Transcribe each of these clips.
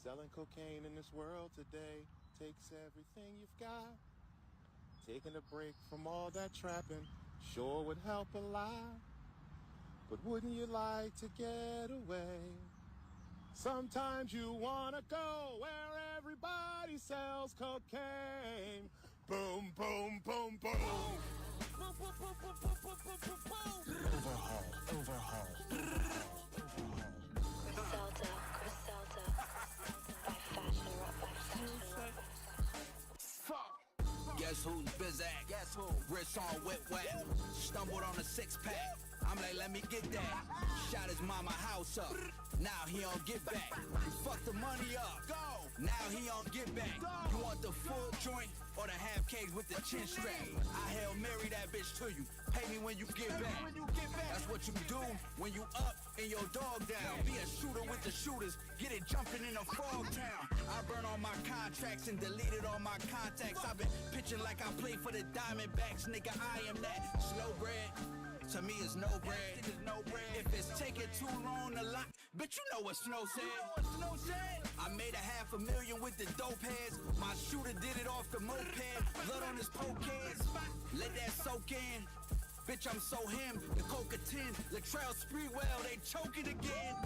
Selling cocaine in this world today takes everything you've got. Taking a break from all that trapping sure would help a lot. But wouldn't you like to get away? Sometimes you wanna go where everybody sells cocaine. Boom, boom, boom, boom. Overhaul. Griselda, by Fashion Rock. Fuck. Guess who's busy? Guess who? Wrist on whip wet. Stumbled on a six pack. I'm like, let me get that. Shot his mama house up. Now he don't get back. You fucked the money up. Go. Now he don't get back. Go. You want the full joint or the half cake with the chin strap? I Hail Mary that bitch to you. Pay me when you get back. That's what you do when you up and your dog down. Be a shooter with the shooters. Get it jumping in a frog town. I burn all my contracts and deleted all my contacts. I've been pitching like I play for the Diamondbacks. Nigga, I am that slow bread. To me, it's no bread. If it's taking too long to lock, bitch, you know what Snow said. I made $500,000 with the dope heads. My shooter did it off the moped. Blood on his pokeheads. Let that soak in. Bitch, I'm so him. The Coca 10, Latrell Sprewell, they choking again.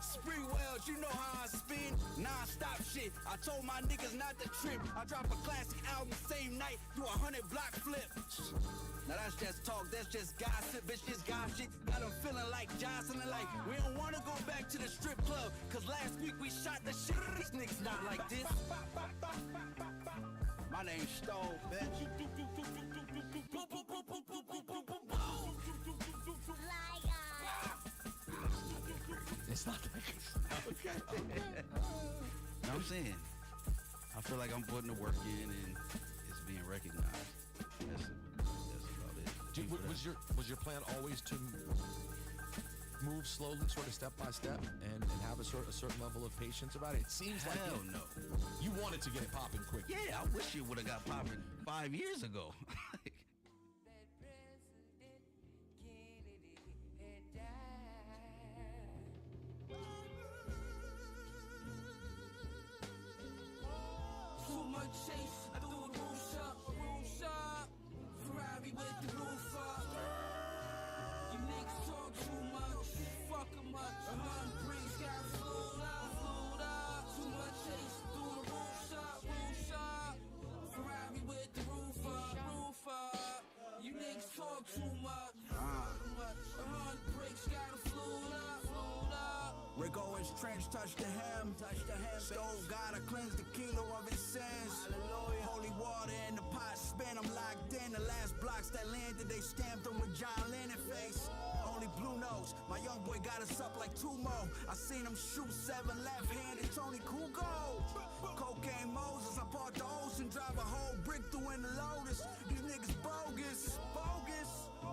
Sprewells, you know how I spin. Non-stop shit. I told my niggas not to trip. I drop a classic album same night, do 100 block flip. Now that's just talk, that's just gossip, bitch, this gossip shit. Got them feeling like Johnson and like, we don't wanna go back to the strip club, cause last week we shot the shit. These niggas not like this. My name's Stove, bitch. It's not that Okay. Know what I'm saying? I feel like I'm putting the work in and it's being recognized. That's about it. Was your plan always to move slowly, sort of step by step, and have a certain level of patience about it? It seems like hell no. You wanted to get it popping quick. Yeah, I wish it would have got popping 5 years ago. Chase, I threw the roof up, Ferrari with the roof up. You niggas talk too much, fuck em up. 100 bricks got flew up. Too much chase, threw the roof up. Ferrari with the roof up. You niggas talk too much, 100 bricks got flew up. Rick Owens trench, touch the hem. Stove gotta cleanse the kilo of his sins. Hallelujah. Holy water in the pot, spin, I'm locked in. The last blocks that landed, they stamped them with John Lennon face. Only blue nose, my young boy got us up like Tumo. I seen him shoot 7 left-handed Tony Kugo. Cocaine Moses, I parked the ocean, drive a whole brick through in the Lotus. These niggas bogus.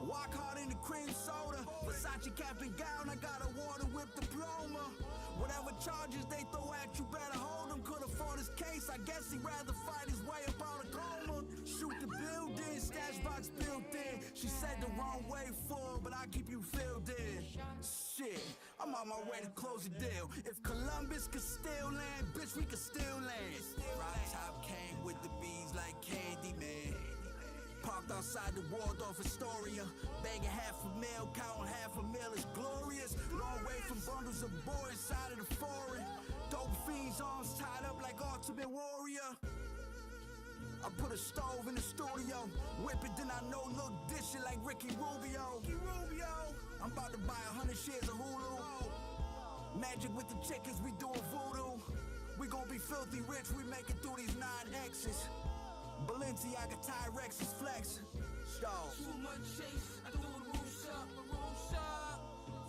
Walk hard in the cream soda. Versace cap and gown, I got a water whip diploma. Whatever charges they throw at you, better hold them. Could afford his case, I guess he'd rather fight his way up out of coma. Shoot the building, stash box built in. She said the wrong way forward, but I keep you filled in. Shit, I'm on my way to close the deal. If Columbus could still land, bitch, we could still land. Rock top came with the bees like candy, man. Parked outside the Waldorf Astoria, begging $500,000, counting $500,000 is glorious. Long way from bundles of boys inside of the foreign. Dope fiends, arms tied up like Ultimate Warrior. I put a stove in the studio, whip it, then I know look dish it like Ricky Rubio. I'm about to buy 100 shares of Hulu. Magic with the chickens, we doing voodoo. We gon' be filthy rich, we make it through these 9 X's. Balenciaga Tyrex is flexing. Stove. Too much chase, I threw the roof up.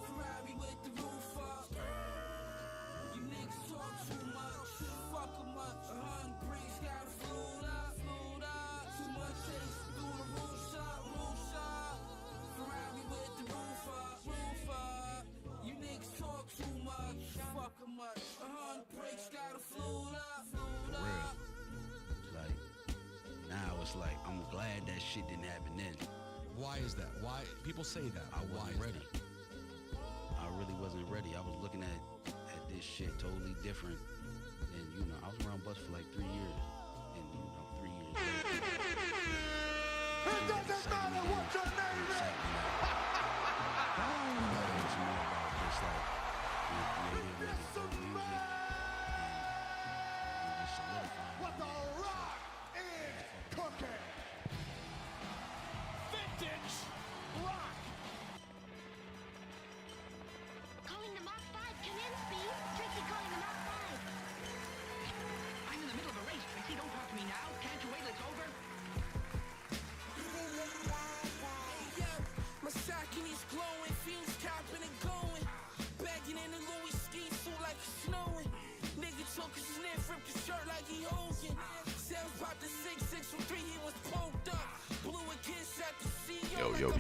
Ferrari with the roof up. You niggas talk too much, fuck em up. 100 bricks got flew up. Too much chase, threw the roof up. Ferrari with the roof up. You niggas talk too much, fuck em up. 100 bricks got flew up. Like, now it's like, I'm glad that shit didn't happen then. Why is that? Why? People say that. I wasn't ready. I really wasn't ready. I was looking at this shit totally different. And you know, I was around Bus for like 3 years, and you know, 3 years later. It doesn't matter what your name is. It's more about just like being creative with his own music and just solidifying. What the rock is cooking. Vintage rock. Calling the Mach 5. Come in, Speed. Trixie calling the Mach 5. I'm in the middle of a race, Trixie. Don't talk to me now. Can't you wait till it's over? My stocking is glowing, fumes copping and going. Bagging in the Louis ski suit like it's snowing. Nigga took a sniff, ripped his shirt like he Hogan. Sales popped the 6-6 from 3, he was poked up. Blew a kiss at the CEO. Yo. I don't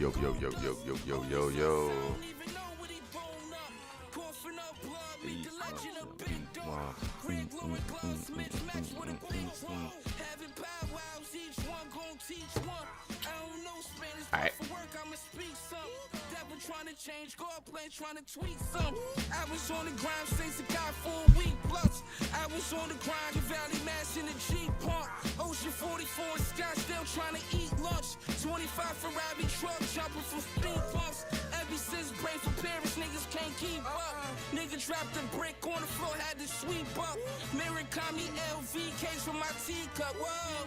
even know what he blown up. Coughing up blood, meet the legend of Big Dog. Greg glowing gloves, mismatched with a big one. Having powwows, each one gon' teach one. I don't know Spanish, but for work I'ma speak some. Devil trying to change, God plan trying to tweak some. I was on the grind since I got for a week plus. I was on the grind, the Valley Mass in the Jeep Park. Ocean 44 in Scottsdale trying to eat lunch. 25 Ferrari truck jumping from speed bumps. Ever since brain for Paris, niggas can't keep up. Nigga dropped a brick on the floor, had to sweep up. Murakami LV case for my teacup. Whoa.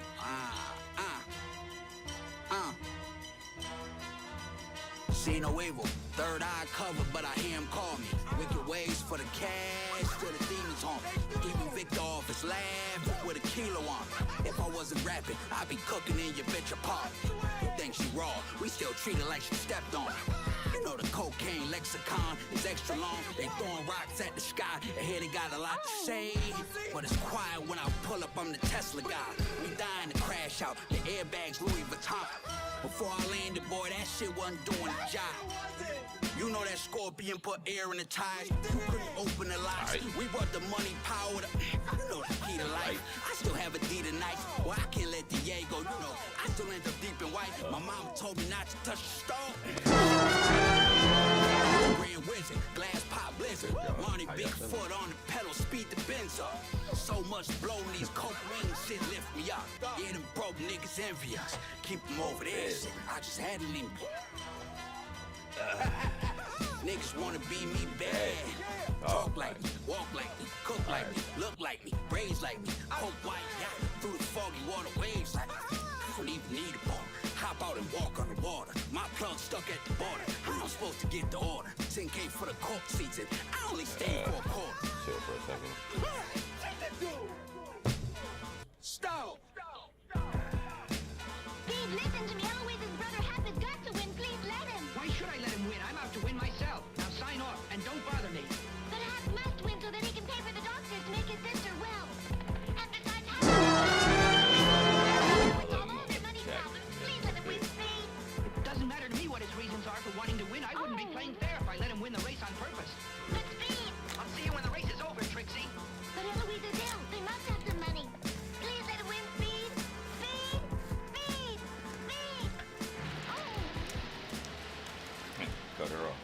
See no evil, third eye covered, but I hear him call me. Wicked ways for the cash, till the demons haunt me. Even Victor off his lab with a kilo on me. If I wasn't rapping, I'd be cooking in your bitch apart. You think she raw, we still treat her like she stepped on. You know the cocaine lexicon is extra long. They throwing rocks at the sky, and here they got a lot to say. But it's quiet when I pull up, I'm the Tesla guy. We dying to crash out, the airbags Louis Vuitton. Before I landed, boy, that shit wasn't doing the job. You know that Scorpion put air in the tires. You couldn't open the locks. We brought the money, power, you know the key to life. I still have a D tonight. Well, I can't let Diego, you know. I still end up deep in white. My mama told me not to touch the stove. Grand Wizard, glass pop blizzard. Money Bigfoot on the pedal, speed the Benz up. So much blow in these coke wings, shit lift me up. Yeah, them broke niggas envy us. Keep them over there, shit. I just had to leave me. Niggas wanna be me bad. Talk like me, walk like me, cook like me, look like me, raise like me. Coke white yacht through the foggy water waves like me. I don't even need a boat. Hop out and walk on the water. My plug stuck at the border. How I'm supposed to get the order? 10K for the court seats and I only stay for a quarter. Chill for a second. Stop! Speed, listen to me. Eloise's brother Hap has got to win. Please let him. Why should I let him win? I'm out to win myself. Now sign off and don't bother me. But Hap must win so that he can pay for the doctors to make his sister well. And besides, Hap with all their money problems. Please let him win, Speed. It doesn't matter to me what his reasons are for wanting to win. I wouldn't be playing fair if I let him win the race on purpose. But Speed. I'll see you when the race is over, Trixie. But Eloise is ill. They must have some money. Please let him win, Speed. Speed. Speed. Speed. Oh. Cut her off.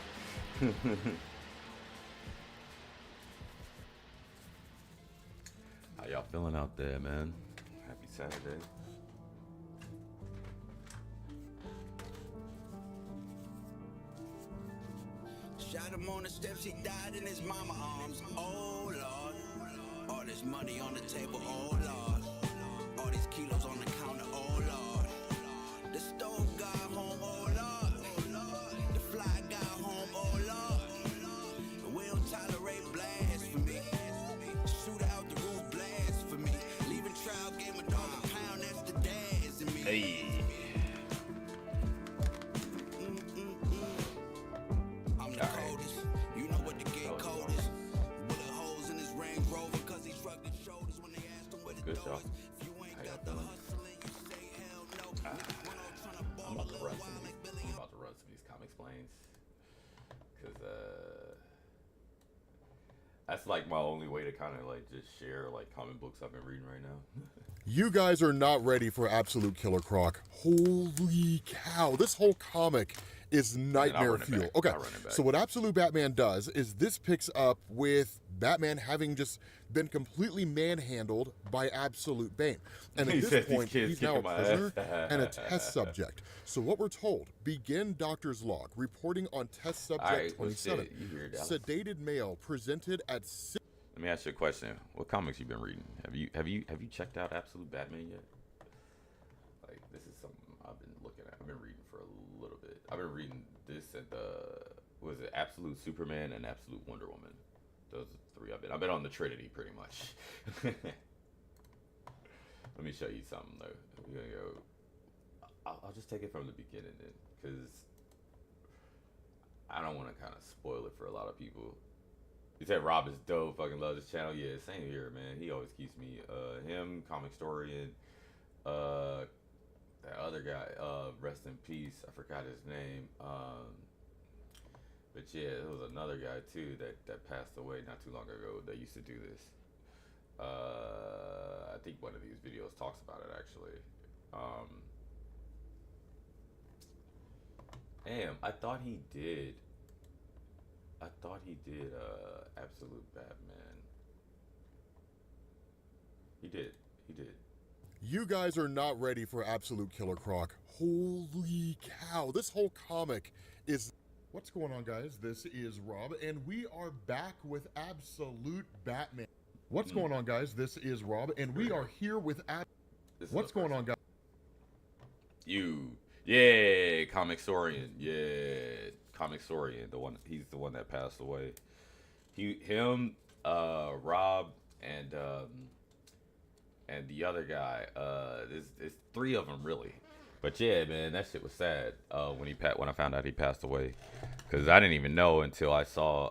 How y'all feeling out there, man? Happy Saturday. Shot him on the steps, he died in his mama arms. Oh Lord, all this money on the table. Oh Lord, all these kilos on the counter. Oh Lord, the stove got home. Oh Lord, the fly got home. Oh Lord, we don't tolerate blasphemy. Shoot out the roof, blasphemy. Leaving trial, gave my dog a pound. That's the dads in me. Hey. I'm the coldest. You know what the gate code is. Bullet holes in his Range Rover cause he shrugged his shoulders when they asked him where the Good, door y'all. is. If you ain't How got y'all the feeling? hustling, you say hell no. I'm about to run some of these comic explains because That's like my only way to kind of like just share like comic books I've been reading right now. You guys are not ready for Absolute Killer Croc. Holy cow. This whole comic is nightmare fuel. Okay, so what Absolute Batman does is this picks up with Batman having just been completely manhandled by Absolute Bane. And at this point, he's now a prisoner and a test subject. So what we're told, begin doctor's log, reporting on test subject 27. Sedated male presented at 6. Let me ask you a question. What comics you been reading? Have you checked out Absolute Batman yet? Like, this is something I've been looking at. I've been reading for a little bit. I've been reading this and was it Absolute Superman and Absolute Wonder Woman? Those are three I've been on the Trinity pretty much. Let me show you something though. We're gonna go. I'll just take it from the beginning then, because I don't want to kind of spoil it for a lot of people. He said Rob is dope, fucking love this channel. Yeah, same here, man. He always keeps me, him, Comic Historian, that other guy, rest in peace, I forgot his name. But yeah, there was another guy too that passed away not too long ago that used to do this. I think one of these videos talks about it actually. Damn, I thought he did Absolute Batman. He did. You guys are not ready for Absolute Killer Croc. Holy cow. This whole comic is... What's going on, guys? This is Rob, and we are back with Absolute Batman. What's going on, guys? This is Rob, and we are here with... What's going on, guys? Yeah, Comic Historian. Yeah, Comic Historian. He's the one that passed away. Him, Rob, and the other guy. There's three of them really. But yeah, man, that shit was sad. When I found out he passed away, because I didn't even know until I saw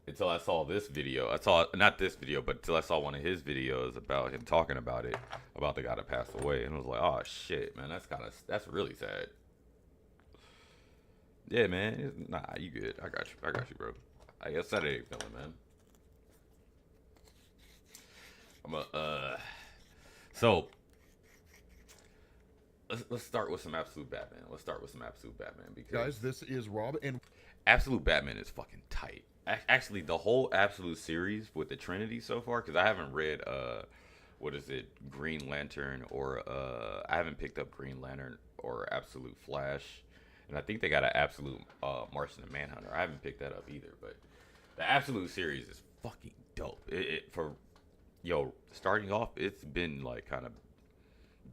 this video. I saw not this video, but until I saw one of his videos about him talking about it, about the guy that passed away, and I was like, oh shit, man, that's really sad. Yeah, man, nah, you good? I got you, bro. I guess that ain't feeling, man. So let's start with some Absolute Batman. Because guys, this is Rob, and Absolute Batman is fucking tight. Actually, the whole Absolute series with the Trinity so far, because I haven't read Green Lantern, or I haven't picked up Green Lantern or Absolute Flash, and I think they got an Absolute Martian and Manhunter. I haven't picked that up either, but the Absolute series is fucking dope. Starting off, it's been like kind of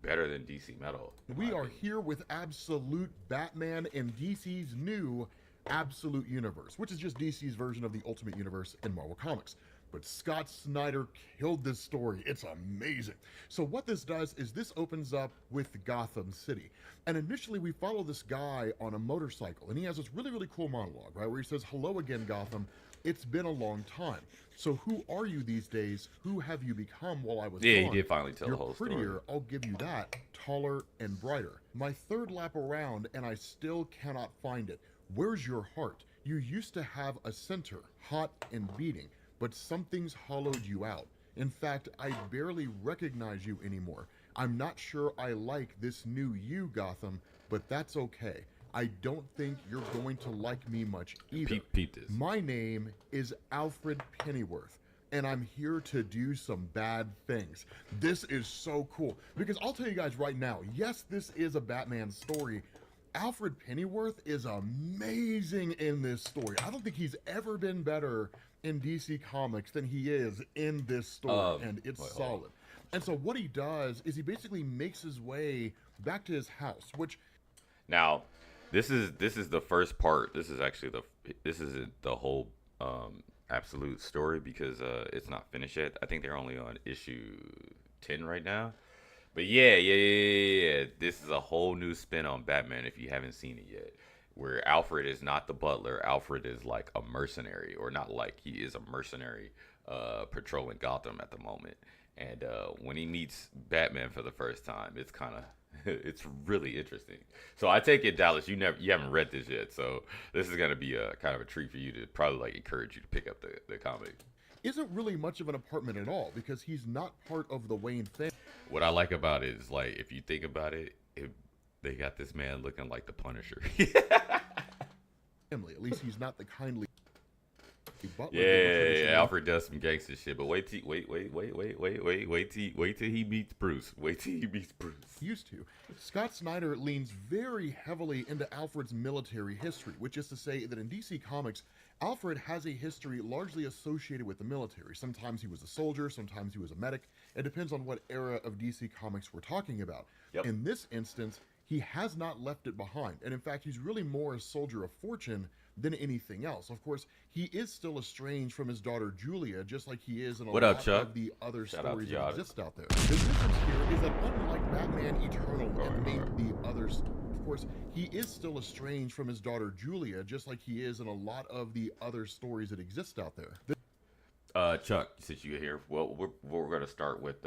better than DC Metal. We are here with Absolute Batman in DC's new Absolute Universe, which is just DC's version of the Ultimate Universe in Marvel Comics. But Scott Snyder killed this story. It's amazing. So what this does is this opens up with Gotham City. And initially we follow this guy on a motorcycle, and he has this really, really cool monologue, right? Where he says, hello again, Gotham. It's been a long time. So who are you these days? Who have you become while I was gone? He did finally tell the whole story. You're prettier, I'll give you that. Taller and brighter. My third lap around, and I still cannot find it. Where's your heart? You used to have a center, hot and beating, but something's hollowed you out. In fact, I barely recognize you anymore. I'm not sure I like this new you, Gotham, but that's okay. I don't think you're going to like me much either. Peep this. My name is Alfred Pennyworth, and I'm here to do some bad things. This is so cool, because I'll tell you guys right now, yes, this is a Batman story. Alfred Pennyworth is amazing in this story. I don't think he's ever been better in DC Comics than he is in this story, and it's solid. And so what he does is he basically makes his way back to his house, which... Now, this is the first part. This is actually the whole Absolute story, because it's not finished yet. I think they're only on issue 10 right now. But yeah. This is a whole new spin on Batman if you haven't seen it yet. Where Alfred is not the butler. Alfred is like a mercenary, or not like, he is a mercenary patrolling Gotham at the moment. And when he meets Batman for the first time, it's kind of It's really interesting. So I take it, Dallas, you haven't read this yet, so this is gonna be a kind of a treat for you to probably like encourage you to pick up the comic. Isn't really much of an apartment at all because he's not part of the Wayne family. What I like about it is like if you think about it, they got this man looking like the Punisher. At least he's not the kindly butler. Yeah, Alfred does some gangster shit, but wait till he meets Bruce. Wait till he meets Bruce. Used to. Scott Snyder leans very heavily into Alfred's military history, which is to say that in DC Comics, Alfred has a history largely associated with the military. Sometimes he was a soldier, sometimes he was a medic. It depends on what era of DC Comics we're talking about. Yep. In this instance, he has not left it behind. And in fact, he's really more a soldier of fortune than anything else. Of course, he is still estranged from his daughter Julia, just like he is in a What lot up, Chuck? of the other Shout out to stories that Yada. exist out there. The difference here is that unlike Batman Eternal and the others, of course, he is still estranged from his daughter Julia, just like he is in a lot of the other stories that exist out there. Chuck, since you're here, well, we're gonna start with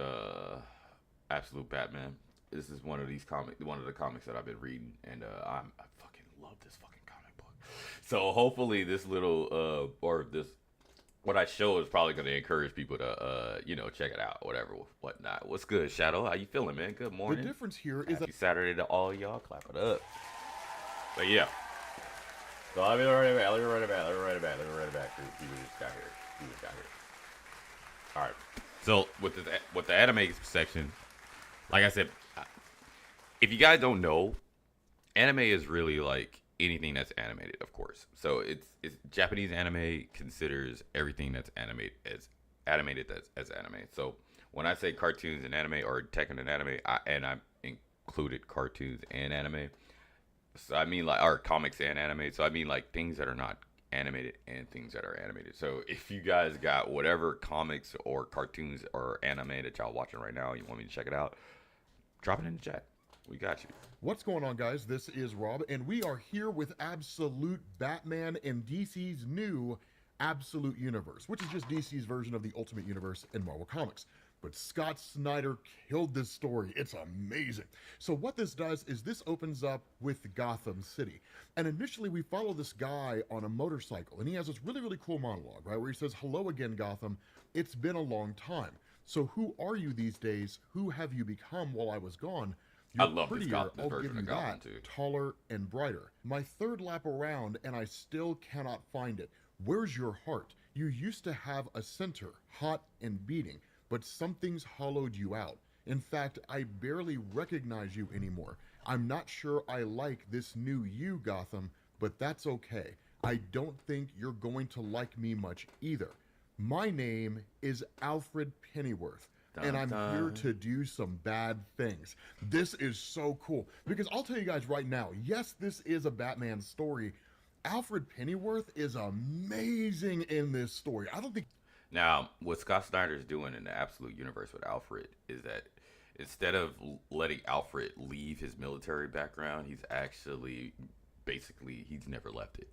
Absolute Batman. This is one of the comics that I've been reading, and I fucking love this fucking comic book. So hopefully this little what I show is probably gonna encourage people to check it out, whatnot. What's good, Shadow? How you feeling, man? Good morning. The difference here is Happy Saturday to all y'all. Clap it up. But yeah. So let me run it back. He just got here. All right. So with the anime section, like I said, if you guys don't know, anime is really like anything that's animated, of course. So it's Japanese anime considers everything that's animated as anime. So when I say cartoons and anime or Tekken and anime, I included cartoons and anime. So I mean like or comics and anime. So I mean like things that are not animated and things that are animated. So if you guys got whatever comics or cartoons or anime that y'all watching right now, you want me to check it out, drop it in the chat. We got you. What's going on, guys? This is Rob, and we are here with Absolute Batman in DC's new Absolute Universe, which is just DC's version of the Ultimate Universe in Marvel Comics. But Scott Snyder killed this story. It's amazing. So what this does is this opens up with Gotham City. And initially we follow this guy on a motorcycle, and he has this really, really cool monologue, right? Where he says, "Hello again, Gotham. It's been a long time. So who are you these days? Who have you become while I was gone? You're I love this prettier, I'll version give you of Gotham, that, too. taller and brighter. My third lap around and I still cannot find it. Where's your heart? You used to have a center, hot and beating, but something's hollowed you out. In fact, I barely recognize you anymore. I'm not sure I like this new you, Gotham, but that's okay. I don't think you're going to like me much either. My name is Alfred Pennyworth. And I'm here to do some bad things." This is so cool because I'll tell you guys right now, yes, this is a Batman story. Alfred Pennyworth is amazing in this story. I don't think. Now, what Scott Snyder's doing in the Absolute Universe with Alfred is that instead of letting Alfred leave his military background, he's actually he's never left it.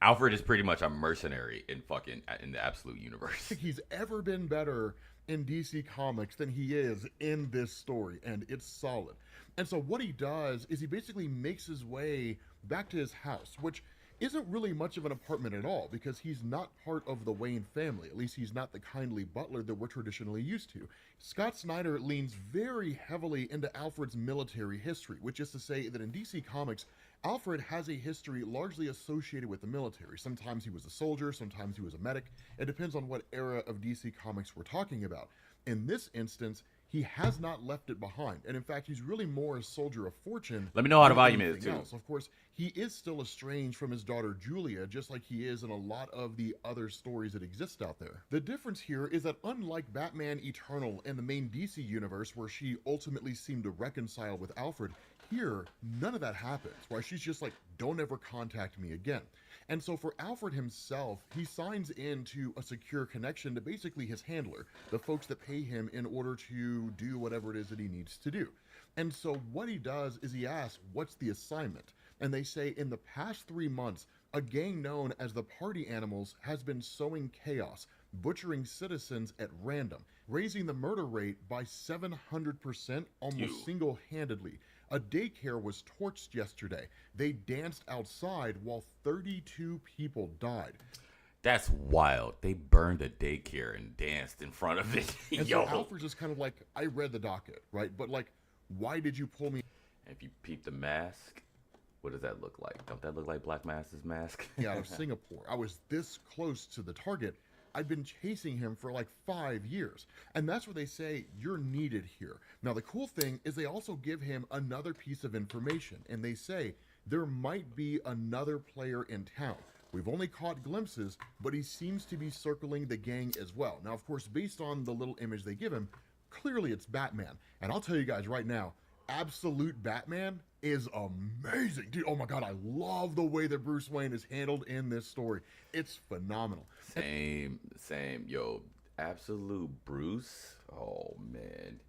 Alfred is pretty much a mercenary in the Absolute Universe. He's ever been better in DC Comics than he is in this story, and it's solid. And so what he does is he basically makes his way back to his house, which isn't really much of an apartment at all because he's not part of the Wayne family. At least he's not the kindly butler that we're traditionally used to. Scott Snyder leans very heavily into Alfred's military history, which is to say that in DC Comics, Alfred has a history largely associated with the military. Sometimes he was a soldier, sometimes he was a medic. It depends on what era of DC Comics we're talking about. In this instance, he has not left it behind. And in fact, he's really more a soldier of fortune. Let me know how the than volume is, anything too. else. Of course, he is still estranged from his daughter Julia, just like he is in a lot of the other stories that exist out there. The difference here is that unlike Batman Eternal and the main DC universe, where she ultimately seemed to reconcile with Alfred, here, none of that happens, right? She's just like, don't ever contact me again. And so for Alfred himself, he signs into a secure connection to basically his handler, the folks that pay him in order to do whatever it is that he needs to do. And so what he does is he asks, what's the assignment? And they say in the past 3 months, a gang known as the Party Animals has been sowing chaos, butchering citizens at random, raising the murder rate by 700% almost single-handedly. A daycare was torched yesterday. They danced outside while 32 people died. That's wild. They burned a daycare and danced in front of it. And Yo. so Alfred's just kind of like, I read the docket, right? But like, why did you pull me? If you peep the mask, what does that look like? Don't that look like Black Mass's mask? Out of Singapore. I was this close to the target. I'd been chasing him for like 5 years. And that's where they say, you're needed here. Now, the cool thing is they also give him another piece of information. And they say, there might be another player in town. We've only caught glimpses, but he seems to be circling the gang as well. Now, of course, based on the little image they give him, clearly it's Batman. And I'll tell you guys right now, Absolute Batman is amazing. Dude, oh my God, I love the way that Bruce Wayne is handled in this story. It's phenomenal. Same. Yo, Absolute Bruce. Oh, man.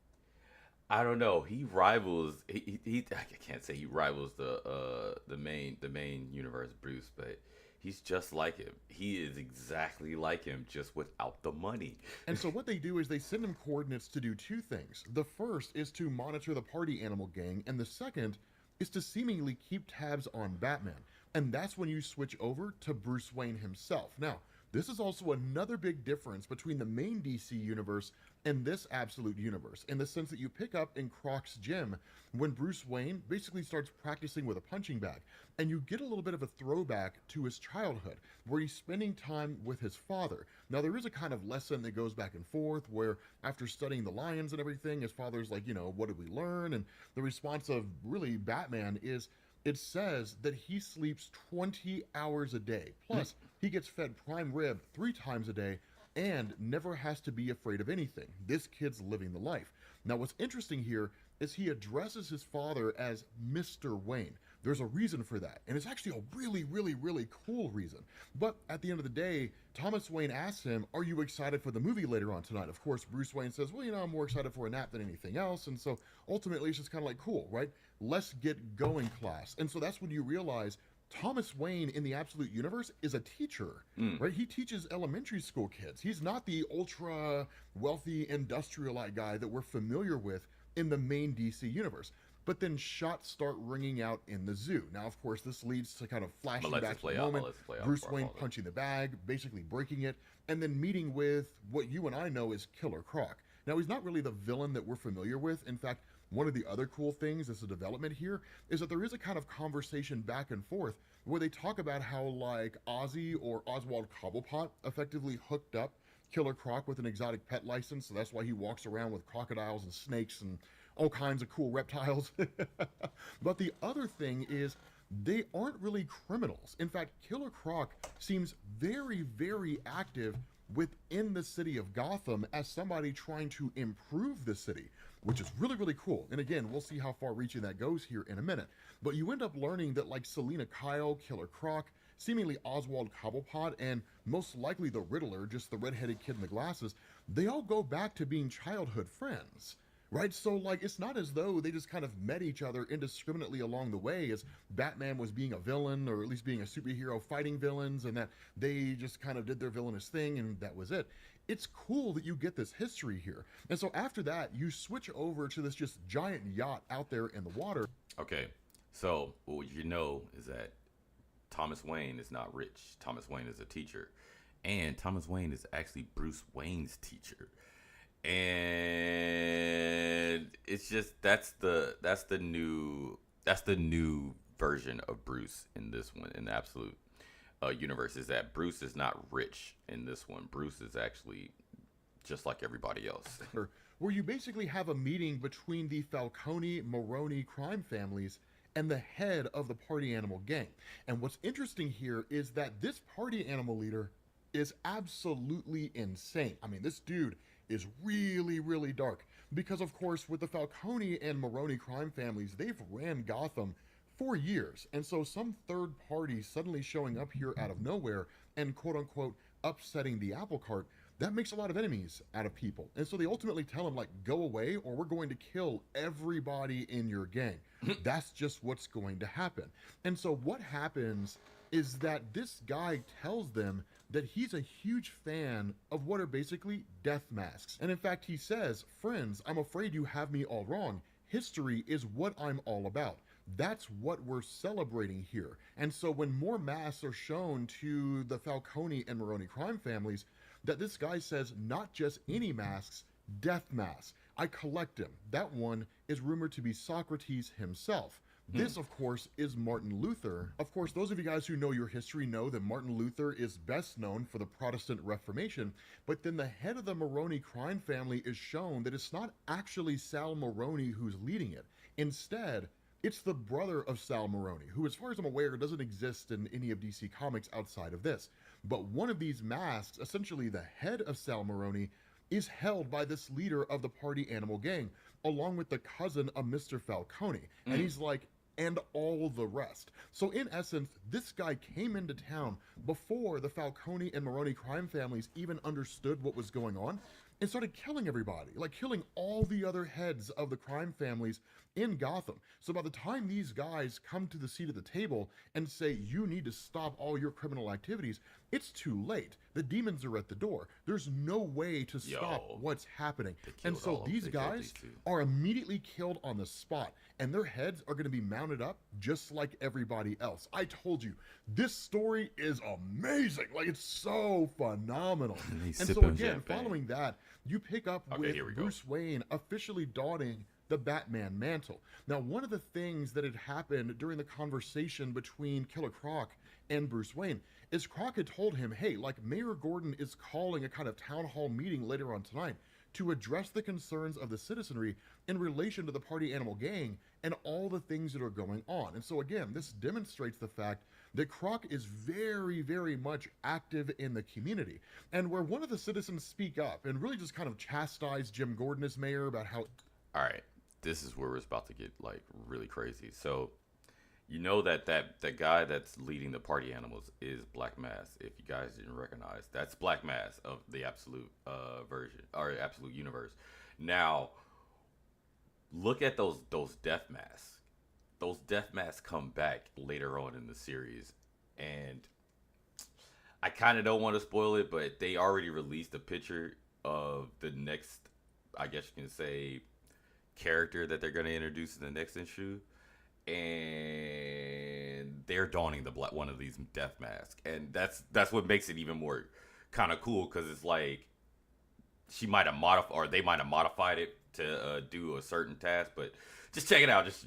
I don't know. He rivals. He I can't say he rivals the main universe Bruce, but he's just like him. He is exactly like him, just without the money. And so what they do is they send him coordinates to do two things. The first is to monitor the Party Animal gang, and the second is to seemingly keep tabs on Batman. And that's when you switch over to Bruce Wayne himself. Now, this is also another big difference between the main DC universe and this Absolute universe, in the sense that you pick up in Croc's gym when Bruce Wayne basically starts practicing with a punching bag, and you get a little bit of a throwback to his childhood, where he's spending time with his father. Now, there is a kind of lesson that goes back and forth, where after studying the lions and everything, his father's like, you know, what did we learn? And the response of really Batman is, it says that he sleeps 20 hours a day. Plus, he gets fed prime rib 3 times a day and never has to be afraid of anything. This kid's living the life. Now, what's interesting here is he addresses his father as Mr. Wayne. There's a reason for that, and it's actually a really, really, really cool reason. But at the end of the day, Thomas Wayne asks him, are you excited for the movie later on tonight? Of course, Bruce Wayne says, well, you know, I'm more excited for a nap than anything else. And so ultimately, it's just kind of like, cool, right? Let's get going, class. And so that's when you realize Thomas Wayne in the Absolute Universe is a teacher, right? He teaches elementary school kids. He's not the ultra wealthy industrialite guy that we're familiar with in the main DC universe. But then shots start ringing out in the zoo. Now, of course, this leads to kind of flashing back to the moment, Bruce Wayne punching the bag, basically breaking it, and then meeting with what you and I know is Killer Croc. Now, he's not really the villain that we're familiar with. In fact, one of the other cool things as a development here is that there is a kind of conversation back and forth where they talk about how, like, Ozzy or Oswald Cobblepot effectively hooked up Killer Croc with an exotic pet license, so that's why he walks around with crocodiles and snakes and all kinds of cool reptiles. But the other thing is they aren't really criminals. In fact, Killer Croc seems very, very active within the city of Gotham as somebody trying to improve the city, which is really, really cool. And again, we'll see how far-reaching that goes here in a minute. But you end up learning that, like, Selina Kyle, Killer Croc, seemingly Oswald Cobblepot, and most likely the Riddler, just the redheaded kid in the glasses, they all go back to being childhood friends. Right? So, like, it's not as though they just kind of met each other indiscriminately along the way as Batman was being a villain, or at least being a superhero fighting villains, and that they just kind of did their villainous thing and that was it. It's cool that you get this history here. And so after that, you switch over to this just giant yacht out there in the water. Okay, so what you know is that Thomas Wayne is not rich. Thomas Wayne is a teacher. And Thomas Wayne is actually Bruce Wayne's teacher. And it's just that's the new version of Bruce in this one, in the Absolute universe, is that Bruce is not rich in this one. Bruce is actually just like everybody else. Where you basically have a meeting between the Falcone Maroni crime families and the head of the Party Animal gang. And what's interesting here is that this Party Animal leader is absolutely insane. I mean, this dude is really, really dark, because of course with the Falcone and Maroni crime families, they've ran Gotham for years, and so some third party suddenly showing up here out of nowhere and quote unquote upsetting the apple cart, that makes a lot of enemies out of people. And so they ultimately tell him, like, go away or we're going to kill everybody in your gang. That's just what's going to happen. And so what happens is that this guy tells them that he's a huge fan of what are basically death masks. And in fact, he says, friends, I'm afraid you have me all wrong. History is what I'm all about. That's what we're celebrating here. And so when more masks are shown to the Falcone and Maroni crime families, that this guy says, not just any masks, death masks. I collect them. That one is rumored to be Socrates himself. This, of course, is Martin Luther. Of course, those of you guys who know your history know that Martin Luther is best known for the Protestant Reformation, but then the head of the Maroni crime family is shown that it's not actually Sal Maroni who's leading it. Instead, it's the brother of Sal Maroni, who, as far as I'm aware, doesn't exist in any of DC Comics outside of this. But one of these masks, essentially the head of Sal Maroni, is held by this leader of the Party Animal Gang, along with the cousin of Mr. Falcone. And he's like, and all the rest. So in essence, this guy came into town before the Falcone and Maroni crime families even understood what was going on and started killing everybody, like killing all the other heads of the crime families in Gotham. So by the time these guys come to the seat of the table and say, you need to stop all your criminal activities, it's too late. The demons are at the door. There's no way to stop what's happening. And so these guys are immediately killed on the spot, and their heads are going to be mounted up just like everybody else. I told you, this story is amazing. Like, it's so phenomenal. And so again, following that, you pick up with Bruce Wayne officially donning the Batman mantle. Now, one of the things that had happened during the conversation between Killer Croc and Bruce Wayne is Croc had told him, hey, like, Mayor Gordon is calling a kind of town hall meeting later on tonight to address the concerns of the citizenry in relation to the Party Animal Gang and all the things that are going on. And so again, this demonstrates the fact that Croc is very, very much active in the community. And where one of the citizens speak up and really just kind of chastise Jim Gordon as mayor about how... All right, this is where it's about to get, like, really crazy. So, you know that guy that's leading the Party Animals is Black Mass. If you guys didn't recognize, that's Black Mass of the Absolute version, or Absolute Universe. Now, look at those death masks. Those death masks come back later on in the series, and I kind of don't want to spoil it, but they already released a picture of the next, I guess you can say, character that they're going to introduce in the next issue, and they're donning one of these death masks, and that's what makes it even more kind of cool, because it's like she might have modified, or they might have modified it to do a certain task, but just check it out. Just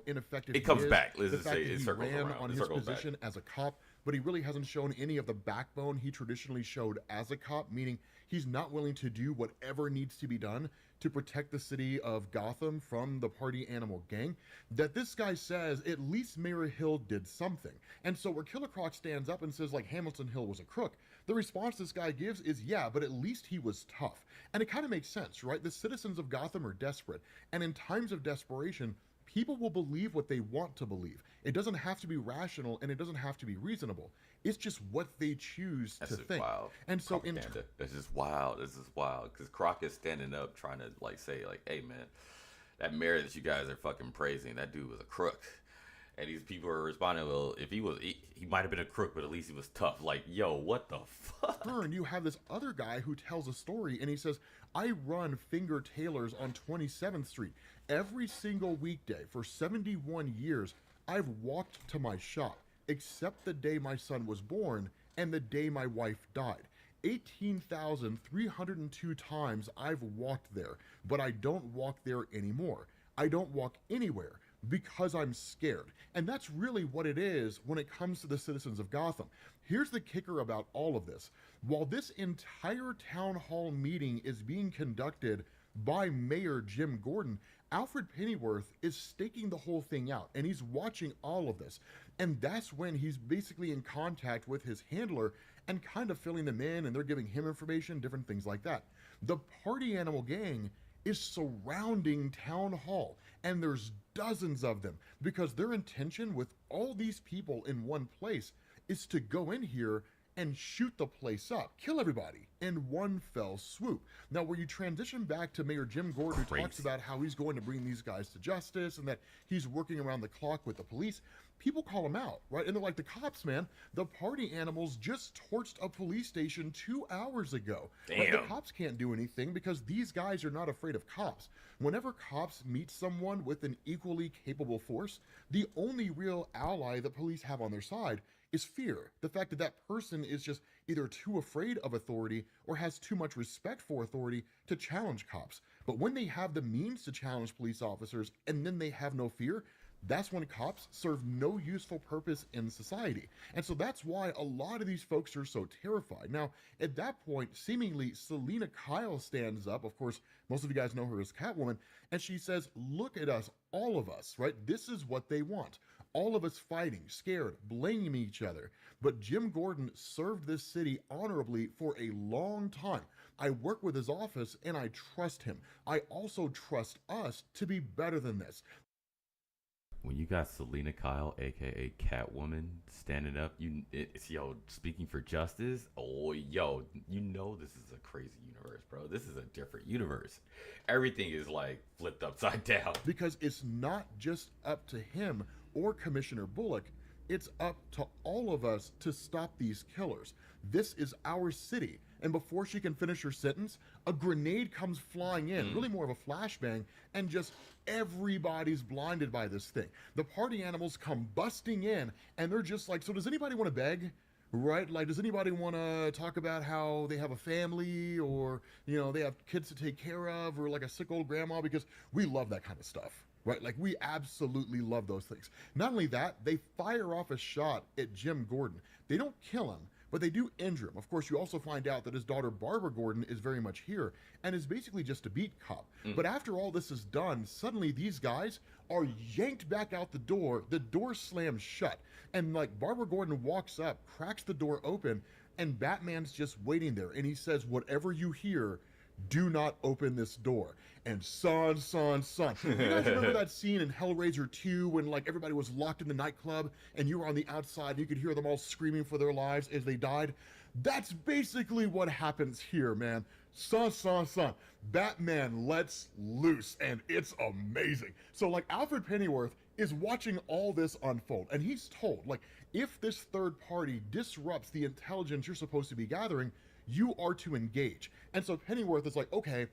ineffective. It comes back. Let's the just fact say that it he circles ran around. on It his circles position back. as a cop, but he really hasn't shown any of the backbone he traditionally showed as a cop, meaning he's not willing to do whatever needs to be done to protect the city of Gotham from the Party Animal Gang. That this guy says at least Mayor Hill did something. And so where Killer Croc stands up and says, like, Hamilton Hill was a crook, the response this guy gives is, yeah, but at least he was tough. And it kind of makes sense, right? The citizens of Gotham are desperate, and in times of desperation, people will believe what they want to believe. It doesn't have to be rational, and it doesn't have to be reasonable. It's just what they choose to think. Wild. And so this is wild. This is wild, because Croc is standing up trying to, like, say, like, hey man, that mayor that you guys are fucking praising, that dude was a crook. And these people are responding, well, if he might have been a crook, but at least he was tough. Like, yo, what the fuck? And you have this other guy who tells a story, and he says, I run Finger Tailors on 27th Street. Every single weekday for 71 years, I've walked to my shop, except the day my son was born and the day my wife died. 18,302 times I've walked there, but I don't walk there anymore. I don't walk anywhere because I'm scared. And that's really what it is when it comes to the citizens of Gotham. Here's the kicker about all of this. While this entire town hall meeting is being conducted by Mayor Jim Gordon, Alfred Pennyworth is staking the whole thing out, and he's watching all of this. And that's when he's basically in contact with his handler and kind of filling them in, and they're giving him information, different things like that. The Party Animal Gang is surrounding Town Hall, and there's dozens of them, because their intention with all these people in one place is to go in here and shoot the place up, kill everybody in one fell swoop. Now, where you transition back to Mayor Jim Gordon, who talks about how he's going to bring these guys to justice and that he's working around the clock with the police, people call him out, right? And they're like, the cops, man, the party animals just torched a police station 2 hours ago. Like, the cops can't do anything because these guys are not afraid of cops. Whenever cops meet someone with an equally capable force, the only real ally that police have on their side is fear. The fact that that person is just either too afraid of authority or has too much respect for authority to challenge cops. But when they have the means to challenge police officers and then they have no fear, that's when cops serve no useful purpose in society. And so that's why a lot of these folks are so terrified. Now, at that point, seemingly Selina Kyle stands up. Of course, most of you guys know her as Catwoman. And she says, look at us, all of us, right? This is what they want. All of us fighting, scared, blaming each other. But Jim Gordon served this city honorably for a long time. I work with his office and I trust him. I also trust us to be better than this. When you got Selina Kyle, aka Catwoman, standing up, yo, speaking for justice. Oh, yo, you know this is a crazy universe, bro. This is a different universe. Everything is like flipped upside down. Because it's not just up to him or Commissioner Bullock. It's up to all of us to stop these killers. This is our city. And before she can finish her sentence, a grenade comes flying in, really more of a flashbang, and just everybody's blinded by this thing. The party animals come busting in, and they're just like, so does anybody want to beg? Right? Like, does anybody want to talk about how they have a family or, you know, they have kids to take care of or like a sick old grandma? Because we love that kind of stuff. Right? Like, we absolutely love those things. Not only that, they fire off a shot at Jim Gordon. They don't kill him, but they do injure him. Of course, you also find out that his daughter Barbara Gordon is very much here and is basically just a beat cop. But after all this is done, suddenly these guys are yanked back out the door slams shut, and like Barbara Gordon walks up, cracks the door open, and Batman's just waiting there, and he says, whatever you hear, do not open this door. And son. You guys remember that scene in Hellraiser 2 when like everybody was locked in the nightclub and you were on the outside and you could hear them all screaming for their lives as they died? That's basically what happens here, man. Son. Batman lets loose and it's amazing. So like Alfred Pennyworth is watching all this unfold and he's told, like, if this third party disrupts the intelligence you're supposed to be gathering, you are to engage. And so Pennyworth is like, okay.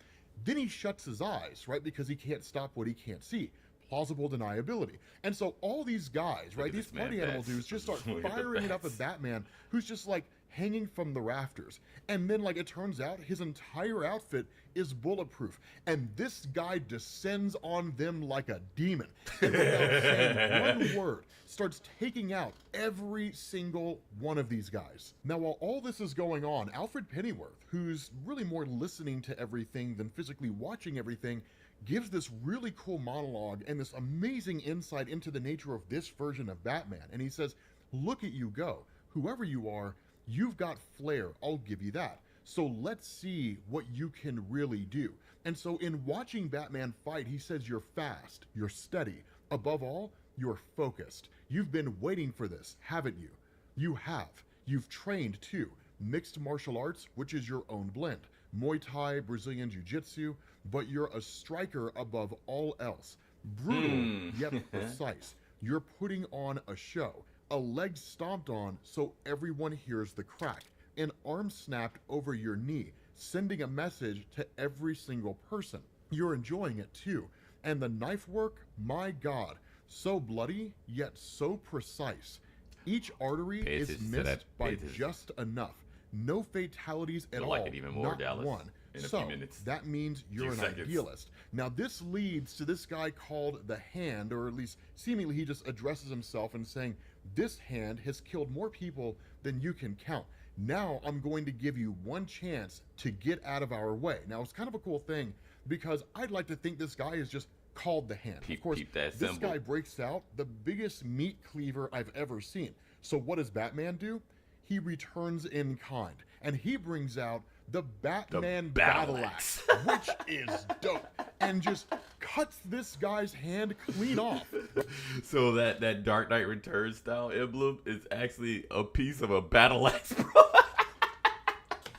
Then he shuts his eyes, right? Because he can't stop what he can't see. Plausible deniability. And so all these guys, right? These party animal dudes just start firing it up at Batman, who's just like hanging from the rafters. And then like it turns out his entire outfit is bulletproof. And this guy descends on them like a demon. And without saying one word, starts taking out every single one of these guys. Now, while all this is going on, Alfred Pennyworth, who's really more listening to everything than physically watching everything, gives this really cool monologue and this amazing insight into the nature of this version of Batman. And he says, look at you go. Whoever you are, you've got flair. I'll give you that. So let's see what you can really do. And so in watching Batman fight, he says you're fast, you're steady. Above all, you're focused. You've been waiting for this, haven't you? You have. You've trained too. Mixed martial arts, which is your own blend. Muay Thai, Brazilian Jiu-Jitsu, but you're a striker above all else. Brutal, yet precise. You're putting on a show. A leg stomped on so everyone hears the crack. An arm snapped over your knee, sending a message to every single person. You're enjoying it too. And the knife work, my God, so bloody, yet so precise. Each artery is missed by just enough. No fatalities at all, like it even more, not Dallas, one. in a So few minutes. that means you're an idealist. Now this leads to this guy called the Hand, or at least seemingly he just addresses himself and saying, this hand has killed more people than you can count. Now I'm going to give you one chance to get out of our way. Now it's kind of a cool thing because I'd like to think this guy is just called the Hand. Of course, this guy breaks out the biggest meat cleaver I've ever seen. So what does Batman do? He returns in kind, and he brings out the Batman Battle Axe, which is dope, and just cuts this guy's hand clean off. So that Dark Knight Returns style emblem is actually a piece of a battle axe, bro.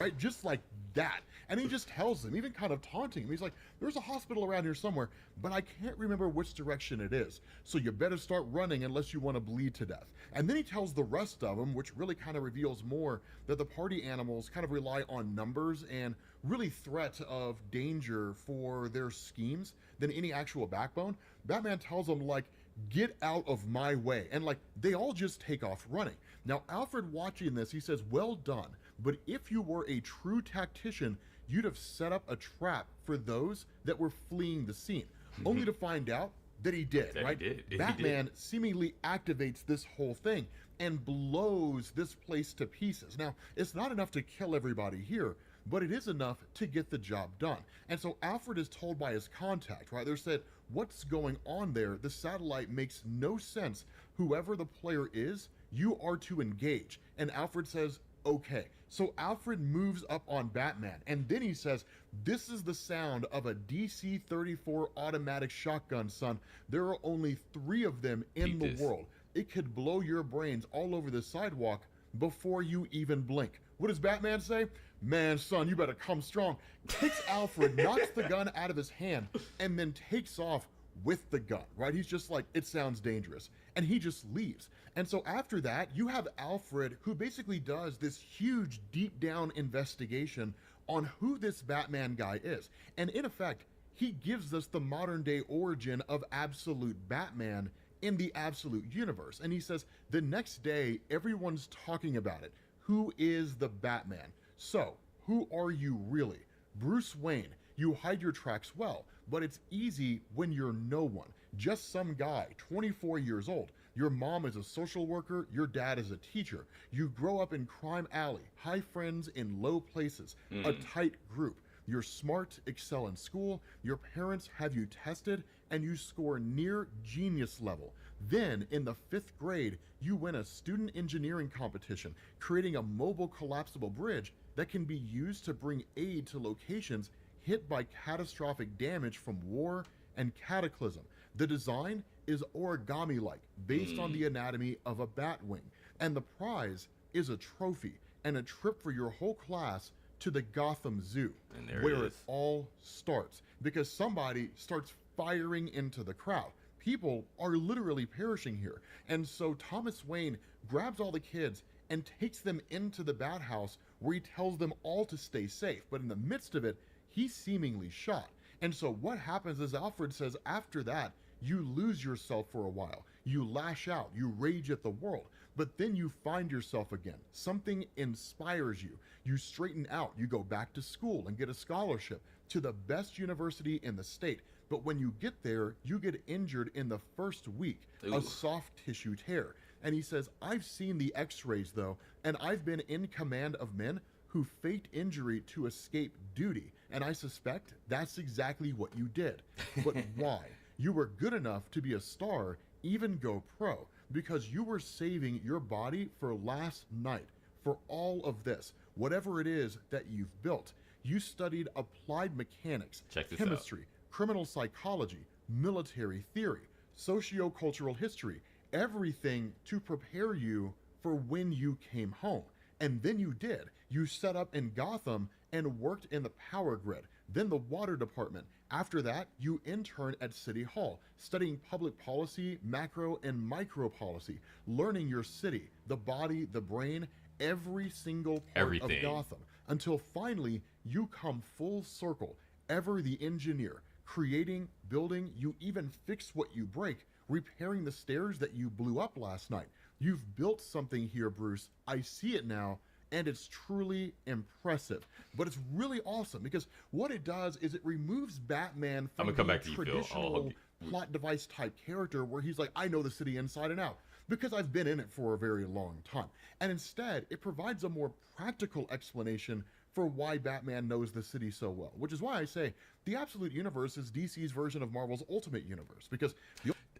right? Just like that. And he just tells them, even kind of taunting him, he's like, there's a hospital around here somewhere, but I can't remember which direction it is. So you better start running unless you want to bleed to death. And then he tells the rest of them, which really kind of reveals more, that the party animals kind of rely on numbers and really threat of danger for their schemes than any actual backbone. Batman tells them, like, get out of my way. And like, they all just take off running. Now, Alfred watching this, he says, well done. But if you were a true tactician, you'd have set up a trap for those that were fleeing the scene, only to find out that he did, That right? he did. He Batman did. seemingly activates this whole thing and blows this place to pieces. Now, it's not enough to kill everybody here, but it is enough to get the job done. And so Alfred is told by his contact, right? They said, what's going on there? The satellite makes no sense. Whoever the player is, you are to engage. And Alfred says, okay. So Alfred moves up on Batman, and then he says, this is the sound of a DC-34 automatic shotgun, son. There are only 3 of them in the world. It could blow your brains all over the sidewalk before you even blink. What does Batman say? Man, son, you better come strong. Kicks Alfred, knocks the gun out of his hand, and then takes off with the gun, right? He's just like, it sounds dangerous. And he just leaves. And so after that, you have Alfred, who basically does this huge deep down investigation on who this Batman guy is. And in effect, he gives us the modern day origin of Absolute Batman in the Absolute Universe. And he says, the next day, everyone's talking about it. Who is the Batman? So, who are you really? Bruce Wayne. You hide your tracks well, but it's easy when you're no one. Just some guy, 24 years old. Your mom is a social worker, your dad is a teacher. You grow up in Crime Alley, high friends in low places, a tight group. You're smart, excel in school, your parents have you tested, and you score near genius level. Then, in the 5th grade, you win a student engineering competition, creating a mobile collapsible bridge that can be used to bring aid to locations hit by catastrophic damage from war and cataclysm. The design is origami-like, based on the anatomy of a bat wing. And the prize is a trophy and a trip for your whole class to the Gotham Zoo, where it all starts. Because somebody starts firing into the crowd. People are literally perishing here. And so Thomas Wayne grabs all the kids and takes them into the bat house, where he tells them all to stay safe. But in the midst of it, he's seemingly shot. And so what happens is, Alfred says, after that, you lose yourself for a while. You lash out, you rage at the world, but then you find yourself again. Something inspires you. You straighten out, you go back to school and get a scholarship to the best university in the state. But when you get there, you get injured in the first week, a soft tissue tear. And he says, I've seen the x-rays though, and I've been in command of men who faked injury to escape duty. And I suspect that's exactly what you did. But why? You were good enough to be a star, even go pro, because you were saving your body for last night, for all of this, whatever it is that you've built. You studied applied mechanics, chemistry, criminal psychology, military theory, socio-cultural history, everything to prepare you for when you came home. And then you did. You set up in Gotham and worked in the power grid, then the water department. After that, you interned at City Hall, studying public policy, macro and micro policy, learning your city, the body, the brain, every single part of Gotham, until finally you come full circle, ever the engineer, creating, building, you even fix what you break, repairing the stairs that you blew up last night. You've built something here, Bruce. I see it now, and it's truly impressive. But it's really awesome, because what it does is it removes Batman from the traditional plot device type character where he's like, I know the city inside and out, because I've been in it for a very long time. And instead, it provides a more practical explanation for why Batman knows the city so well, which is why I say the Absolute Universe is DC's version of Marvel's Ultimate Universe, because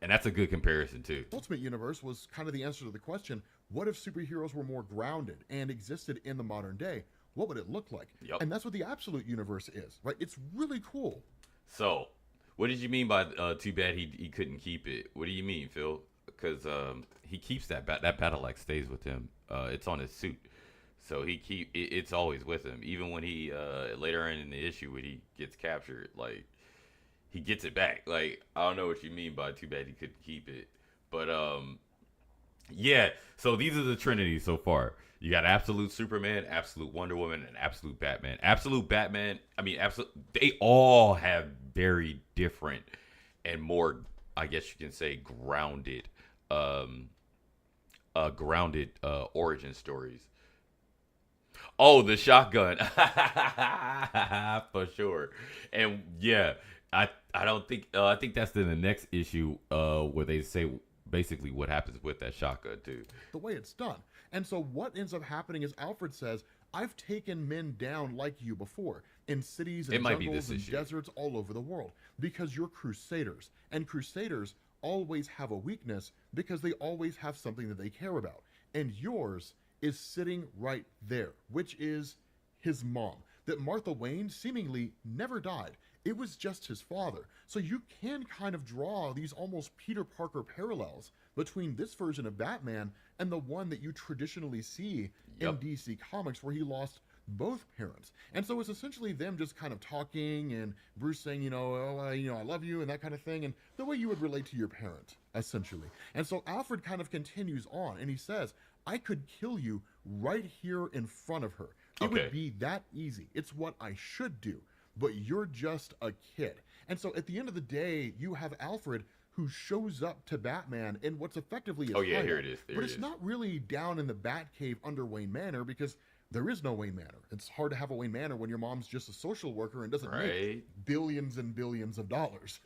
and that's a good comparison too. Ultimate Universe was kind of the answer to the question, what if superheroes were more grounded and existed in the modern day? What would it look like? And that's what the Absolute Universe is, right? It's really cool. So, what did you mean by too bad he couldn't keep it? What do you mean, Phil? Because he keeps that Battle Axe stays with him. It's on his suit. So it's always with him. Even when he later in the issue when he gets captured, like he gets it back. Like I don't know what you mean by too bad he couldn't keep it. But yeah, so these are the Trinity so far. You got Absolute Superman, Absolute Wonder Woman, and Absolute Batman. Absolute Batman, they all have very different and more, I guess you can say, grounded origin stories. Oh, the shotgun. For sure. And yeah, I don't think I think that's in the next issue where they say basically what happens with that shotgun too. The way it's done. And so what ends up happening is Alfred says, I've taken men down like you before in cities and jungles and deserts all over the world because you're crusaders. And crusaders always have a weakness because they always have something that they care about. And yours is sitting right there, which is his mom. That Martha Wayne seemingly never died. It was just his father. So you can kind of draw these almost Peter Parker parallels between this version of Batman and the one that you traditionally see in DC Comics where he lost both parents. And so it's essentially them just kind of talking and Bruce saying, I love you and that kind of thing, and the way you would relate to your parent, essentially. And so Alfred kind of continues on and he says, I could kill you right here in front of her. It would be that easy. It's what I should do, but you're just a kid. And so at the end of the day, you have Alfred who shows up to Batman in what's effectively his hideout. Here it is. But it's not really down in the Batcave under Wayne Manor because there is no Wayne Manor. It's hard to have a Wayne Manor when your mom's just a social worker and doesn't make billions and billions of dollars.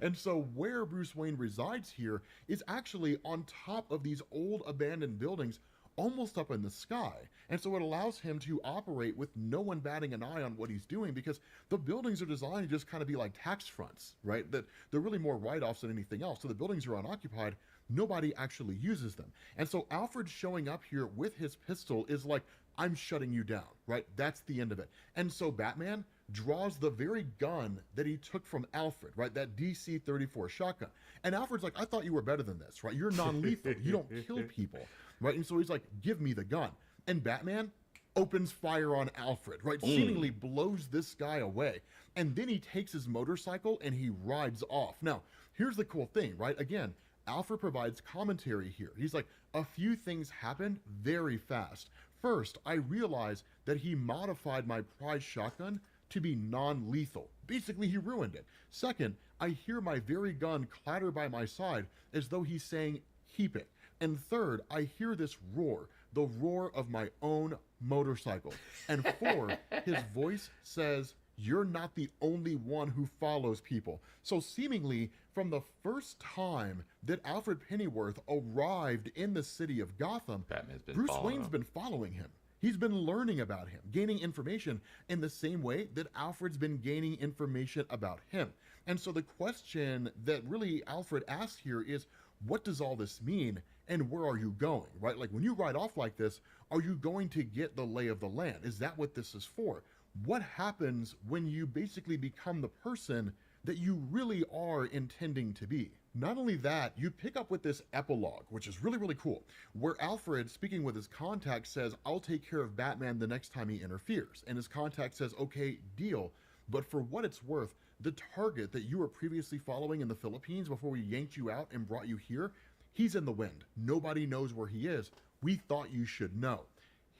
And so where Bruce Wayne resides here is actually on top of these old abandoned buildings almost up in the sky. And so it allows him to operate with no one batting an eye on what he's doing because the buildings are designed to just kind of be like tax fronts, right? That they're really more write-offs than anything else. So the buildings are unoccupied. Nobody actually uses them. And so Alfred showing up here with his pistol is like, I'm shutting you down, right? That's the end of it. And so Batman draws the very gun that he took from Alfred, right? That DC-34 shotgun. And Alfred's like, I thought you were better than this, right? You're non-lethal. You don't kill people, right? And so he's like, give me the gun. And Batman opens fire on Alfred, right? Seemingly blows this guy away. And then he takes his motorcycle and he rides off. Now, here's the cool thing, right? Again, Alfred provides commentary here. He's like, a few things happened very fast. First, I realized that he modified my prize shotgun to be non-lethal. Basically, he ruined it. Second, I hear my very gun clatter by my side as though he's saying, keep it. And third, I hear this roar, the roar of my own motorcycle. And four, his voice says, you're not the only one who follows people. So seemingly, from the first time that Alfred Pennyworth arrived in the city of Gotham, Bruce Wayne's been following him. He's been learning about him, gaining information in the same way that Alfred's been gaining information about him. And so the question that really Alfred asks here is, what does all this mean and where are you going, right? Like when you ride off like this, are you going to get the lay of the land? Is that what this is for? What happens when you basically become the person that you really are intending to be? Not only that, you pick up with this epilogue, which is really, really cool, where Alfred, speaking with his contact, says, I'll take care of Batman the next time he interferes. And his contact says, okay, deal. But for what it's worth, the target that you were previously following in the Philippines before we yanked you out and brought you here, he's in the wind. Nobody knows where he is. We thought you should know.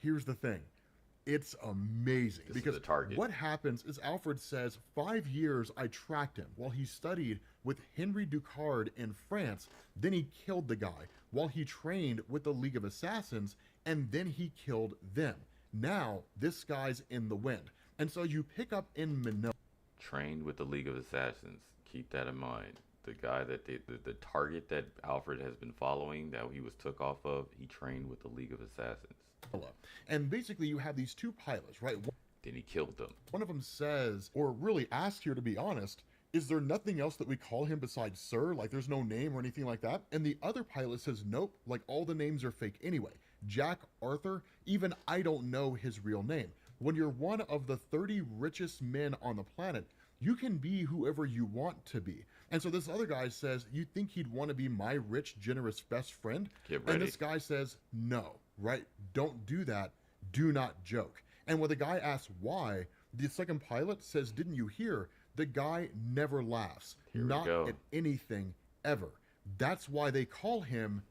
Here's the thing. It's amazing because what happens is Alfred says, 5 years I tracked him while he studied with Henry Ducard in France. Then he killed the guy while he trained with the League of Assassins, and then he killed them. Now this guy's in the wind. And so you pick up in Manila. Trained with the League of Assassins. Keep that in mind. The guy that the target that Alfred has been following, that he was took off of, he trained with the League of Assassins. And basically you have these two pilots, right? Then he killed them. One of them says, or really asks here to be honest, is there nothing else that we call him besides Sir? Like there's no name or anything like that? And the other pilot says, nope, like all the names are fake anyway. Jack Arthur, even I don't know his real name. When you're one of the 30 richest men on the planet, you can be whoever you want to be. And so this other guy says, you think he'd want to be my rich, generous best friend? Get ready. And this guy says, no, right? Don't do that. do not joke. And when the guy asks why, the second pilot says, didn't you hear? The guy never laughs. Here we Not go. at anything ever. That's why they call him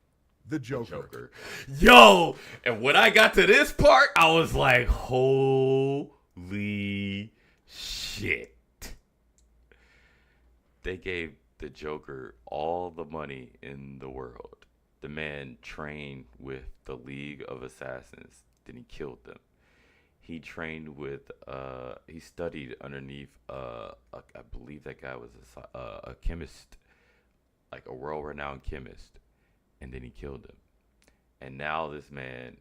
the Joker. Yo, and when I got to this part, I was like, holy shit. They gave the Joker all the money in the world. The man trained with the League of Assassins, then he killed them. He trained with, he studied underneath, I believe that guy was a chemist, like a world-renowned chemist, and then he killed him. And now this man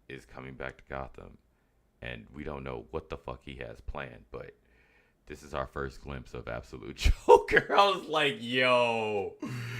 is coming back to Gotham, and we don't know what the fuck he has planned, but this is our first glimpse of Absolute Joker. I was like, yo,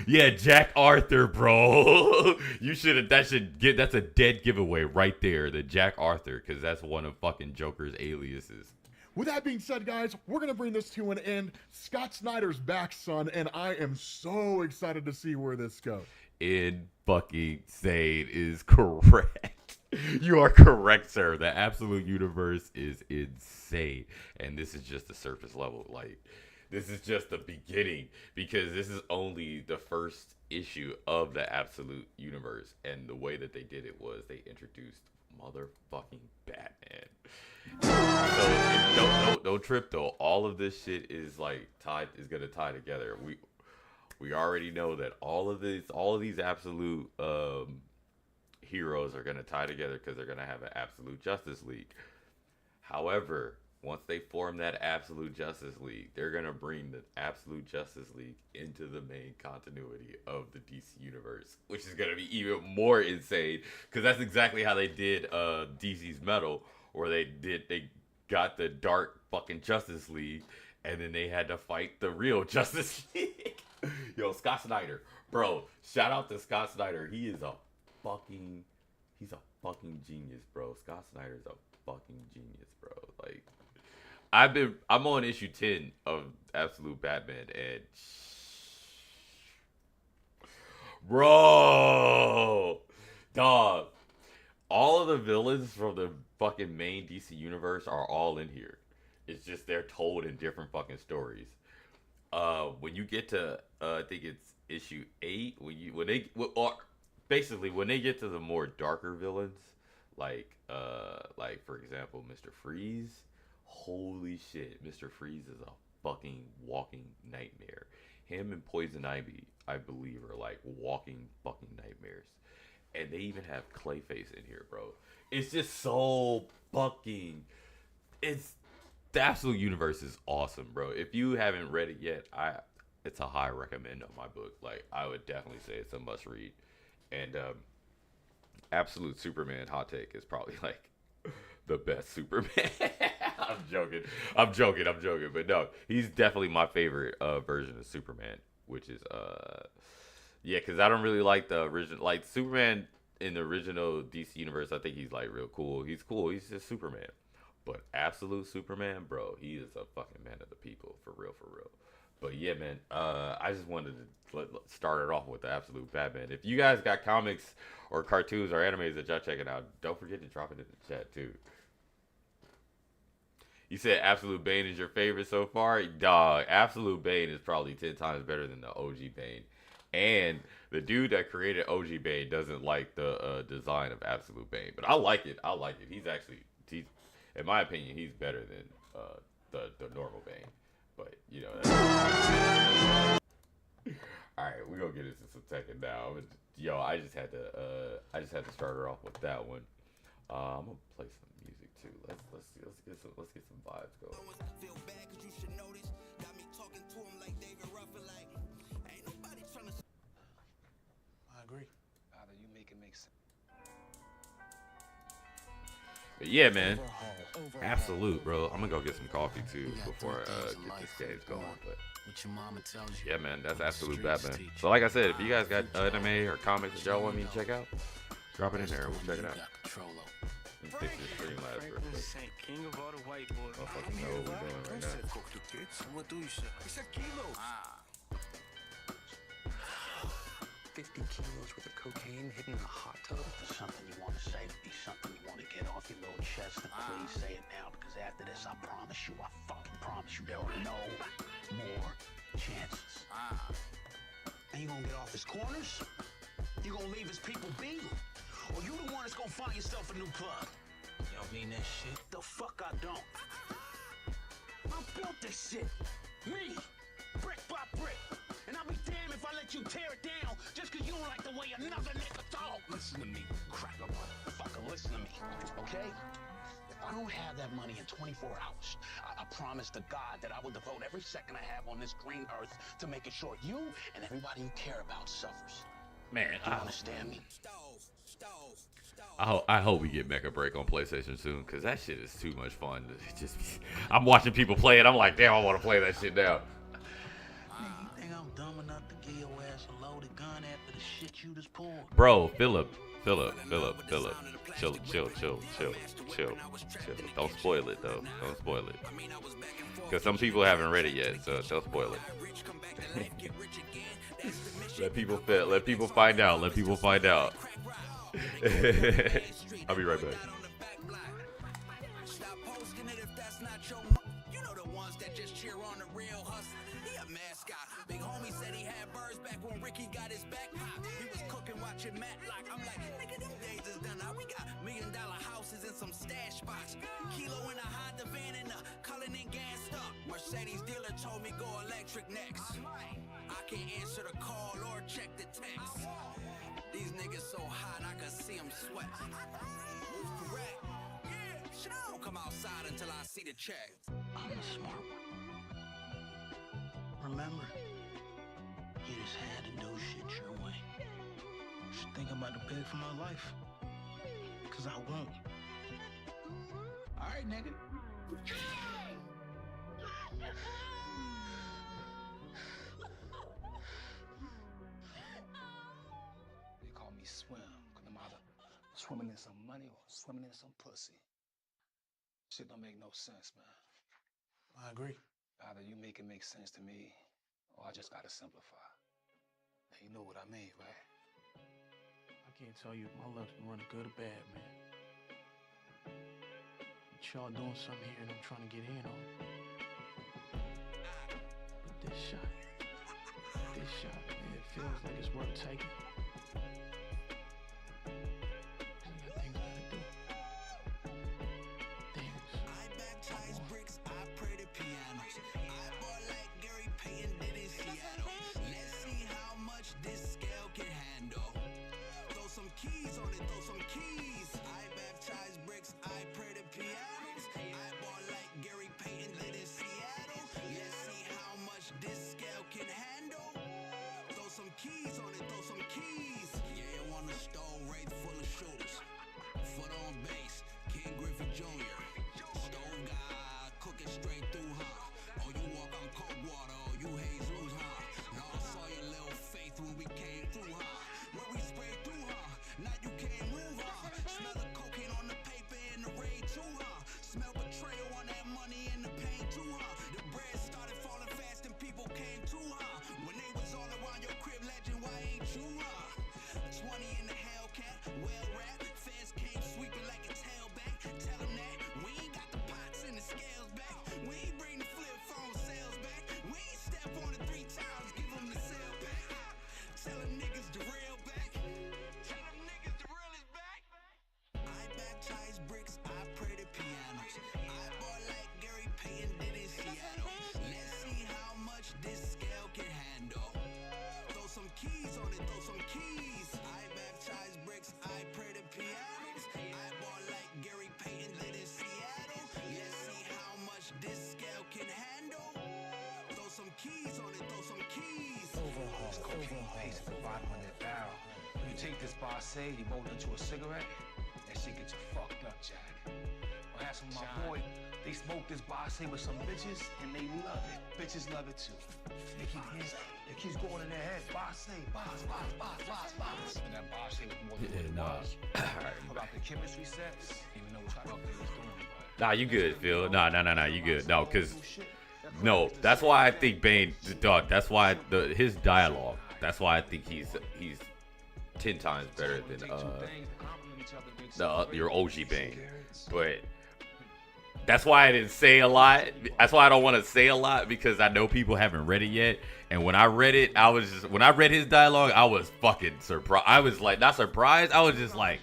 yeah, Jack Arthur, bro. That's a dead giveaway right there, the Jack Arthur, because that's one of fucking Joker's aliases. With that being said, guys, we're going to bring this to an end. Scott Snyder's back, son, and I am so excited to see where this goes. In fucking Sane is correct. You are correct, sir. The Absolute Universe is insane. And this is just the surface level. Like, this is just the beginning. Because this is only the first issue of the Absolute Universe. And the way that they did it was they introduced motherfucking Batman. So don't trip though. All of this shit is like gonna tie together. We already know that all of these Absolute heroes are going to tie together because they're going to have an Absolute Justice League. However, once they form that Absolute Justice League, they're going to bring the Absolute Justice League into the main continuity of the DC Universe, which is going to be even more insane because that's exactly how they did DC's Metal, where they got the dark fucking Justice League, and then they had to fight the real Justice League. Yo, Scott Snyder, bro, shout out to Scott Snyder. He's a fucking genius, bro. Scott Snyder's a fucking genius, bro. Like, I'm on issue 10 of Absolute Batman, and bro, dog, all of the villains from the fucking main DC universe are all in here. It's just they're told in different fucking stories. When you get to I think it's issue 8, when they get to the more darker villains, like for example, Mr. Freeze, holy shit, Mr. Freeze is a fucking walking nightmare. Him and Poison Ivy, I believe, are like walking fucking nightmares. And they even have Clayface in here, bro. It's just so fucking, the Absolute Universe is awesome, bro. If you haven't read it yet, it's a high recommend on my book. Like, I would definitely say it's a must read. And Absolute Superman hot take is probably like the best Superman. I'm joking, but no, he's definitely my favorite version of Superman, which is yeah, because I don't really like the original, like Superman in the original DC universe. I think he's like real cool. He's cool. He's just Superman. But Absolute Superman, bro, he is a fucking man of the people, for real. But yeah, man, I just wanted to start it off with the Absolute Batman. If you guys got comics or cartoons or animes that y'all checking out, don't forget to drop it in the chat too. You said Absolute Bane is your favorite so far? Dog, Absolute Bane is probably 10 times better than the OG Bane. And the dude that created OG Bane doesn't like the design of Absolute Bane. But I like it. He's actually, in my opinion, he's better than the normal Bane. But, you know. Alright, we're going to get into some Tekken now. Yo, I just had to start her off with that one. I'm going to play some music too. Let's get some vibes going. Feel bad 'cause you should know this. Got me talking to him like David Ruffin, like ain't nobody trying to. I agree. Either you make it make sense. But yeah, man, Absolute, bro. I'm gonna go get some coffee too before I get this game going. But yeah, man, that's Absolute Batman. So like I said, if you guys got anime or comics that y'all want me to check out, drop it in there and we'll check it out. Let me fix this stream last real quick. King of all the white boys. I don't fucking know what we're doing right now. What do you say? He said kilos. 50 kilos worth of cocaine hidden in a hot tub. Something you want to say, be something you want to get off your little chest. promise you there are no more chances. And you gonna get off his corners? You gonna leave his people be? Or you the one that's gonna find yourself a new club? You don't mean that shit? The fuck I don't. I built this shit. Me. Brick by brick. And I'll be damned if I let you tear it down just cause you don't like the way another nigga talk. Listen to me, cracker motherfucker. Listen to me, okay? If I don't have that money in 24 hours, I promise to God that I will devote every second I have on this green earth to making sure you and everybody you care about suffers. Man, You understand me? I hope we get Mecha Break on PlayStation soon, because that shit is too much fun. I'm watching people play it. I'm like, damn, I want to play that shit now. You think I'm dumb enough to give your ass a loaded gun after the shit you just pulled? Bro, Philip. Chill. Don't spoil it, though. Don't spoil it. Because some people haven't read it yet, so don't spoil it. Let people find out. I'll be right back. Stop posting it if that's not your you know the ones that just cheer on the real hustle. He a mascot. Big homie said he had birds back when Ricky got his back popped. He was cooking watching Matlock. I'm like, nigga, them days is done. Now we got $1 million houses and some stash spots. Kilo in a Honda van and a Cullinan gassed up. Mercedes dealer told me go electric next. I can't answer the call or check the text. These niggas so hot I can see them sweat. Move correct. Yeah, shit, I don't come outside until I see the check. I'm a smart one. Remember, you just had to do shit your way. Just think I'm about to beg for my life. Cause I won't. Alright, nigga. They call me Swim, cause I'm either swimming in some money or swimming in some pussy. Shit don't make no sense, man. I agree. Either you make it make sense to me, or I just gotta simplify. Now you know what I mean, right? I can't tell you if my luck's been running good or bad, man. But y'all doing something here and I'm trying to get in on. But this shot, man, it feels like it's worth taking. I got things I gotta do. Things. I baptize bricks, I pray to pianos. I bought like Gary Payton did in Seattle. Let's see how much this scale can handle. Throw some keys on it, throw some keys. I baptize bricks, I pray to pianos. I bought like Gary Payton did in Seattle. Let's see how much this scale can handle. Throw some keys on it, throw some keys. Yeah, you want a stove right full of shooters. Foot on base, King Griffey Jr. Stove guy, cooking straight through, huh? Oh, you walk on cold water, oh, you Jesus, huh? No, I saw your little faith when we came through, huh? When we sprayed through, huh? Now you can't move, huh? Smell the cocaine on the paper and the raid too, huh? Smell betrayal on that money and the pain too, huh? The bread started falling fast and people came too, huh? When they was all around your crib, legend, why ain't you, huh? 20 in the Hellcat, well wrapped. Feds came sweeping like a tailback. Tell them that we ain't got the pots and the scales back. We ain't bring the flip phone sales back. We ain't step on it 3 times, give them the sale back. Tell them niggas to rail back. Tell them niggas the real is back. I baptize bricks, I pray to pianos. I bought like Gary Payton did in Seattle. Let's see how much this scale can handle. Throw some keys on it, throw some keys. I baptize bricks, I pray to pianos. I bought like Gary Payton did in Seattle. Let's see how much this scale can handle. Throw some keys on it, throw some keys. There's cocaine paste at the bottom of that barrel. When you take this Bosse, you roll it into a cigarette, that shit get you fucked up, Jack. I had some of my boy, they smoke this Bosse with some bitches, and they love it. Bitches love it too. It keeps going in their head. Bosse, boss. And that Bosse was more than what it was. About the chemistry sets, even know what the fuck they was doing. Nah, you good, Phil. Nah, you good. No, cause no, that's why I think Bane, dog. That's why his dialogue. That's why I think he's 10 times better than your OG Bane. But That's why I didn't say a lot. That's why I don't want to say a lot, because I know people haven't read it yet. And when I read it, when I read his dialogue, I was fucking surprised. I was like, not surprised. I was just like,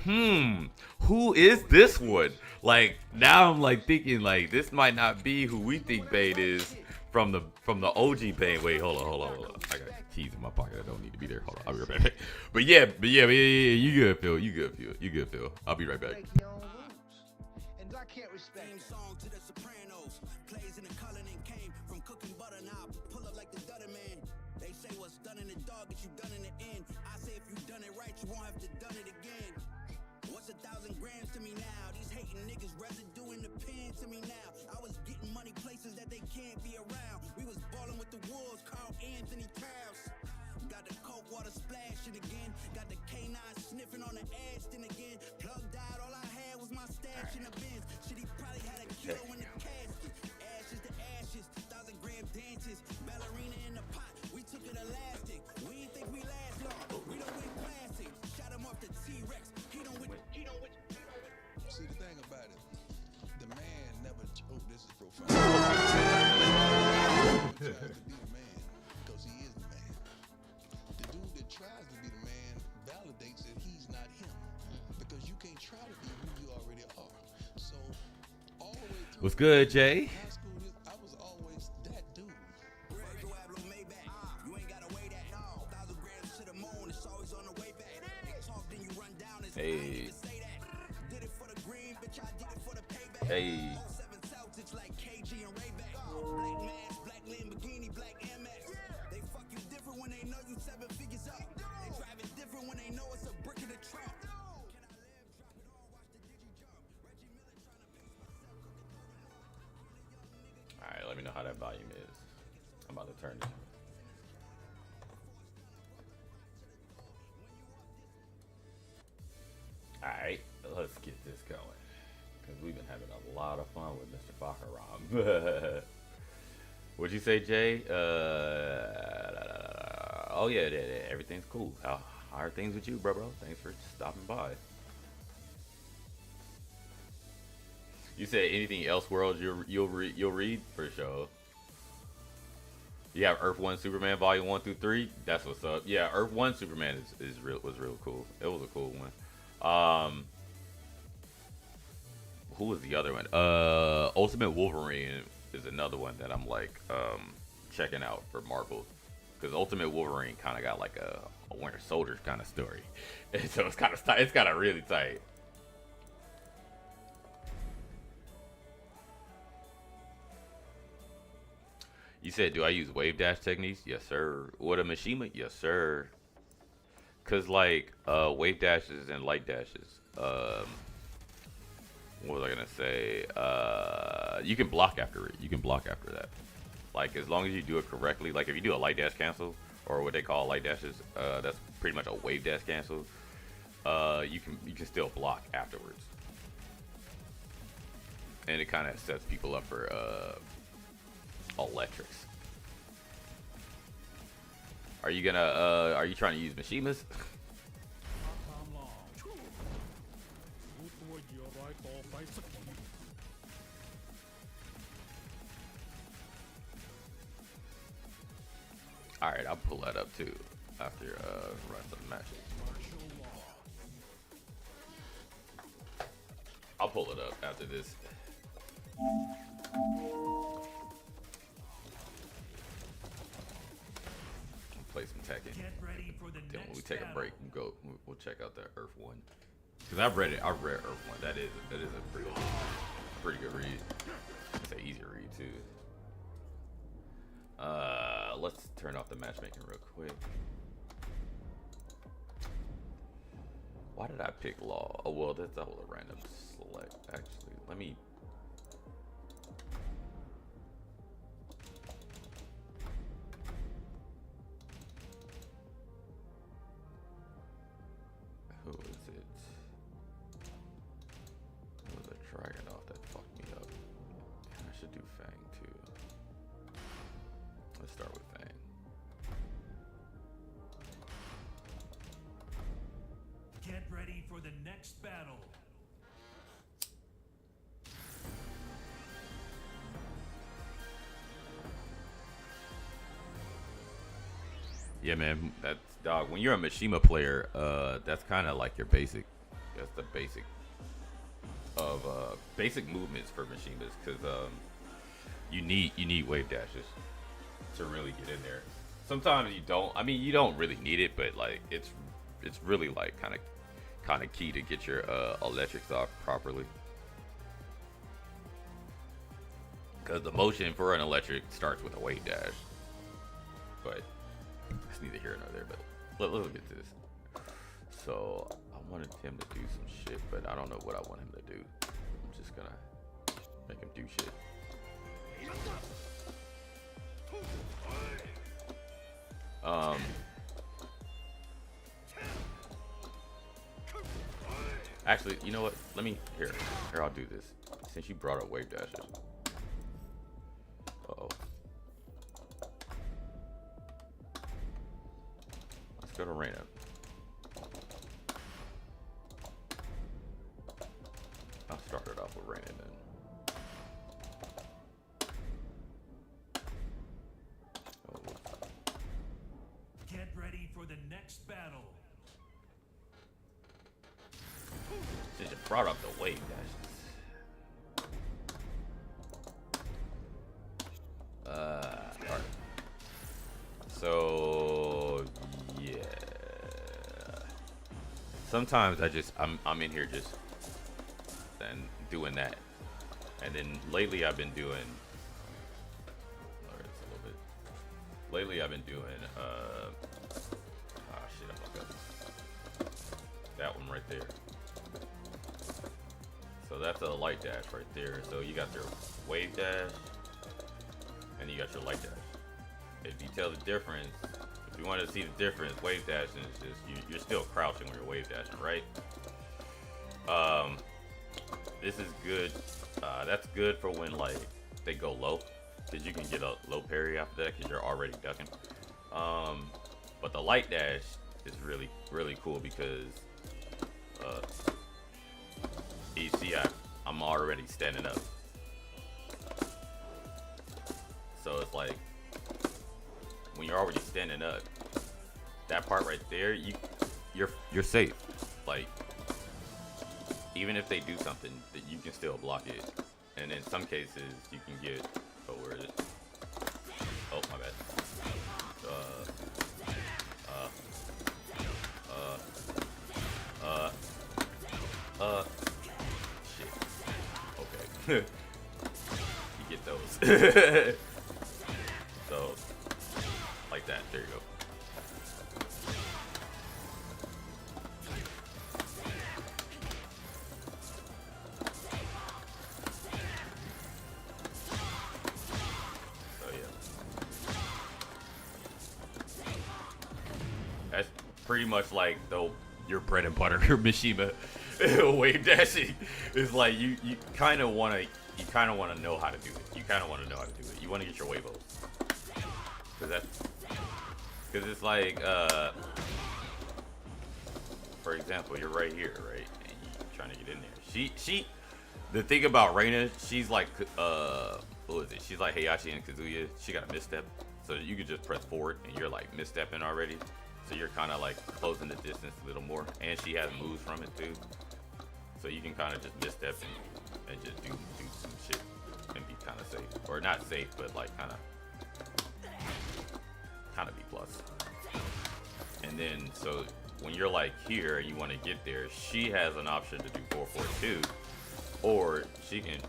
who is this one? Like, now I'm like thinking like this might not be who we think Bane is from the OG Bane. Wait, hold on. I got keys in my pocket. I don't need to be there. Hold on, I'll be right back. But yeah. You good, Phil? You good, Phil? I'll be right back. And I can't respect it. Song to the Sopranos. Plays in the Cullinan came from cooking butter now. Pull up like the Dutter Man. They say what's done in the dog gets you done in the end. I say if you done it right, you won't have to done it again. What's 1,000 grams to me now? These hating niggas residue in the pen to me now. I was getting money places that they can't be around. We was balling with the Wolves, Carl Anthony Towns. Got the coke water splashing again. Got the K9 sniffing on the Ashton again. Plugged out, all I had was my stash in the bins. Shit, he probably had a kilo in the casket. Ashes to ashes, 1,000-gram dances. Ballerina in the pot, we took it elastic. We ain't think we last long. We don't win classic. Shot him off the T-Rex. He don't win. See, the thing about it, the man never. Oh, this is profound. Tries to be the man because he is the man. The dude that tries to be the man validates that he's not him, because you can't try to be who you already are. So all the way through. What's good, Jay? High school, I was always that dude. Hey. Hey. Alright, let me know how that volume is. I'm about to turn it. Alright, let's get this going, because we've been having a lot of fun with Mr. Bakaram. What'd you say, Jay? Oh yeah, everything's cool. How are things with you, bro? Thanks for stopping by. You said anything else, world you'll read for sure. You have Earth 1 Superman Volume 1 through 3. That's what's up. Yeah, Earth 1 Superman was real cool. It was a cool one. Who was the other one? Ultimate Wolverine is another one that I'm like checking out for Marvel, because Ultimate Wolverine kind of got like a Winter Soldier kind of story, and so it's kind of really tight. You said, do I use wave dash techniques? Yes, sir. What, a Mishima? Yes, sir. Cause like wave dashes and light dashes. What was I gonna say? You can block after it. You can block after that. Like, as long as you do it correctly. Like if you do a light dash cancel, or what they call light dashes, that's pretty much a wave dash cancel. You can still block afterwards, and it kind of sets people up for electrics. Are you trying to use Mishimas? Alright, I'll pull that up too after run some matches. I'll pull it up after this. Play some Tekken. Then when we take a break, we'll check out that Earth 1. Because I've read Earth 1. That is a pretty good read. It's an easy read too. Let's turn off the matchmaking real quick. Why did I pick Law? Oh well, that's a whole random select. Actually, let me. Who is it? Who was a dragon off that fucked me up? I should do Fang too. Let's start with Fang. Get ready for the next battle. Yeah, man. That's dog. When you're a Mishima player, that's kind of like your basic. That's the basic of basic movements for Mishimas, because you need wave dashes to really get in there. Sometimes you don't. I mean, you don't really need it, but like it's really like kind of key to get your electrics off properly. Because the motion for an electric starts with a wave dash. But it's neither here nor there. But let's get to this. So I wanted him to do some shit, but I don't know what I want him to do. I'm just gonna make him do shit. Actually, you know what? Let me here. I'll do this. Since you brought up wave dashes. Uh-oh. Let's go to Reina. I'll start it off with Reina then. Oh. Get ready for the next battle. Since you brought up the wave dashes. Alright. So yeah. Sometimes I'm in here just and doing that. And then lately I've been doing shit, I fucked up. That one right there. So that's a light dash right there. So you got your wave dash and you got your light dash. If you tell the difference, if you want to see the difference, wave dashing is just you're still crouching when you're wave dashing, right? This is good. That's good for when like they go low, because you can get a low parry after that because you're already ducking. But the light dash is really cool because you see I'm already standing up. So it's like when you're already standing up, that part right there, you're safe. Like even if they do something, that you can still block it. And in some cases, you can get. Oh, where is it? Oh, my bad. Shit. Okay. You get those. So, like that. There you go. Pretty much like your bread and butter Mishima wave dashing is like you kind of want to know how to do it. You kind of want to know how to do it. You want to get your wavos because it's like for example, you're right here, right, and you're trying to get in there. She the thing about Reina, she's like what is it? She's like Heihachi and Kazuya. She got a misstep, so you could just press forward and you're like misstepping already. So you're kind of like closing the distance a little more, and she has moves from it too. So you can kind of just misstep and just do some shit and be kind of safe, or not safe, but like kind of B plus. And then so when you're like here and you want to get there, she has an option to do 442, or she can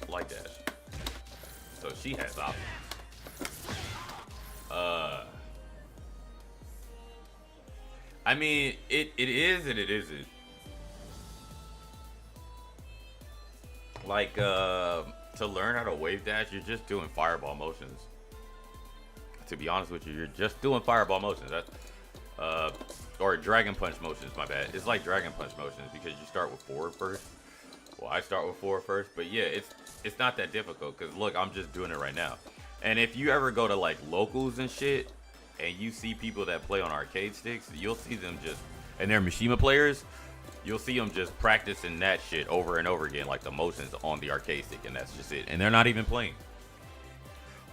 light dash. So she has options. I mean, it is and it isn't. Like, to learn how to wave dash, you're just doing fireball motions. To be honest with you, you're just doing fireball motions. That's, or dragon punch motions, my bad. It's like dragon punch motions because you start with forward first. Well, I start with forward first, but yeah, it's not that difficult because look, I'm just doing it right now. And if you ever go to like locals and shit, and you see people that play on arcade sticks, you'll see them just, and they're Mishima players, you'll see them just practicing that shit over and over again, like the motions on the arcade stick, and that's just it. And they're not even playing.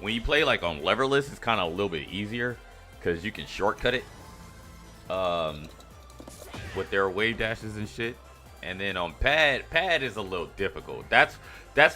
When you play like on leverless, it's kind of a little bit easier because you can shortcut it with their wave dashes and shit. And then on pad is a little difficult. That's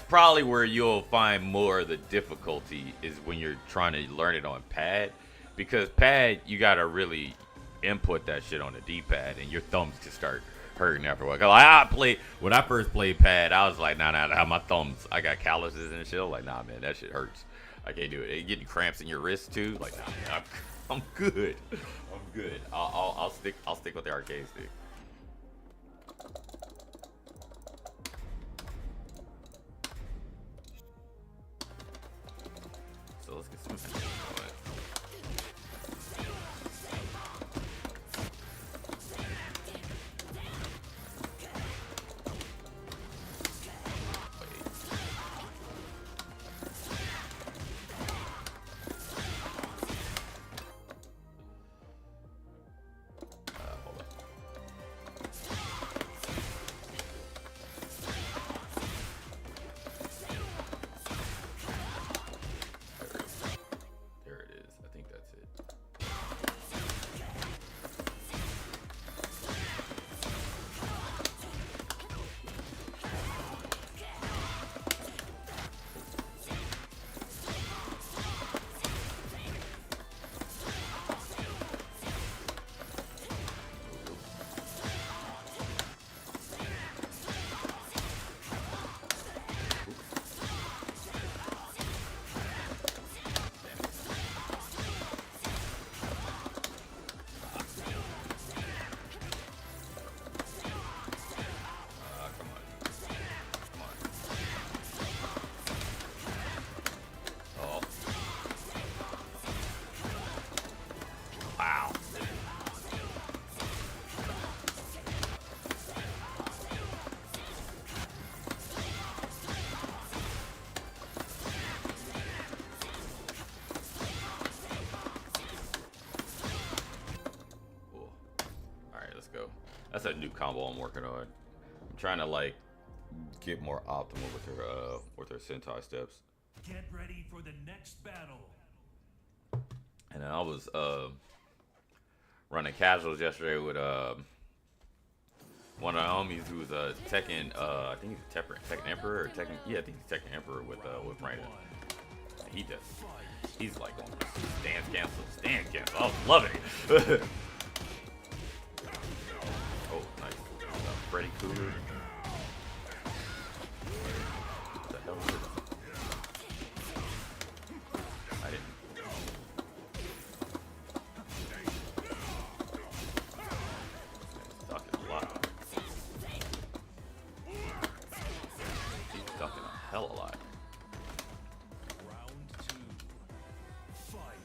probably where you'll find more of the difficulty is when you're trying to learn it on pad, because pad you gotta really input that shit on the D-pad and your thumbs can start hurting after a while. Like when I first played pad, I was like, nah, my thumbs, I got calluses and shit. I was like, nah, man, that shit hurts. I can't do it. It getting cramps in your wrist too. Like, nah, man, I'm good. I'm good. I'll stick with the arcade stick. So let's get some action going. That's a new combo I'm working on. I'm trying to like get more optimal with her sentai steps. Get ready for the next battle. And then I was running casuals yesterday with one of the homies who's Tekken. I think he's Tekken Emperor or Tekken. Yeah, I think he's Tekken Emperor with Raiden. He's like on stand cancel. I was loving it. Oh, nice. Freddy Cougar. What the hell is this? I didn't. He's talking a lot. He's talking a hell of a lot. Round 2. Fight.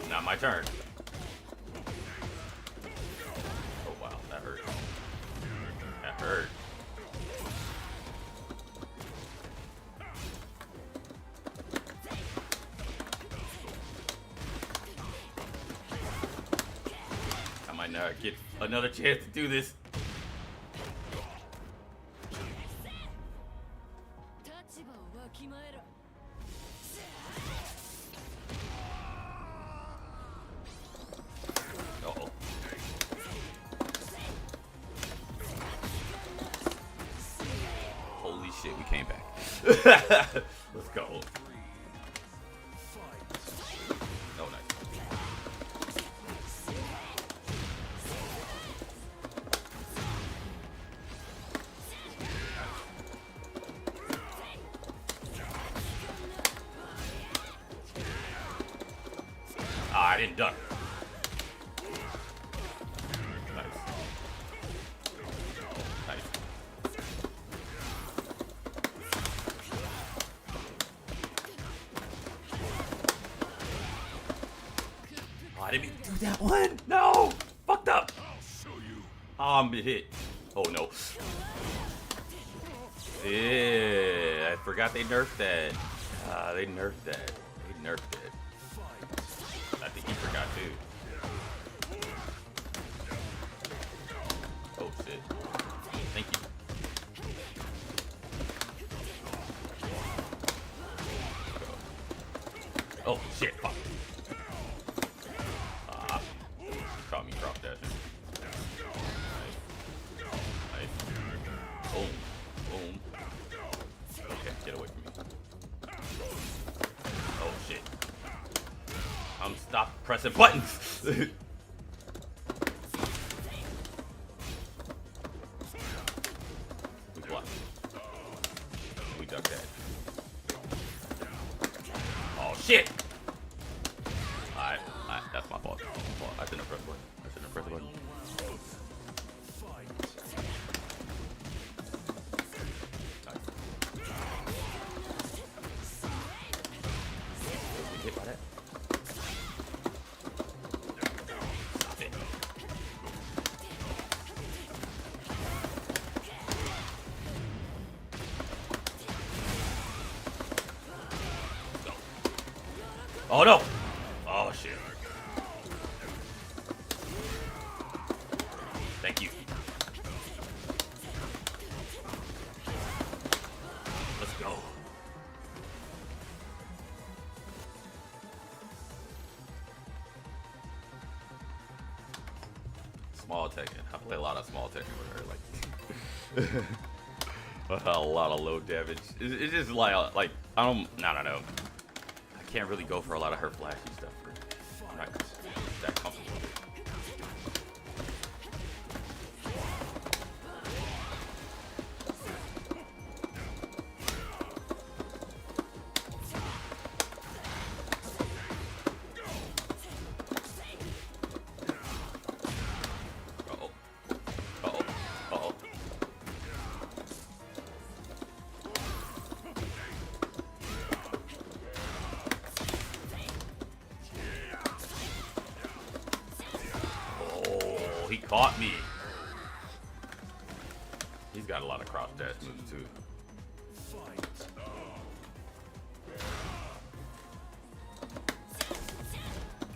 Not my turn. Oh wow, that hurt. That hurt. I might not get another chance to do this. Shit, we came back. Let's go. Oh, nice. I didn't duck. I didn't mean to do that one. No, fucked up. I'm hit. Oh no. Yeah, I forgot they nerfed that. They nerfed that. They nerfed it. I think he forgot too. Oh shit. Thank you. Oh shit, fuck. Caught me drop dashing. Nice. Boom. Boom. Okay, get away from me. Oh shit. Stop pressing buttons. We blocked. We ducked that. Oh shit! Alright, that's my fault. I shouldn't have pressed the button. I shouldn't have pressed the button. We hit by that. Stop it. Go. Oh no! Oh shit. Thank you. Let's go. Small Tekken. I play a lot of Small Tekken with her. Like a lot of low damage. It's just like I don't know. I can't really go for a lot of her flashy stuff. I'm not that comfortable with it. He caught me. He's got a lot of cross dash moves too.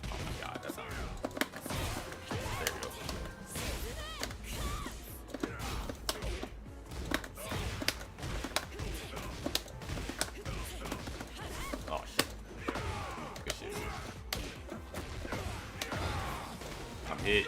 Oh my god, that's not real. There we go. Oh shit. Good shit. I'm hit.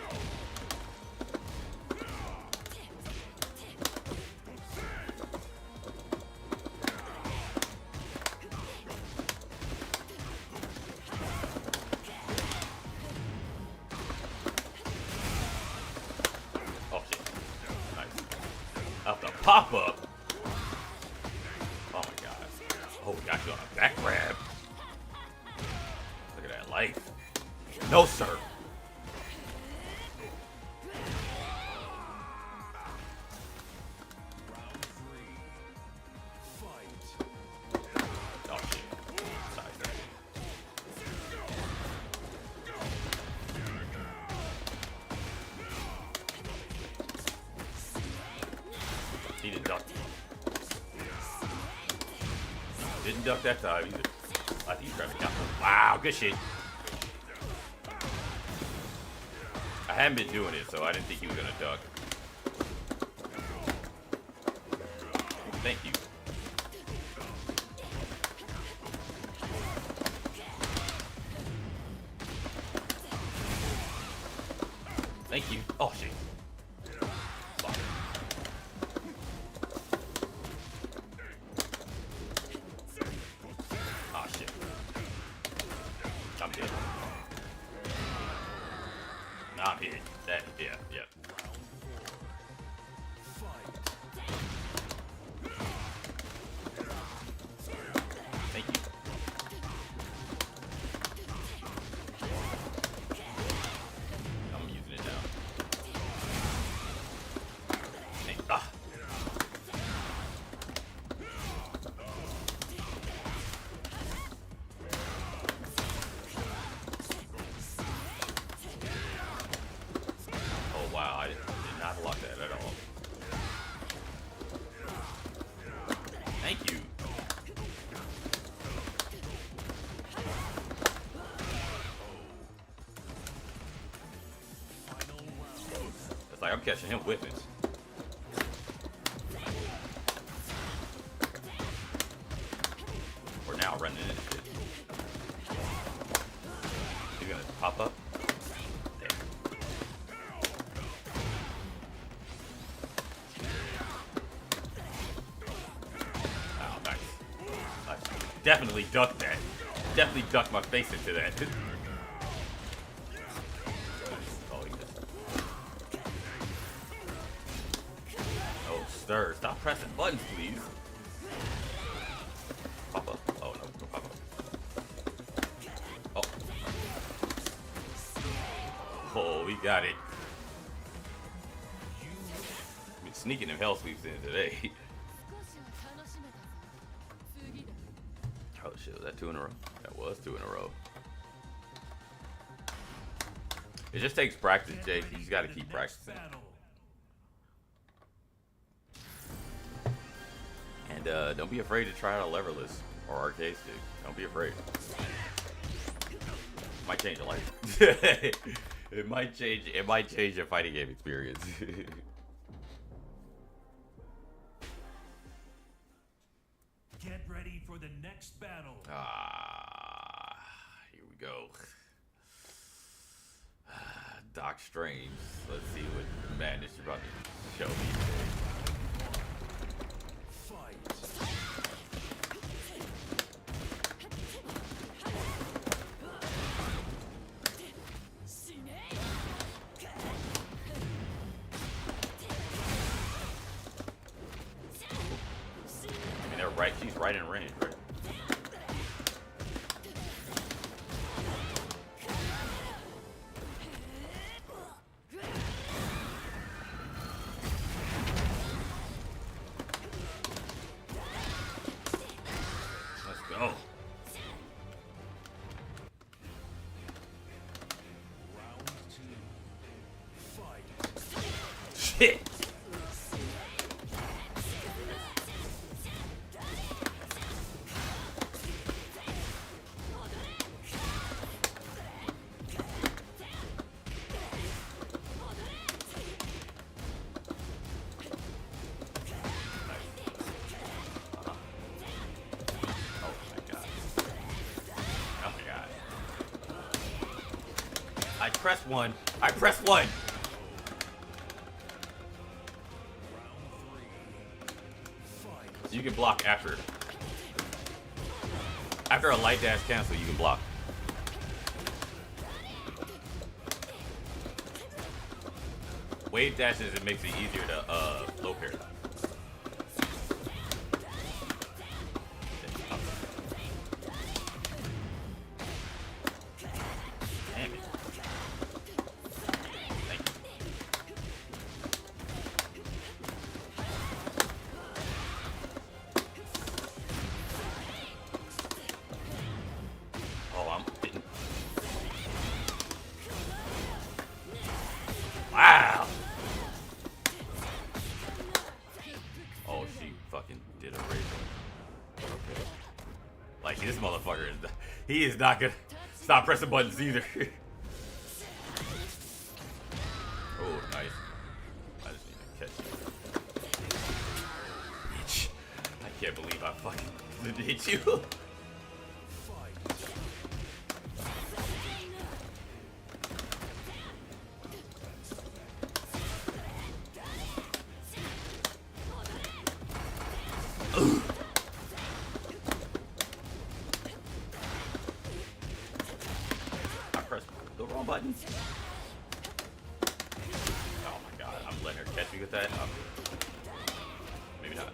Pop up. Oh my god. Oh, we got you on a back grab. Look at that life. No, sir. Oh shit. Sorry. He didn't duck. Didn't duck that time either. I think he's trying to count. Wow, good shit. I hadn't been doing it, so I didn't think he was gonna duck. Thank you. Thank you. Oh shit. I'm hit. That, yeah. Thank you. I'm using it now. Like, I'm catching him whipping. We're now running into shit. He's gonna pop up. Oh, nice. Nice. Definitely ducked that. Definitely ducked my face into that. Oh, he missed. Oh, sir. Stop pressing buttons, please. Pop up. Oh, no. Don't pop up. Oh. Oh, we got it. Been sneaking them hell sweeps in today. Oh shit, was that 2 in a row? That was 2 in a row. It just takes practice, Jake. You just gotta keep practicing. And don't be afraid to try out a leverless or arcade stick. Don't be afraid. Might change your life. It might change your fighting game experience. Get ready for the next battle. Here we go. Doc Strange. Let's see what madness you're about to show me today. I mean, they're right. She's right in range, right? Let's go. Shit. I pressed one. I pressed one. You can block after. After a light dash cancel, you can block. Wave dashes, it makes it easier to low parry. Damn it. Thank you. Oh, I'm hitting. Wow. Oh, she fucking did a raise. Okay. Like, this motherfucker is, he is not gonna stop pressing buttons either. Oh, nice. I just need to catch you. Bitch. I can't believe I fucking hit you. I pressed the wrong button. Oh my god, I'm letting her catch me with that. Maybe not.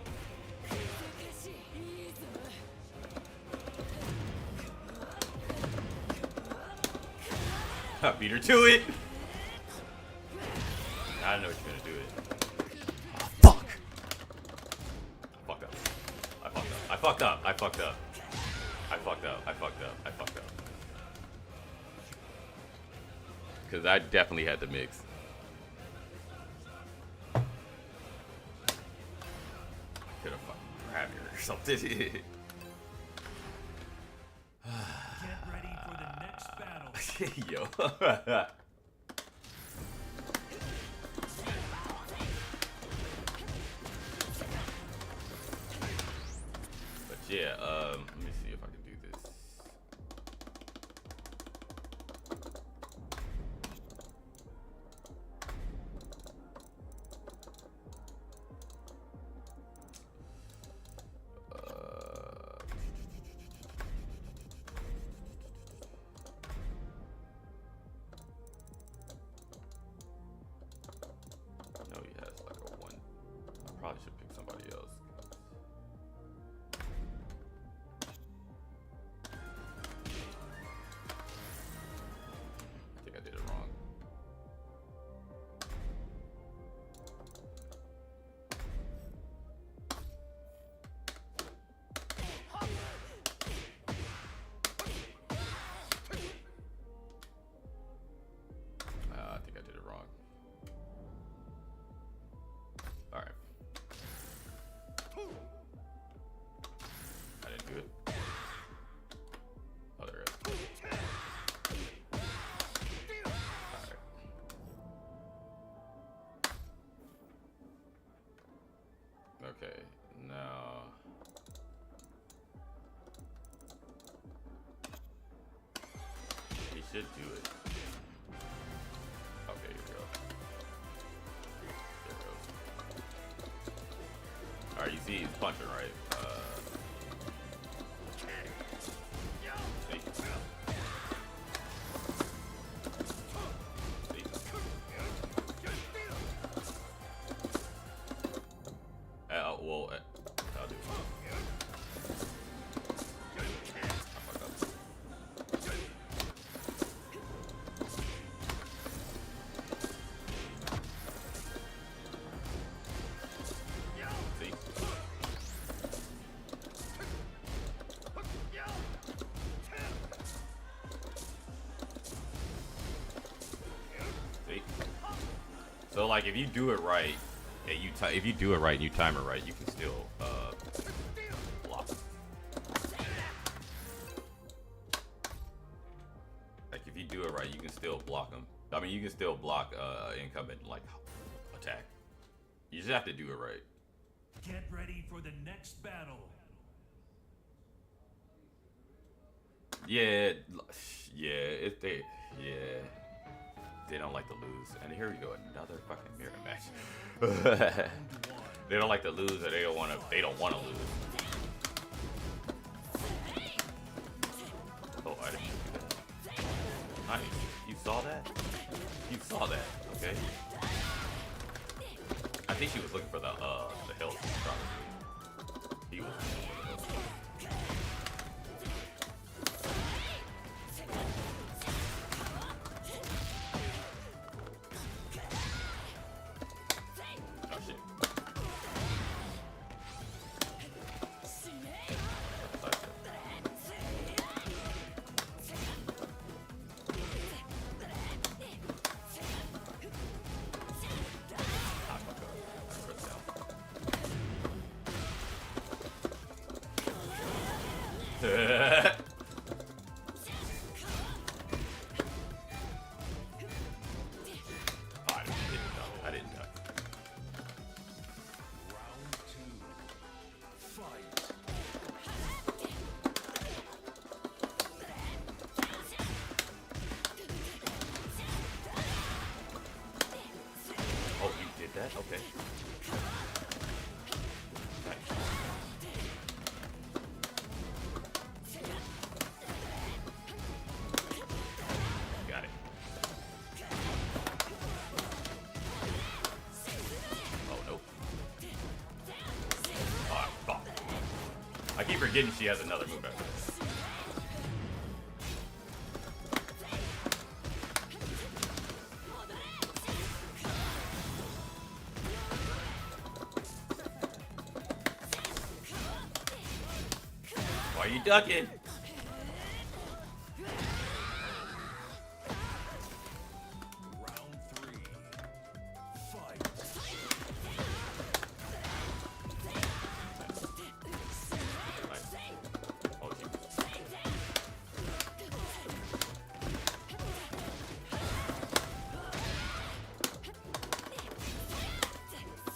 I beat her to it. I don't know what you're gonna do it. Oh, fuck. I fucked up. I fucked up. I fucked up. I fucked up. I fucked up. I fucked up. I fucked up. Because I definitely had to mix. I could have fucking grabbed her or something. Get ready for the next battle. Yo. Yeah, let me see if I can do this. No, he has like a one. I probably should pick somebody else. I think I did it wrong. I think I did it wrong. All right. I didn't do it. Oh, there it is. Alright. Okay, now. He should do it. Okay, here we go. There it goes. Alright, you see he's punching, right? See? Well, I'll do it. I fucked up. See? See? So like if you do it right, and if you do it right and you time it right, you can still block. Like if you do it right, you can still block them. I mean, you can still block incoming like attack. You just have to do it right. Get ready for the next battle. Yeah, if they don't like to lose. And here we go, another fucking mirror match. They don't like to lose, or they don't want to lose. Oh, I didn't do that. Nice. You saw that? You saw that, okay? I think she was looking for the health, probably. He was looking for the health. I didn't duck. Round 2. Fight. Oh, you did that? Okay. Nice. Got it. Oh, nope. Oh, fuck. I keep forgetting she has another move after this. Why are you ducking? Round 3. Fight. Oh, Jesus.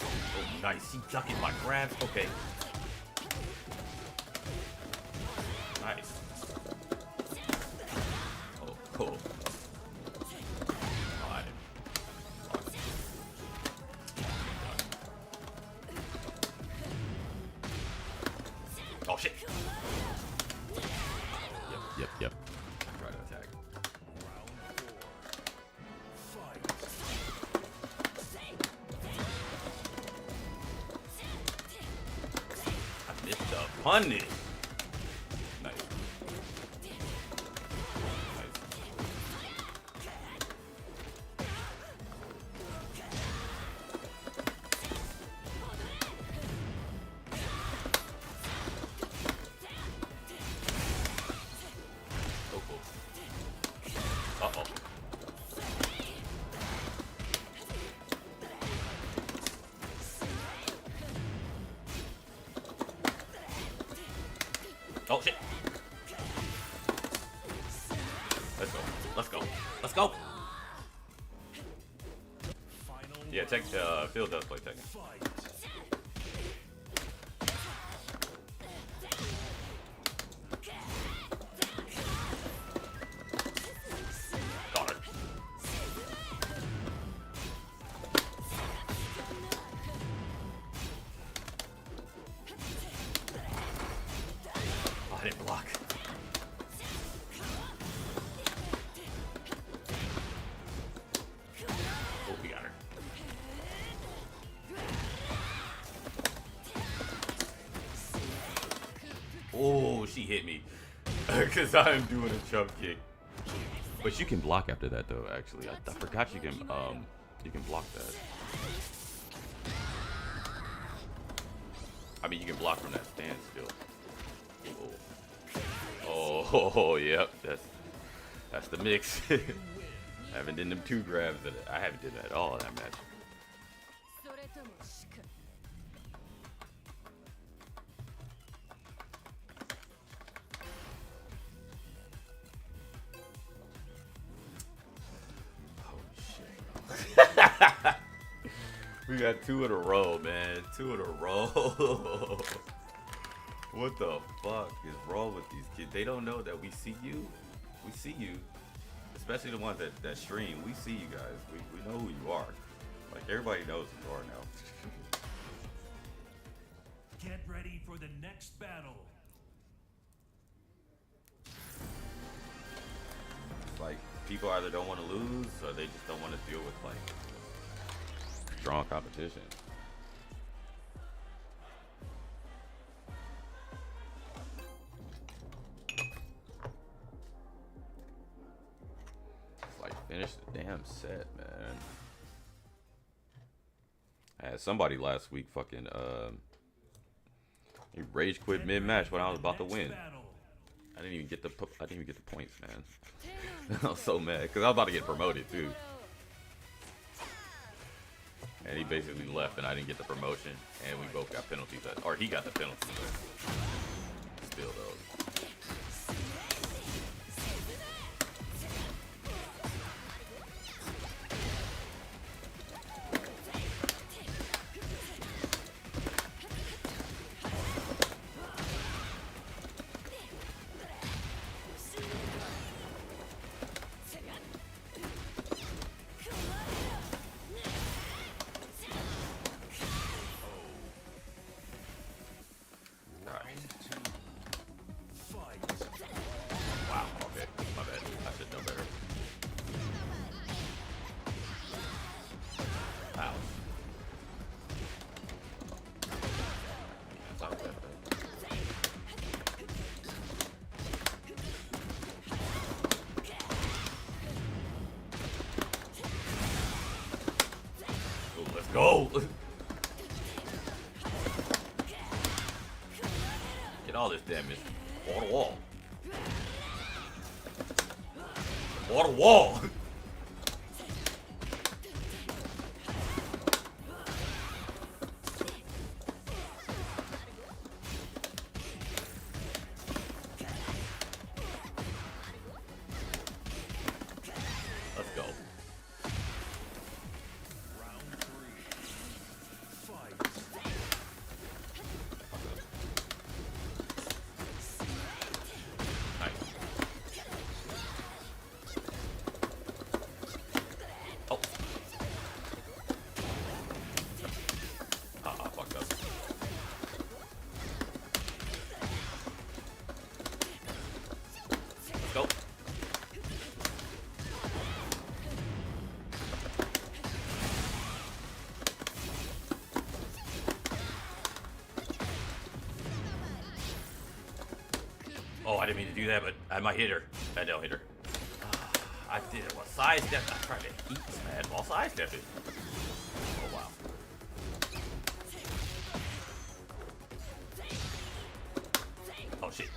Oh, nice. He ducking my grabs. Okay. shit. Yep. Try to attack. I missed the punish. Nice. Uh-oh. Oh shit. Let's go. Yeah, Phil does play Tekken. Got it. Oh, I didn't block. Oh, we got her. Oh, she hit me. Because I'm doing a jump kick. But you can block after that, though, actually. I forgot you can block that. I mean, you can block from that stand still. Oh, yep. That's the mix. I haven't done them 2 grabs. I haven't done that at all in that match. We got 2 in a row, man. 2 in a row. What the fuck is wrong with these kids? They don't know that we see you. We see you. Especially the ones that stream. We see you guys. We know who you are. Like, everybody knows who you are now. Get ready for the next battle. Like, people either don't want to lose or they just don't want to deal with, like, strong competition. It's like, finish the damn set, man. I had somebody last week fucking he rage quit mid-match when I was about to win. I didn't even get the points, man. I was so mad because I was about to get promoted too. And he basically left, and I didn't get the promotion, and we both got penalties. Or he got the penalty, but still, though. Go! Get all this damage. Wall to wall. Wall to wall! Let's go. Oh, I didn't mean to do that, but I might hit her. I don't hit her. I did it. Well, side step. I tried to eat smash while side stepping. Oh, wow. Oh, shit.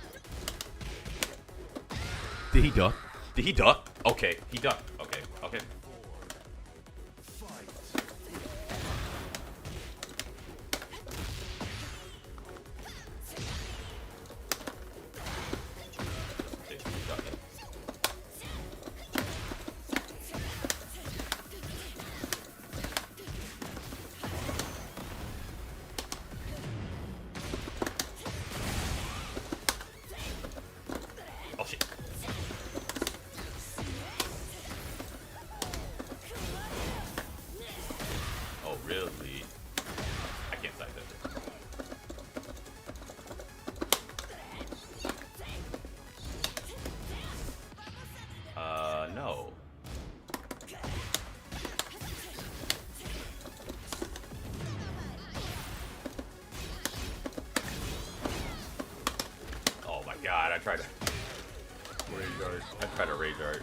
Did he duck? Did he duck? Okay, he ducked. Okay, okay. Oh shit. Oh really? I can't side that. No. Oh my god, I tried to rage art. I tried to rage art.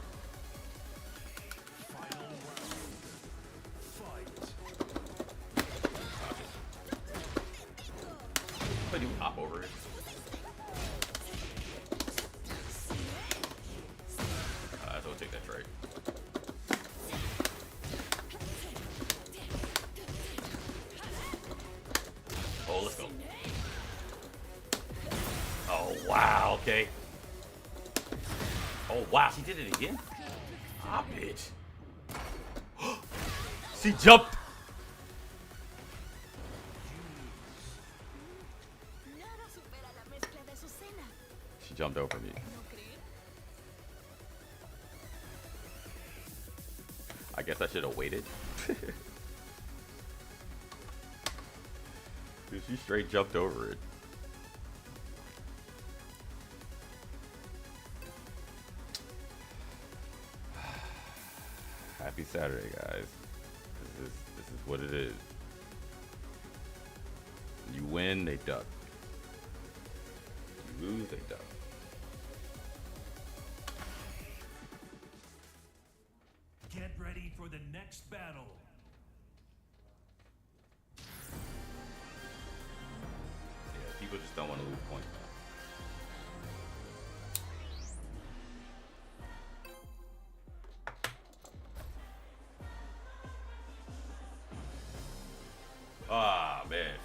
But you hop over it. Don't take that trade. Oh, let's go. Oh, wow, okay. Oh, wow, she did it again? Ah, bitch. She jumped. She jumped over me. I guess I should have waited. Dude, she straight jumped over it. Happy Saturday, guys. This is what it is. You win, they duck. You lose, they duck. Get ready for the next battle. Yeah, people just don't want to lose points. Ah, man.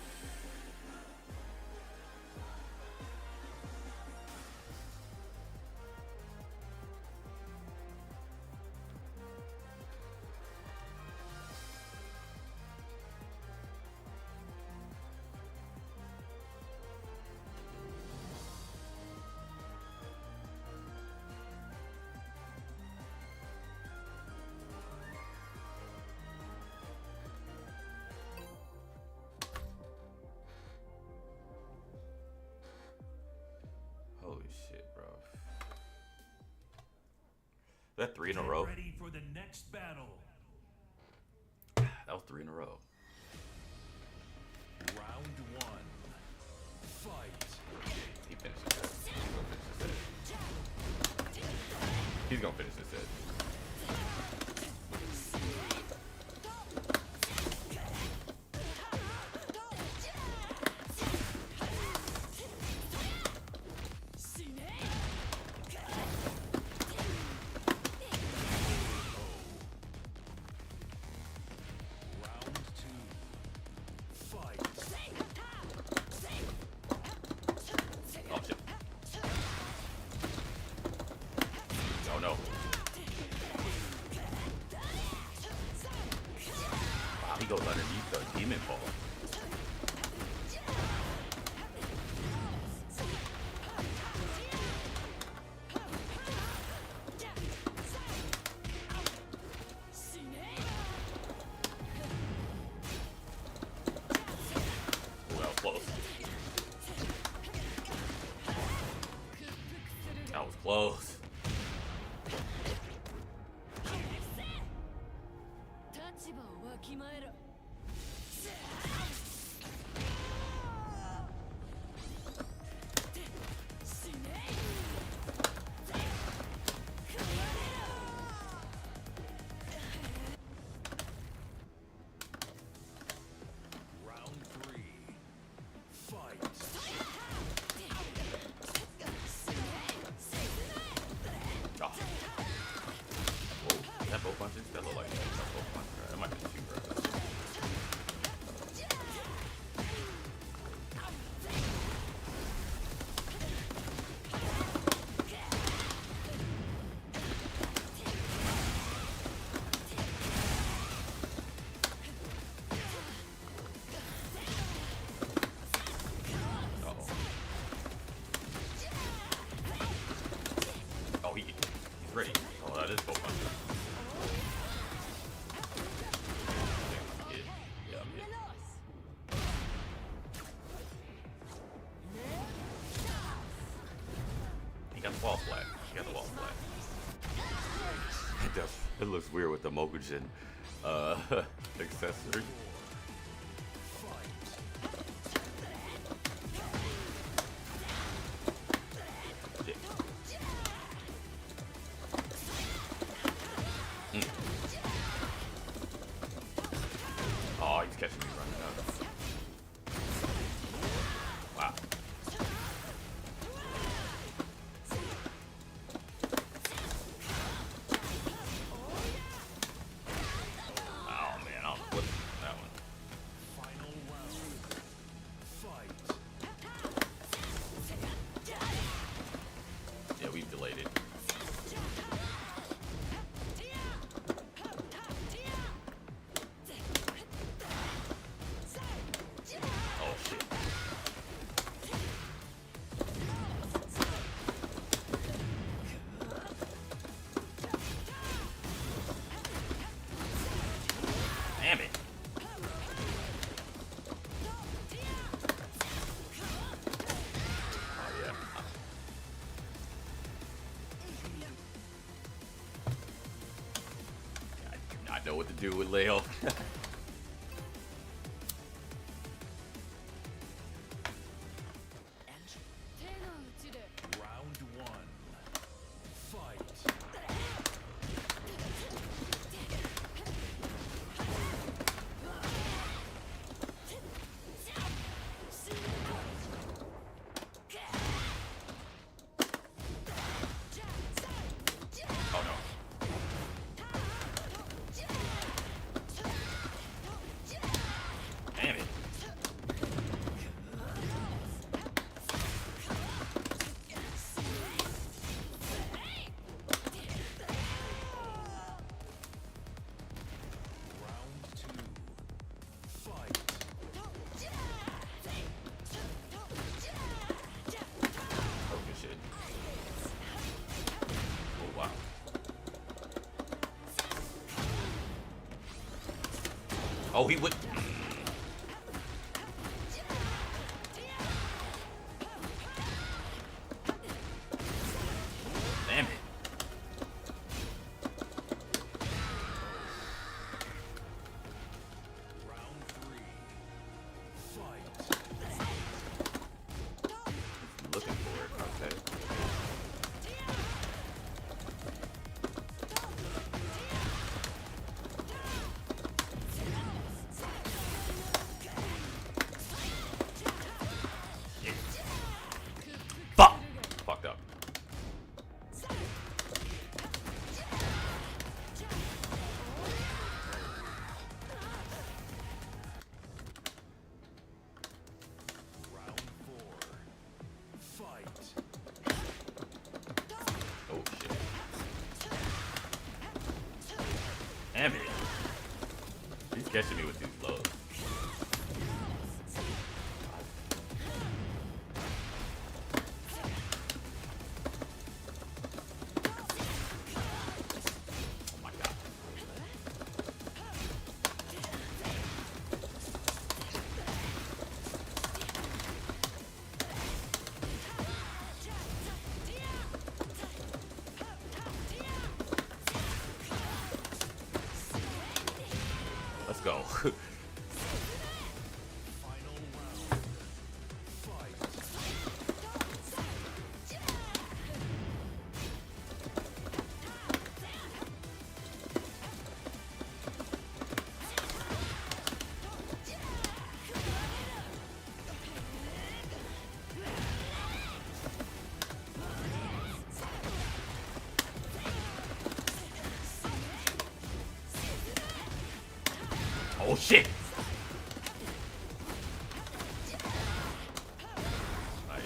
Holy shit, bro. That 3 in a row. Get ready for the next battle. That was 3 in a row. Round 1. Fight. He finished this set. He's gonna finish this set. He goes underneath the demon ball. Ooh, that was close. That was close. wall flat. She got the wall flat. It does. It looks weird with the Mokujin accessory. Shit. Oh, he's catching me running out. Wow. Oh man, I'll flip that one. Final round. Fight. Yeah, we've delayed it. Oh shit. Damn it. Oh yeah. I do not know what to do with Leo. Round one. Fight. Oh no. Damn it. Round two. Fight. Oh good shit. Oh wow. Oh, he would. Damn it. Round three. Fight. Looking for it. Okay. Shit. Fuck. Fucked up. Round four. Fight. Oh shit. Damn it. He's catching me with these lows. Oh my god. Let's go. Final round. Fight. Oh shit. Nice.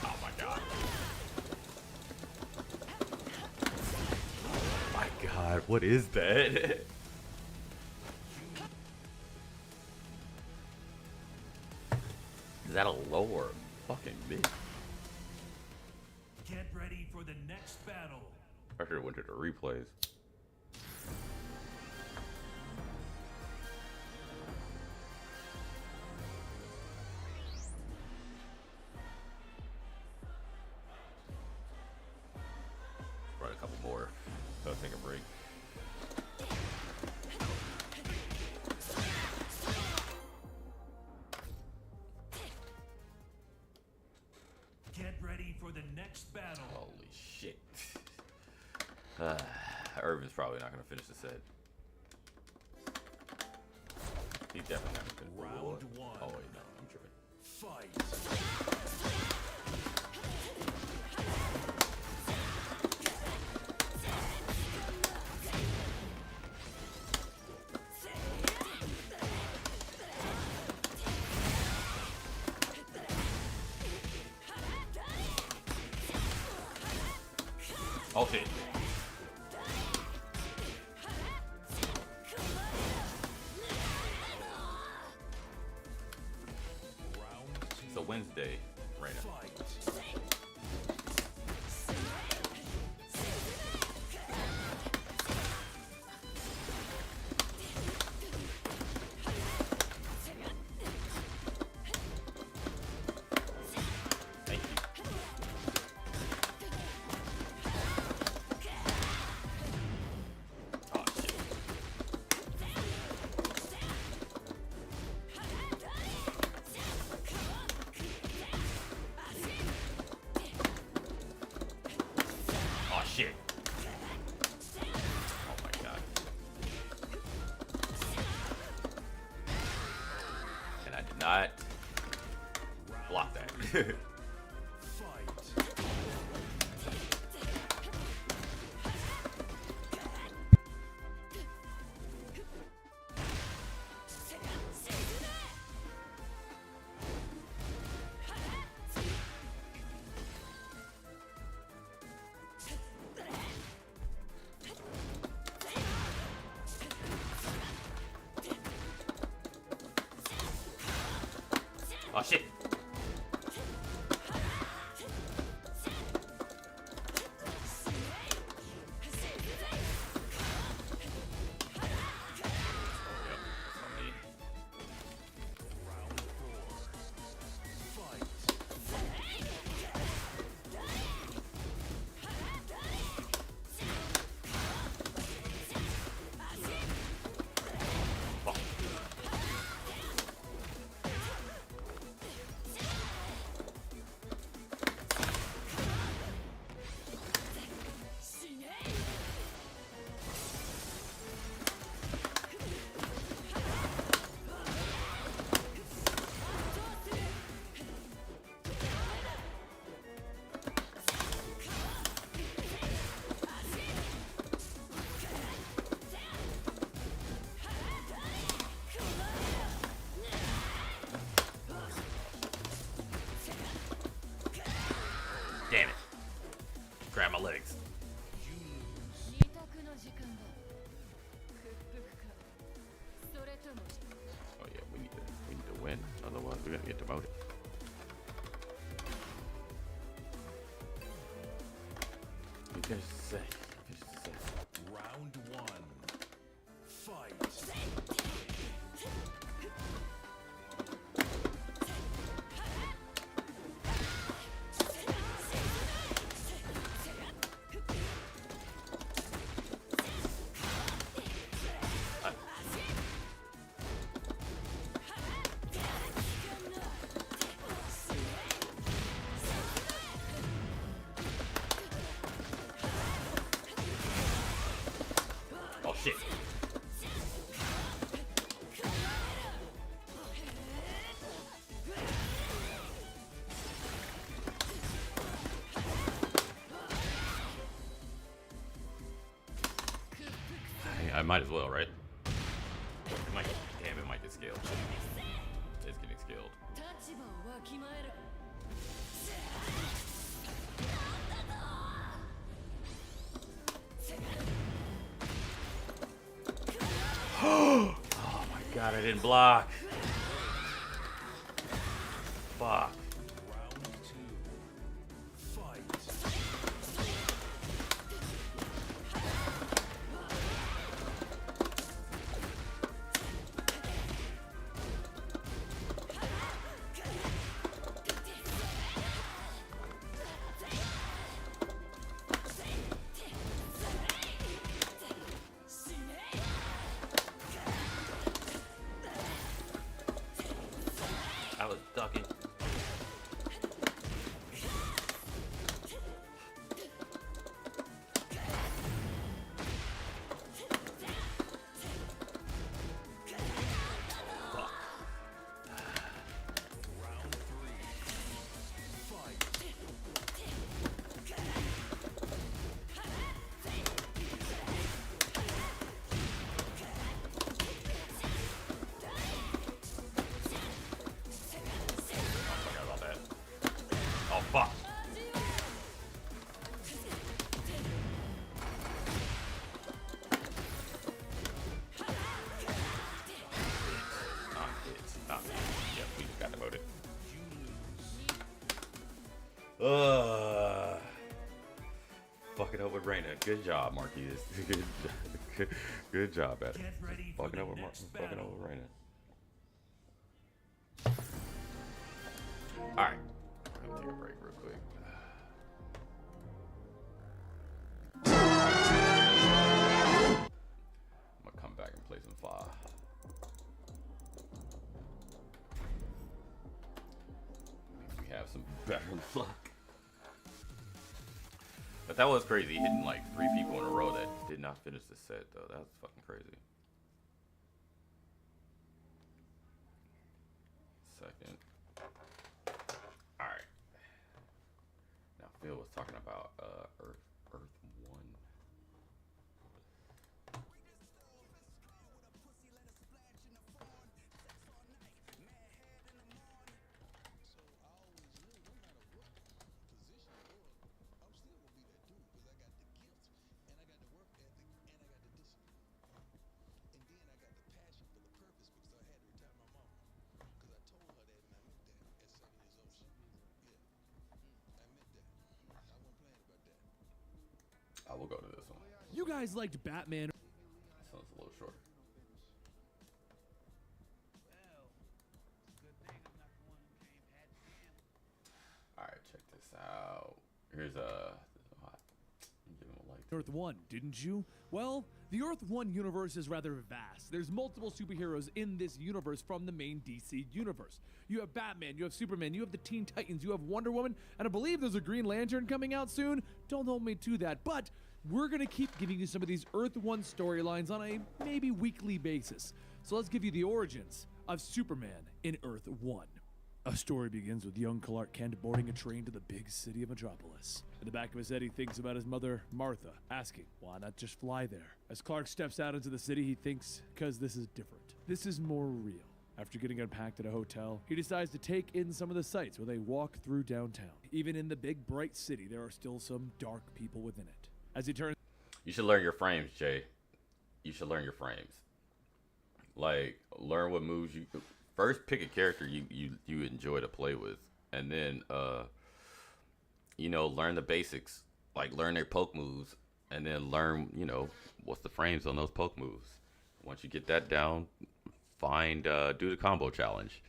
Oh my god. My god, what is that? Is that a low or fucking mid? Get ready for the next battle. I should have went to the replays. Irvin's probably not gonna finish the set. He's definitely not gonna finish. Round one. Oh wait, no, I'm tripping. Fight. Oh shit. It's a Wednesday right now. Thank you. Oh shit. Oh shit. Oh my god. And I did not block that. Oh shit. Damn it. Grab my legs. Oh yeah, we need to win, otherwise we're gonna get demoted. You can say. Round one. Fight. Oh shit. I might as well, right? It might, damn, it might get scaled. It's getting scaled. Oh my god, I didn't block. Fuck. I was ducking. good job, Marquis. Good job at it. Get ready for Fucking the over, next fucking battle. over right now. All right, I'm gonna take a break real quick. I'm gonna come back and play some fire. Maybe we have some better luck. But that was crazy, hitting like 3 people in a row that did not finish the set, though. That's fucking crazy. Second. Alright. Now, Phil was talking about Earth 1. I will go to this one. You guys liked Batman. This one's a little shorter. Alright, check this out. Here's Earth 1, didn't you? Well, the Earth 1 universe is rather vast. There's multiple superheroes in this universe from the main DC universe. You have Batman, you have Superman, you have the Teen Titans, you have Wonder Woman, and I believe there's a Green Lantern coming out soon. Don't hold me to that, but we're gonna keep giving you some of these Earth 1 storylines on a maybe weekly basis. So let's give you the origins of Superman in Earth 1. A story begins with young Clark Kent boarding a train to the big city of Metropolis. In the back of his head, he thinks about his mother, Martha, asking, why not just fly there? As Clark steps out into the city, he thinks, because this is different. This is more real. After getting unpacked at a hotel, he decides to take in some of the sights where they walk through downtown. Even in the big, bright city, there are still some dark people within it. As he turns... You should learn your frames, Jay. You should learn your frames. Like, learn what moves you... First, pick a character you enjoy to play with, and then learn the basics, like learn their poke moves, and then learn what's the frames on those poke moves. Once you get that down, do the combo challenge,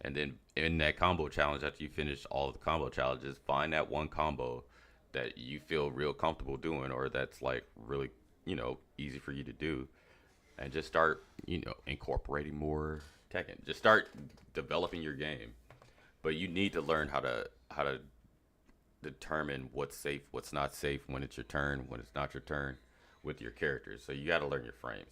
and then in that combo challenge, after you finish all of the combo challenges, find that one combo that you feel real comfortable doing, or that's like really easy for you to do, and just start incorporating more Tekken. Just start developing your game, but you need to learn how to determine what's safe, what's not safe, when it's your turn, when it's not your turn, with your characters. So you got to learn your frames.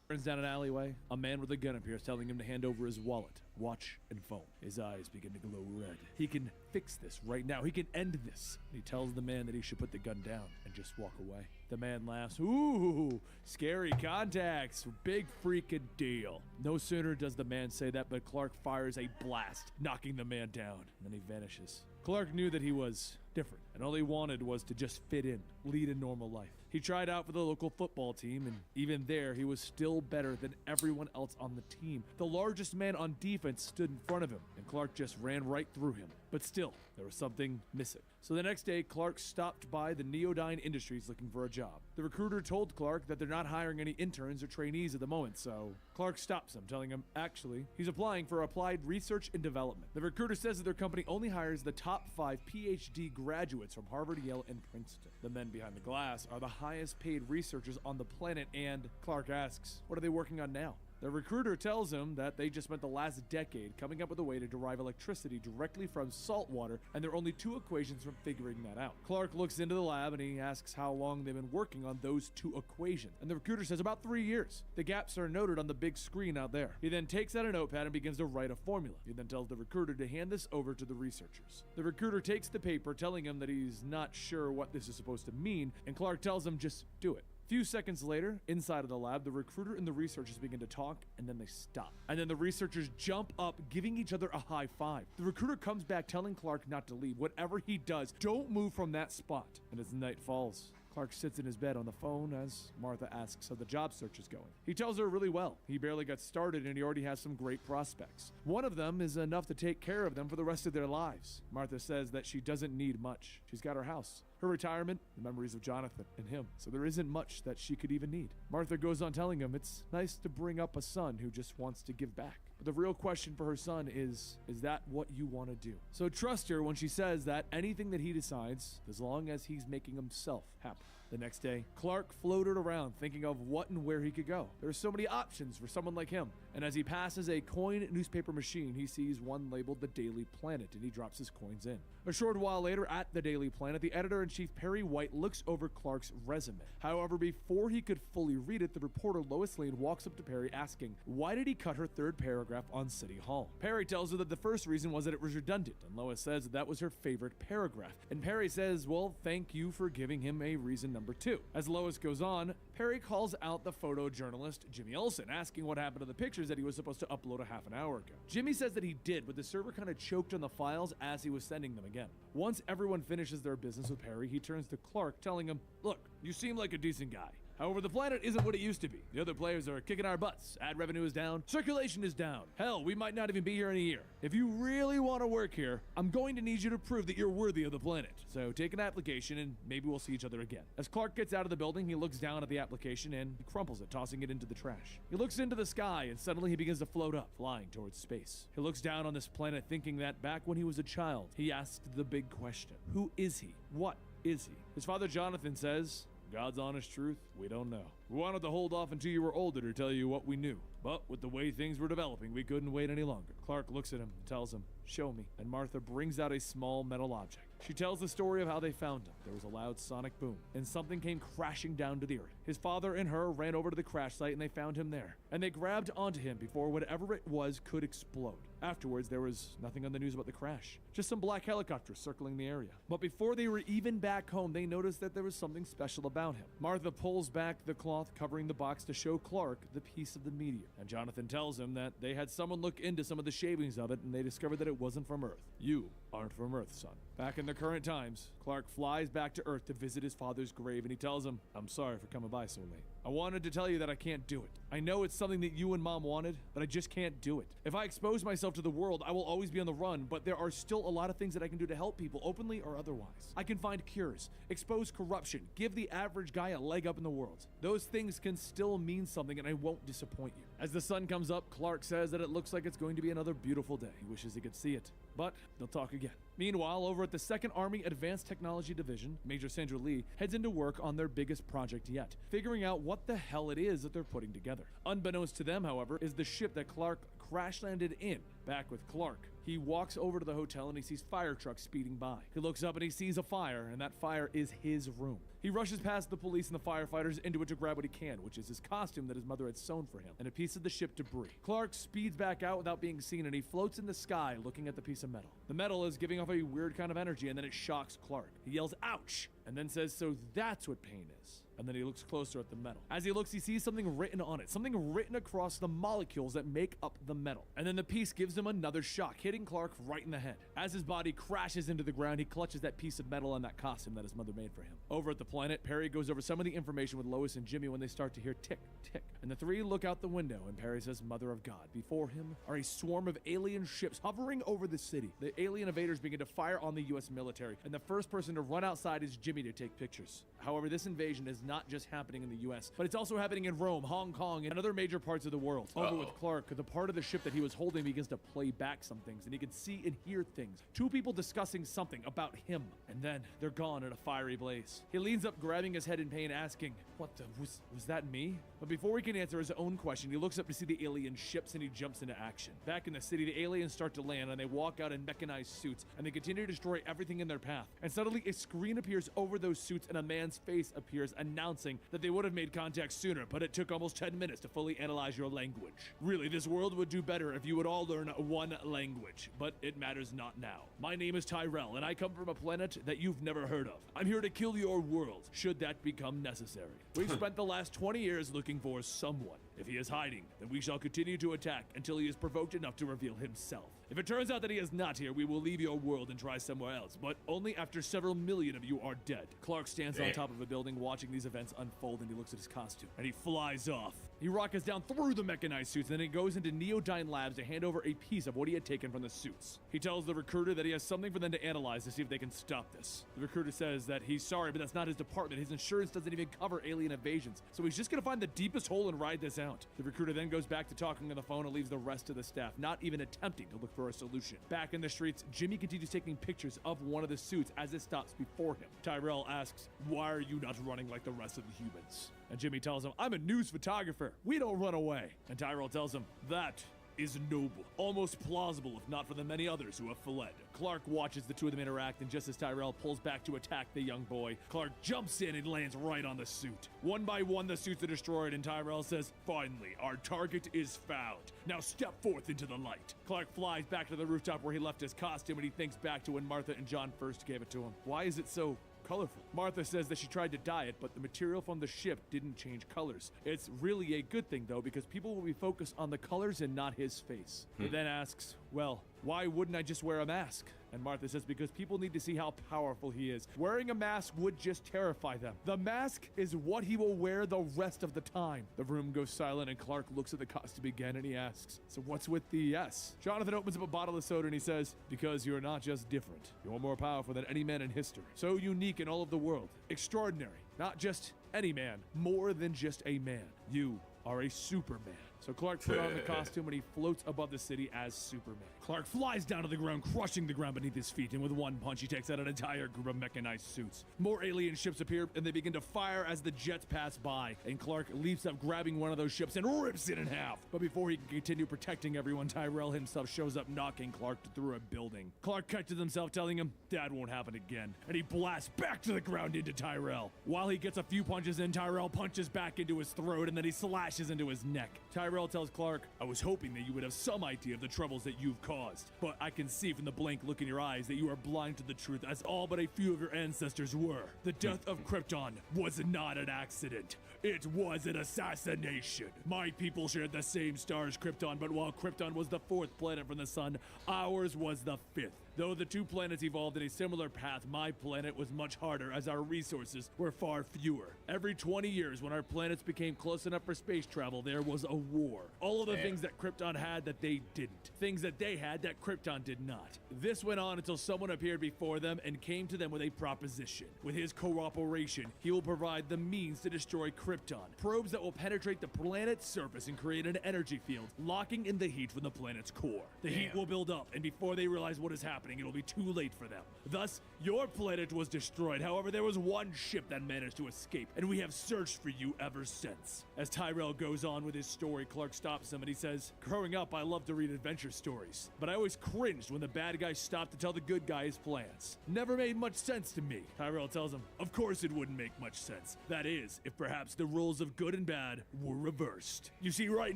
Turns down an alleyway. A man with a gun appears, telling him to hand over his wallet, watch, and phone. His eyes begin to glow red. He can fix this right now. He can end this. He tells the man that he should put the gun down and just walk away. The man laughs. Ooh, scary contacts. Big freaking deal. No sooner does the man say that, but Clark fires a blast, knocking the man down. And then he vanishes. Clark knew that he was different, and all he wanted was to just fit in, lead a normal life. He tried out for the local football team, and even there, he was still better than everyone else on the team. The largest man on defense stood in front of him, and Clark just ran right through him. But still, there was something missing. So the next day, Clark stopped by the Neodyne Industries looking for a job. The recruiter told Clark that they're not hiring any interns or trainees at the moment, so Clark stops him, telling him, actually, he's applying for applied research and development. The recruiter says that their company only hires the top 5 PhD graduates from Harvard, Yale, and Princeton. The men behind the glass are the highest paid researchers on the planet, and Clark asks, what are they working on now? The recruiter tells him that they just spent the last decade coming up with a way to derive electricity directly from salt water, and there are only 2 equations from figuring that out. Clark looks into the lab and he asks how long they've been working on those 2 equations, and the recruiter says about 3 years. The gaps are noted on the big screen out there. He then takes out a notepad and begins to write a formula. He then tells the recruiter to hand this over to the researchers. The recruiter takes the paper, telling him that he's not sure what this is supposed to mean, and Clark tells him just do it. Few seconds later, inside of the lab, the recruiter and the researchers begin to talk, and then they stop. And then the researchers jump up, giving each other a high five. The recruiter comes back, telling Clark not to leave. Whatever he does, don't move from that spot. And as night falls, Clark sits in his bed on the phone as Martha asks how the job search is going. He tells her really well. He barely got started and he already has some great prospects. One of them is enough to take care of them for the rest of their lives. Martha says that she doesn't need much. She's got her house, her retirement, the memories of Jonathan and him. So there isn't much that she could even need. Martha goes on telling him it's nice to bring up a son who just wants to give back. But the real question for her son is that what you want to do? So trust her when she says that anything that he decides, as long as he's making himself happy. The next day, Clark floated around thinking of what and where he could go. There are so many options for someone like him. And as he passes a coin newspaper machine, he sees one labeled the Daily Planet, and he drops his coins in. A short while later, at the Daily Planet, the editor-in-chief Perry White looks over Clark's resume. However, before he could fully read it, the reporter Lois Lane walks up to Perry asking, why did he cut her third paragraph on City Hall? Perry tells her that the first reason was that it was redundant, and Lois says that was her favorite paragraph. And Perry says, well, thank you for giving him a reason number 2. As Lois goes on, Perry calls out the photojournalist Jimmy Olsen, asking what happened to the pictures that he was supposed to upload a half an hour ago. Jimmy says that he did, but the server kind of choked on the files as he was sending them again. Once everyone finishes their business with Perry, he turns to Clark, telling him, look, you seem like a decent guy. However, the planet isn't what it used to be. The other players are kicking our butts. Ad revenue is down. Circulation is down. Hell, we might not even be here in a year. If you really want to work here, I'm going to need you to prove that you're worthy of the planet. So take an application and maybe we'll see each other again. As Clark gets out of the building, he looks down at the application and he crumples it, tossing it into the trash. He looks into the sky and suddenly he begins to float up, flying towards space. He looks down on this planet thinking that back when he was a child, he asked the big question. Who is he? What is he? His father Jonathan says, God's honest truth, we don't know. We wanted to hold off until you were older to tell you what we knew. But with the way things were developing, we couldn't wait any longer. Clark looks at him and tells him, show me. And Martha brings out a small metal object. She tells the story of how they found him. There was a loud sonic boom, and something came crashing down to the earth. His father and her ran over to the crash site and they found him there. And they grabbed onto him before whatever it was could explode. Afterwards, there was nothing on the news about the crash. Just some black helicopters circling the area. But before they were even back home, they noticed that there was something special about him. Martha pulls back the cloth covering the box to show Clark the piece of the meteor. And Jonathan tells him that they had someone look into some of the shavings of it and they discovered that it wasn't from Earth. You aren't from Earth, son. Back in the current times, Clark flies back to Earth to visit his father's grave and he tells him, I'm sorry for coming by so late. I wanted to tell you that I can't do it. I know it's something that you and Mom wanted, but I just can't do it. If I expose myself to the world, I will always be on the run, but there are still a lot of things that I can do to help people, openly or otherwise. I can find cures, expose corruption, give the average guy a leg up in the world. Those things can still mean something and I won't disappoint you. As the sun comes up, Clark says that it looks like it's going to be another beautiful day. He wishes he could see it, but they'll talk again. Meanwhile, over at the 2nd Army Advanced Technology Division, Major Sandra Lee heads into work on their biggest project yet, figuring out what the hell it is that they're putting together. Unbeknownst to them, however, is the ship that Clark crash landed in. Back with Clark, he walks over to the hotel and he sees fire trucks speeding by. He looks up and he sees a fire, and that fire is his room. He rushes past the police and the firefighters into it to grab what he can, which is his costume that his mother had sewn for him, and a piece of the ship debris. Clark speeds back out without being seen, and he floats in the sky looking at the piece of metal. The metal is giving off a weird kind of energy, and then it shocks Clark. He yells, ouch, and then says, so that's what pain is. And then he looks closer at the metal. As he looks, he sees something written on it, something written across the molecules that make up the metal. And then the piece gives him another shock, hitting Clark right in the head. As his body crashes into the ground, he clutches that piece of metal and that costume that his mother made for him. Over at the planet, Perry goes over some of the information with Lois and Jimmy when they start to hear tick, tick. And the three look out the window, and Perry says, Mother of God. Before him are a swarm of alien ships hovering over the city. The alien invaders begin to fire on the U.S. military, and the first person to run outside is Jimmy to take pictures. However, this invasion is not just happening in the U.S., but it's also happening in Rome, Hong Kong, and other major parts of the world. Over with Clark, the part of the ship that he was holding begins to play back some things, and he can see and hear things. Two people discussing something about him, and then they're gone in a fiery blaze. He leans up, grabbing his head in pain, asking, what the, was that me? But before he can answer his own question, he looks up to see the alien ships and he jumps into action. Back in the city, the aliens start to land and they walk out in mechanized suits and they continue to destroy everything in their path. And suddenly a screen appears over those suits and a man's face appears, announcing that they would have made contact sooner, but it took almost 10 minutes to fully analyze your language. Really, this world would do better if you would all learn one language, but it matters not now. My name is Tyrell and I come from a planet that you've never heard of. I'm here to kill your world, should that become necessary. We've spent the last 20 years looking for someone. If he is hiding, then we shall continue to attack until he is provoked enough to reveal himself. If it turns out that he is not here, we will leave your world and try somewhere else, but only after several million of you are dead. Clark stands on top of a building watching these events unfold, and he looks at his costume, and he flies off. He rockets down through the mechanized suits, and then he goes into Neodyne Labs to hand over a piece of what he had taken from the suits. He tells the recruiter that he has something for them to analyze to see if they can stop this. The recruiter says that he's sorry, but that's not his department. His insurance doesn't even cover alien invasions, so he's just gonna find the deepest hole and ride this out. The recruiter then goes back to talking on the phone and leaves the rest of the staff, not even attempting to look for a solution. Back in the streets, Jimmy continues taking pictures of one of the suits as it stops before him. Tyrell asks, "Why are you not running like the rest of the humans?" And Jimmy tells him, "I'm a news photographer. We don't run away." And Tyrell tells him, "That is noble, almost plausible if not for the many others who have fled." Clark watches the two of them interact, and just as Tyrell pulls back to attack the young boy, Clark jumps in and lands right on the suit. One by one, the suits are destroyed, and Tyrell says, "Finally, our target is found. Now step forth into the light." Clark flies back to the rooftop where he left his costume, and he thinks back to when Martha and John first gave it to him. Why is it so colorful? Martha says that she tried to dye it, but the material from the ship didn't change colors. It's really a good thing, though, because people will be focused on the colors and not his face. He then asks, "Well, why wouldn't I just wear a mask?" And Martha says, "Because people need to see how powerful he is. Wearing a mask would just terrify them. The mask is what he will wear the rest of the time." The room goes silent, and Clark looks at the costume again, and he asks, "So what's with the S?" Jonathan opens up a bottle of soda, and he says, "Because you're not just different. You're more powerful than any man in history. So unique in all of the world. Extraordinary. Not just any man. More than just a man. You are a Superman." So Clark put on the costume, and he floats above the city as Superman. Clark flies down to the ground, crushing the ground beneath his feet, and with one punch, he takes out an entire group of mechanized suits. More alien ships appear, and they begin to fire as the jets pass by, and Clark leaps up, grabbing one of those ships, and rips it in half. But before he can continue protecting everyone, Tyrell himself shows up, knocking Clark through a building. Clark catches himself, telling him, "That won't happen again," and he blasts back to the ground into Tyrell. While he gets a few punches in, Tyrell punches back into his throat, and then he slashes into his neck. Tyrell tells Clark, "I was hoping that you would have some idea of the troubles that you've caused, but I can see from the blank look in your eyes that you are blind to the truth, as all but a few of your ancestors were. The death of Krypton was not an accident. It was an assassination. My people shared the same star as Krypton, but while Krypton was the 4th planet from the sun, ours was the 5th. Though the two planets evolved in a similar path, my planet was much harder as our resources were far fewer. Every 20 years, when our planets became close enough for space travel, there was a war. All of the things that Krypton had that they didn't. Things that they had that Krypton did not. This went on until someone appeared before them and came to them with a proposition. With his cooperation, he will provide the means to destroy Krypton. Probes that will penetrate the planet's surface and create an energy field, locking in the heat from the planet's core. The heat will build up, and before they realize what is happening, it'll be too late for them. Thus, your planet was destroyed. However, there was one ship that managed to escape, and we have searched for you ever since." As Tyrell goes on with his story, Clark stops him and he says, "Growing up, I loved to read adventure stories, but I always cringed when the bad guy stopped to tell the good guy his plans. Never made much sense to me." Tyrell tells him, "Of course it wouldn't make much sense. That is, if perhaps the roles of good and bad were reversed. You see, right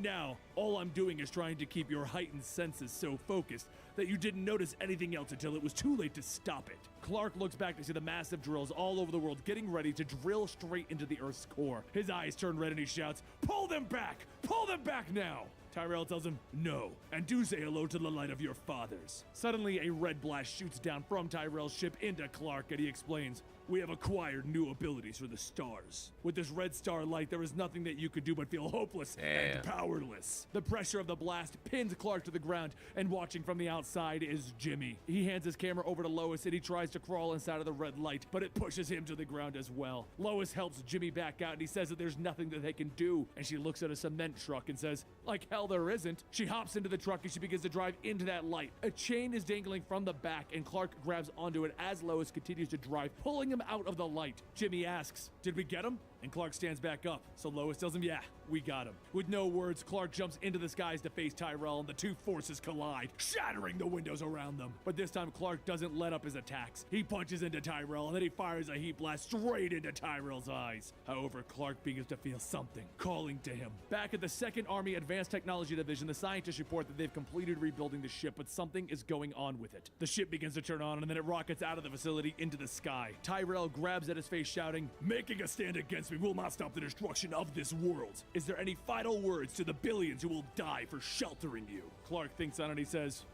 now, all I'm doing is trying to keep your heightened senses so focused that you didn't notice anything else until it was too late to stop it." Clark looks back to see the massive drills all over the world getting ready to drill straight into the Earth's core. His eyes turn red and he shouts, "Pull them back! Pull them back now!" Tyrell tells him, "No, and do say hello to the light of your fathers." Suddenly, a red blast shoots down from Tyrell's ship into Clark, and he explains, "We have acquired new abilities for the stars. With this red star light, there is nothing that you could do but feel hopeless and powerless." The pressure of the blast pins Clark to the ground, and watching from the outside is Jimmy. He hands his camera over to Lois, and he tries to crawl inside of the red light, but it pushes him to the ground as well. Lois helps Jimmy back out, and he says that there's nothing that they can do, and she looks at a cement truck and says, "Like hell there isn't." She hops into the truck, and she begins to drive into that light. A chain is dangling from the back, and Clark grabs onto it as Lois continues to drive, pulling him out of the light. Jimmy asks, "Did we get him?" And Clark stands back up, so Lois tells him, "Yeah, we got him." With no words, Clark jumps into the skies to face Tyrell, and the two forces collide, shattering the windows around them. But this time, Clark doesn't let up his attacks. He punches into Tyrell, and then he fires a heat blast straight into Tyrell's eyes. However, Clark begins to feel something calling to him. Back at the 2nd Army Advanced Technology Division, the scientists report that they've completed rebuilding the ship, but something is going on with it. The ship begins to turn on, and then it rockets out of the facility into the sky. Tyrell grabs at his face, shouting, "Making a stand against me will not stop the destruction of this world. Is there any final words to the billions who will die for sheltering you?" Clark thinks on it and he says,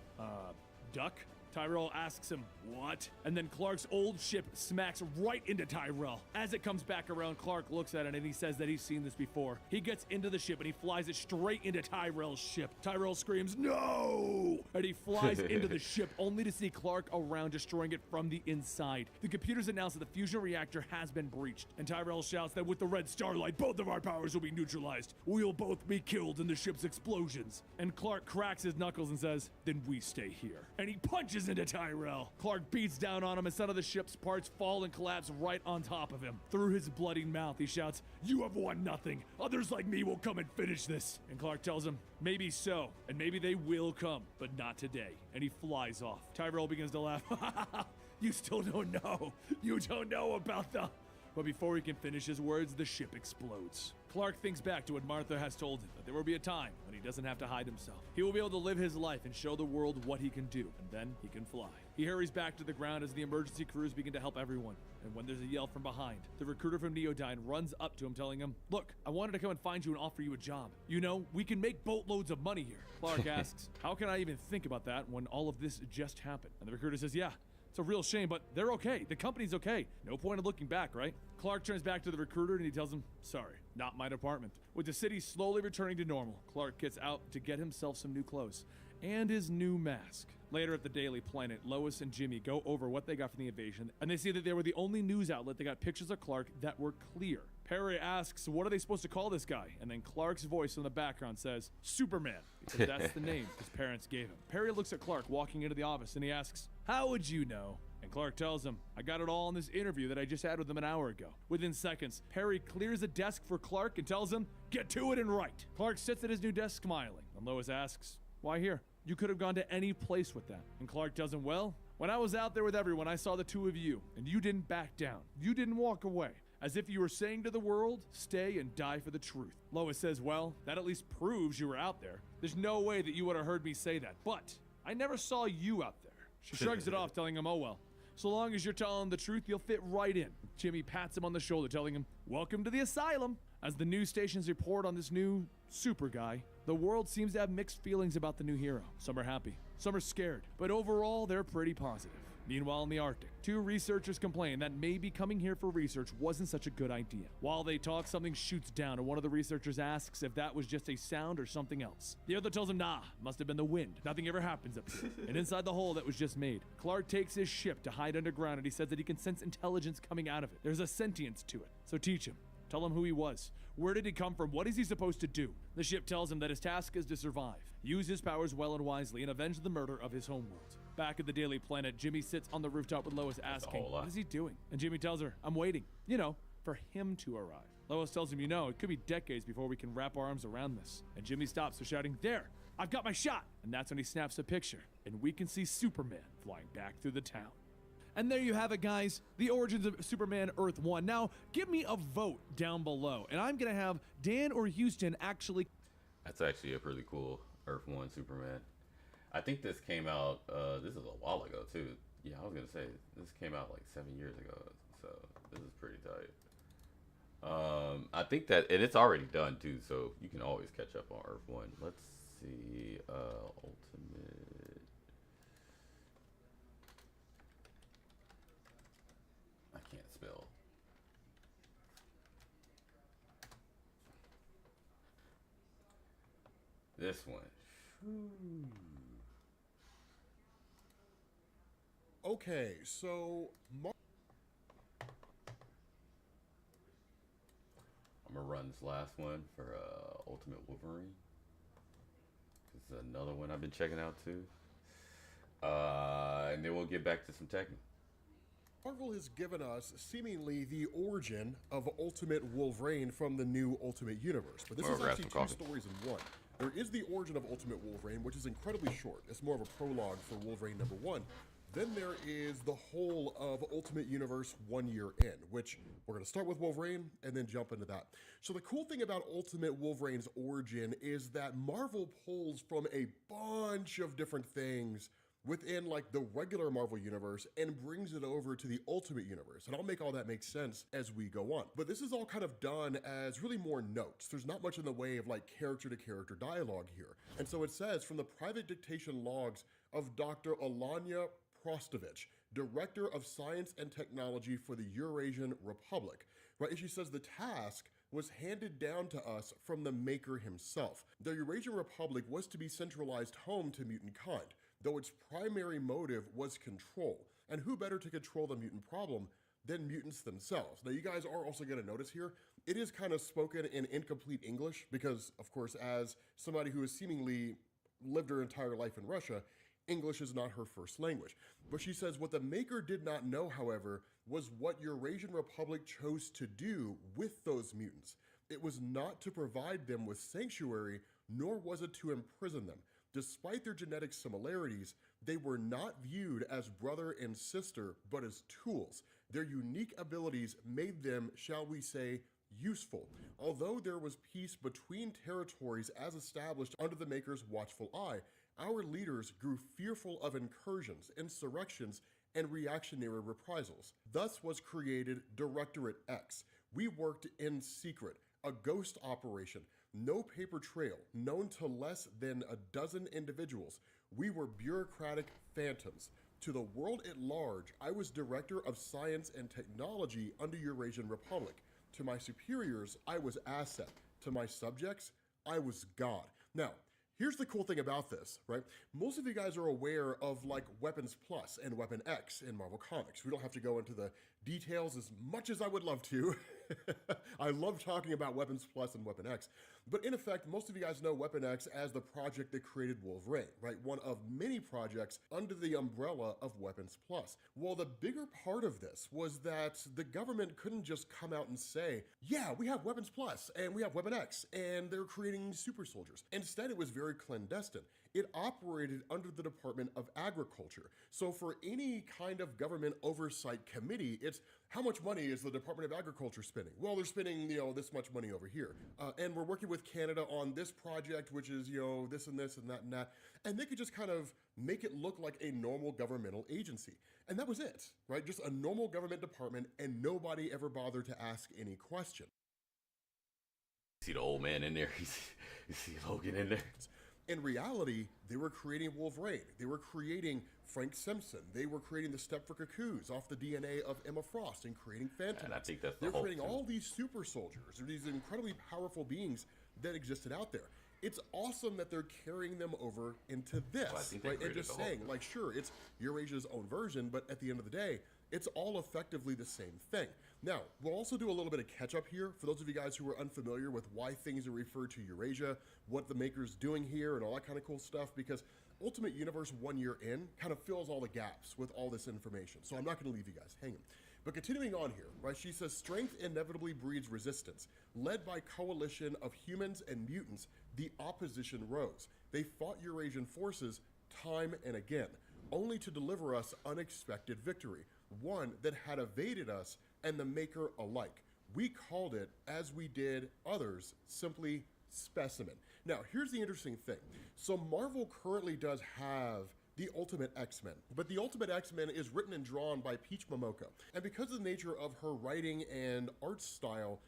Duck? Tyrell asks him, what? And then Clark's old ship smacks right into Tyrell. As it comes back around, Clark looks at it and he says that he's seen this before. He gets into the ship and he flies it straight into Tyrell's ship. Tyrell screams, no! And he flies into the ship only to see Clark around, destroying it from the inside. The computers announce that the fusion reactor has been breached. And Tyrell shouts that with the red starlight, both of our powers will be neutralized. We'll both be killed in the ship's explosions. And Clark cracks his knuckles and says, then we stay here. And he punches into Tyrell. Clark beats down on him and some of the ship's parts fall and collapse right on top of him. Through his bloody mouth, he shouts, you have won nothing. Others like me will come and finish this. And Clark tells him, maybe so, and maybe they will come, but not today. And he flies off. Tyrell begins to laugh. You still don't know. You don't know about the... But before he can finish his words, the ship explodes. Clark thinks back to what Martha has told him, that there will be a time when he doesn't have to hide himself. He will be able to live his life and show the world what he can do, and then he can fly. He hurries back to the ground as the emergency crews begin to help everyone. And when there's a yell from behind, the recruiter from Neodyne runs up to him telling him, look, I wanted to come and find you and offer you a job. You know, we can make boatloads of money here. Clark asks, how can I even think about that when all of this just happened? And the recruiter says, yeah, it's a real shame, but they're okay. The company's okay. No point in looking back, right? Clark turns back to the recruiter and he tells him, sorry, not my department. With the city slowly returning to normal, Clark gets out to get himself some new clothes and his new mask. Later at the Daily Planet, Lois and Jimmy go over what they got from the invasion, and they see that they were the only news outlet that got pictures of Clark that were clear. Perry asks, what are they supposed to call this guy? And then Clark's voice in the background says, Superman, because that's the name his parents gave him. Perry looks at Clark walking into the office and he asks, how would you know? And Clark tells him, I got it all in this interview that I just had with him an hour ago. Within seconds, Perry clears a desk for Clark and tells him, get to it and write. Clark sits at his new desk smiling, and Lois asks, why here? You could have gone to any place with that. And Clark tells him, well, when I was out there with everyone, I saw the two of you, and you didn't back down. You didn't walk away. As if you were saying to the world, stay and die for the truth. Lois says, well, that at least proves you were out there. There's no way that you would have heard me say that, but I never saw you out there. She shrugs it off, telling him, oh well. So long as you're telling the truth, you'll fit right in. Jimmy pats him on the shoulder, telling him, welcome to the asylum. As the news stations report on this new super guy, the world seems to have mixed feelings about the new hero. Some are happy, some are scared, but overall, they're pretty positive. Meanwhile, in the Arctic, two researchers complain that maybe coming here for research wasn't such a good idea. While they talk, something shoots down, and one of the researchers asks if that was just a sound or something else. The other tells him, nah, must have been the wind. Nothing ever happens up here. And inside the hole that was just made, Clark takes his ship to hide underground, and he says that he can sense intelligence coming out of it. There's a sentience to it. So teach him. Tell him who he was. Where did he come from? What is he supposed to do? The ship tells him that his task is to survive, use his powers well and wisely, and avenge the murder of his homeworld. Back at the Daily Planet, Jimmy sits on the rooftop with Lois asking, what is he doing? And Jimmy tells her, I'm waiting, for him to arrive. Lois tells him, it could be decades before we can wrap our arms around this. And Jimmy stops her, shouting, there, I've got my shot. And that's when he snaps a picture, and we can see Superman flying back through the town. And there you have it, guys. The origins of Superman Earth 1. Now, give me a vote down below. And I'm going to have Dan or Houston actually... That's actually a pretty cool Earth 1 Superman. I think this came out, this is a while ago, too. Yeah, I was going to say, this came out like 7 years ago. So, this is pretty tight. I think that, and it's already done, too. So, you can always catch up on Earth 1. Let's see, Ultimate... Spell. This one. Okay, so I'm gonna run this last one for Ultimate Wolverine. This is another one I've been checking out too. And then we'll get back to some Tekken. Marvel has given us seemingly the origin of Ultimate Wolverine from the new Ultimate Universe. But this is actually two stories in one. There is the origin of Ultimate Wolverine, which is incredibly short. It's more of a prologue for Wolverine #1. Then there is the whole of Ultimate Universe 1 year in, which we're going to start with Wolverine and then jump into that. So the cool thing about Ultimate Wolverine's origin is that Marvel pulls from a bunch of different things within like the regular Marvel universe and brings it over to the Ultimate Universe. And I'll make all that make sense as we go on. But this is all kind of done as really more notes. There's not much in the way of like character to character dialogue here. And so it says, from the private dictation logs of Dr. Alanya Prostovich, Director of Science and Technology for the Eurasian Republic, right? And she says the task was handed down to us from the maker himself. The Eurasian Republic was to be centralized home to mutant kind, though its primary motive was control. And who better to control the mutant problem than mutants themselves? Now, you guys are also going to notice here, it is kind of spoken in incomplete English because, of course, as somebody who has seemingly lived her entire life in Russia, English is not her first language. But she says what the maker did not know, however, was what Eurasian Republic chose to do with those mutants. It was not to provide them with sanctuary, nor was it to imprison them. Despite their genetic similarities, they were not viewed as brother and sister, but as tools. Their unique abilities made them, shall we say, useful. Although there was peace between territories as established under the Maker's watchful eye, our leaders grew fearful of incursions, insurrections, and reactionary reprisals. Thus was created Directorate X. We worked in secret, a ghost operation, no paper trail, known to less than a dozen individuals. We were bureaucratic phantoms. To the world at large, I was Director of Science and Technology under Eurasian Republic. To my superiors, I was asset. To my subjects, I was God. Now, here's the cool thing about this, right? Most of you guys are aware of like Weapons Plus and Weapon X in Marvel Comics. We don't have to go into the details as much as I would love to. I love talking about Weapons Plus and Weapon X. But in effect, most of you guys know Weapon X as the project that created Wolverine, right? One of many projects under the umbrella of Weapons Plus. Well, the bigger part of this was that the government couldn't just come out and say, yeah, we have Weapons Plus and we have Weapon X and they're creating super soldiers. Instead, it was very clandestine. It operated under the Department of Agriculture. So for any kind of government oversight committee, it's how much money is the Department of Agriculture spending? Well, they're spending, this much money over here. And we're working with Canada on this project, which is, this and this and that and that. And they could just kind of make it look like a normal governmental agency. And that was it, right? Just a normal government department, and nobody ever bothered to ask any question. See the old man in there. You see Logan in there. In reality, they were creating Wolverine. They were creating Frank Simpson. They were creating the Stepford Cuckoos off the DNA of Emma Frost and creating Phantom. And I think that's They're creating all these super soldiers, or these incredibly powerful beings that existed out there. It's awesome that they're carrying them over into this, right? And just saying, like, sure, it's Eurasia's own version, but at the end of the day, it's all effectively the same thing. Now, we'll also do a little bit of catch up here for those of you guys who are unfamiliar with why things are referred to Eurasia, what the Maker's doing here, and all that kind of cool stuff, because Ultimate Universe 1 year in kind of fills all the gaps with all this information. So I'm not going to leave you guys hanging. But continuing on here, right, she says, strength inevitably breeds resistance. Led by coalition of humans and mutants, the opposition rose. They fought Eurasian forces time and again, only to deliver us unexpected victory, one that had evaded us and the Maker alike. We called it, as we did others, simply Specimen. Now, here's the interesting thing. So Marvel currently does have the Ultimate X-Men, but the Ultimate X-Men is written and drawn by Peach Momoko. And because of the nature of her writing and art style,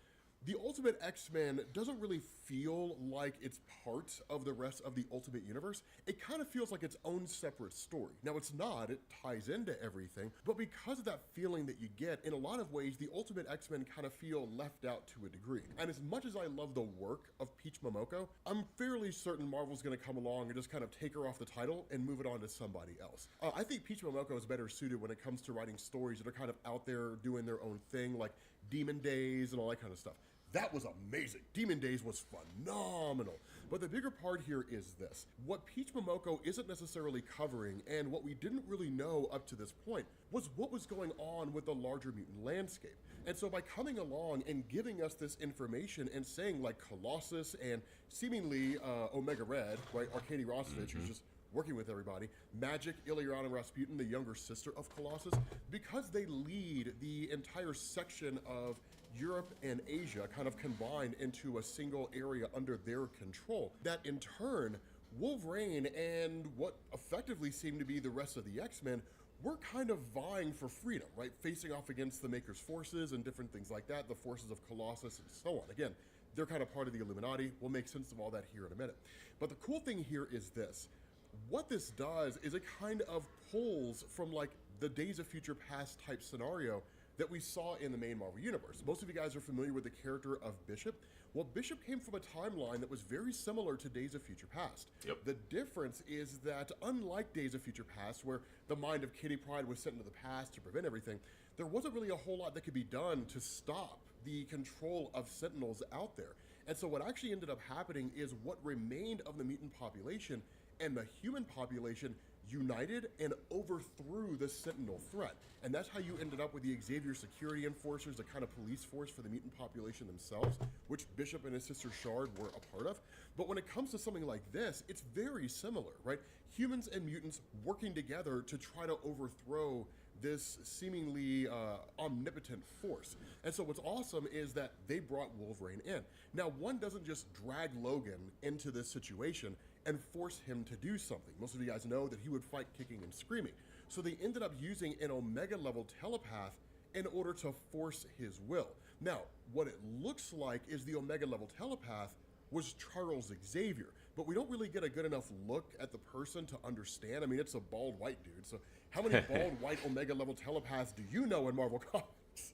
the Ultimate X-Men doesn't really feel like it's part of the rest of the Ultimate Universe. It kind of feels like its own separate story. Now, it's not, it ties into everything, but because of that feeling that you get, in a lot of ways, the Ultimate X-Men kind of feel left out to a degree. And as much as I love the work of Peach Momoko, I'm fairly certain Marvel's gonna come along and just kind of take her off the title and move it on to somebody else. I think Peach Momoko is better suited when it comes to writing stories that are kind of out there doing their own thing, like Demon Days and all that kind of stuff. That was amazing. Demon Days was phenomenal. But the bigger part here is this. What Peach Momoko isn't necessarily covering, and what we didn't really know up to this point, was what was going on with the larger mutant landscape. And so by coming along and giving us this information and saying like Colossus and seemingly Omega Red, right, Arkady Rostovich, who's just working with everybody, Magic, Illyana Rasputin, the younger sister of Colossus, because they lead the entire section of Europe and Asia kind of combined into a single area under their control. That in turn Wolverine and what effectively seemed to be the rest of the X-Men were kind of vying for freedom, right? Facing off against the Maker's forces and different things like that, the forces of Colossus and so on. Again, they're kind of part of the Illuminati. We'll make sense of all that here in a minute. But the cool thing here is this. What this does is it kind of pulls from like the Days of Future Past type scenario that we saw in the main Marvel Universe. Most of you guys are familiar with the character of Bishop. Well, Bishop came from a timeline that was very similar to Days of Future Past. Yep. The difference is that unlike Days of Future Past, where the mind of Kitty Pryde was sent into the past to prevent everything, there wasn't really a whole lot that could be done to stop the control of Sentinels out there. And so what actually ended up happening is what remained of the mutant population and the human population united and overthrew the Sentinel threat. And that's how you ended up with the Xavier Security Enforcers, the kind of police force for the mutant population themselves, which Bishop and his sister Shard were a part of. But when it comes to something like this, it's very similar, right? Humans and mutants working together to try to overthrow this seemingly omnipotent force. And so what's awesome is that they brought Wolverine in. Now, one doesn't just drag Logan into this situation and force him to do something. Most of you guys know that he would fight kicking and screaming. So they ended up using an Omega level telepath in order to force his will. Now, what it looks like is the Omega level telepath was Charles Xavier, but we don't really get a good enough look at the person to understand. I mean, it's a bald white dude, so how many bald white Omega level telepaths do you know in Marvel Comics?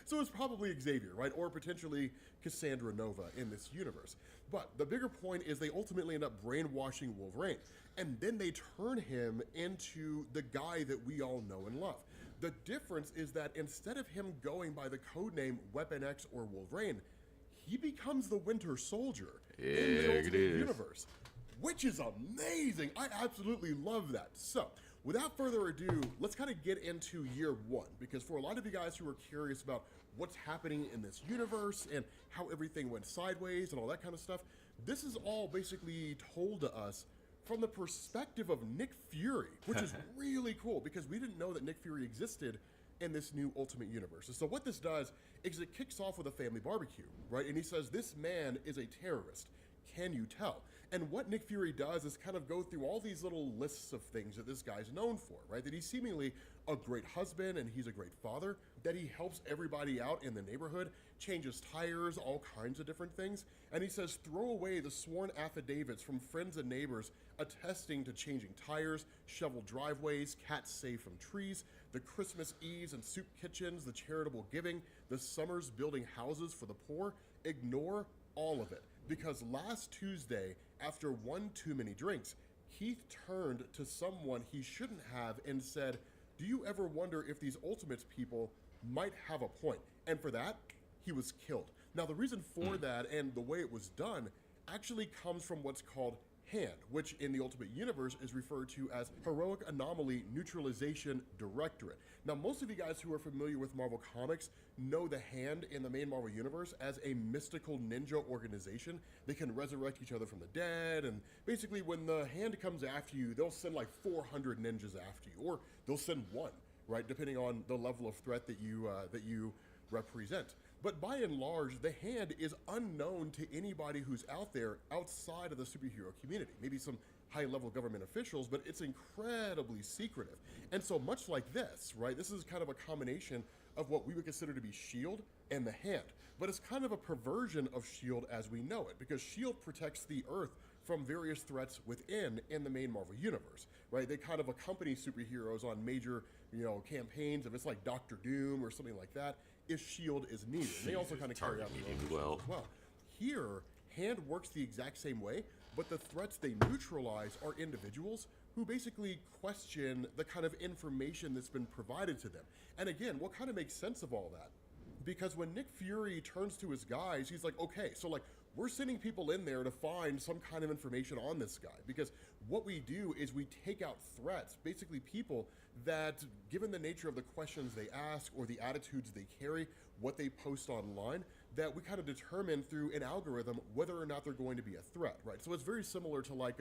So it's probably Xavier, right? Or potentially Cassandra Nova in this universe. But the bigger point is they ultimately end up brainwashing Wolverine, and then they turn him into the guy that we all know and love. The difference is that instead of him going by the codename Weapon X or Wolverine, he becomes the Winter Soldier in the Ultimate Universe, which is amazing. I absolutely love that. So, without further ado, let's kind of get into year one, because for a lot of you guys who are curious about what's happening in this universe and how everything went sideways and all that kind of stuff, this is all basically told to us from the perspective of Nick Fury, which is really cool because we didn't know that Nick Fury existed in this new Ultimate Universe. And so what this does is it kicks off with a family barbecue, right? And he says, this man is a terrorist. Can you tell? And what Nick Fury does is kind of go through all these little lists of things that this guy's known for, right? That he's seemingly a great husband and he's a great father, that he helps everybody out in the neighborhood, changes tires, all kinds of different things. And he says, throw away the sworn affidavits from friends and neighbors attesting to changing tires, shovel driveways, cats saved from trees, the Christmas Eves and soup kitchens, the charitable giving, the summers building houses for the poor. Ignore all of it. Because last Tuesday, after one too many drinks, Keith turned to someone he shouldn't have and said, do you ever wonder if these Ultimates people might have a point? And for that, he was killed. Now, the reason for that and the way it was done actually comes from what's called HAND, which in the Ultimate Universe is referred to as Heroic Anomaly Neutralization Directorate. Now, most of you guys who are familiar with Marvel Comics know the HAND in the main Marvel Universe as a mystical ninja organization. They can resurrect each other from the dead, and basically when the HAND comes after you, they'll send like 400 ninjas after you, or they'll send one, right, depending on the level of threat that you represent. But by and large, the HAND is unknown to anybody who's out there outside of the superhero community. Maybe some high-level government officials, but it's incredibly secretive. And so much like this, right, this is kind of a combination of what we would consider to be S.H.I.E.L.D. and the HAND. But it's kind of a perversion of S.H.I.E.L.D. as we know it, because S.H.I.E.L.D. protects the Earth from various threats within in the main Marvel Universe, right? They kind of accompany superheroes on major, campaigns. If it's like Doctor Doom or something like that, if S.H.I.E.L.D. is needed. And they also kind of carry out the role as well. Here, HAND works the exact same way, but the threats they neutralize are individuals who basically question the kind of information that's been provided to them. And again, what kind of makes sense of all that? Because when Nick Fury turns to his guys, he's like, okay, so like, we're sending people in there to find some kind of information on this guy, because what we do is we take out threats, basically people that, given the nature of the questions they ask or the attitudes they carry, what they post online, that we kind of determine through an algorithm whether or not they're going to be a threat, right? So it's very similar to like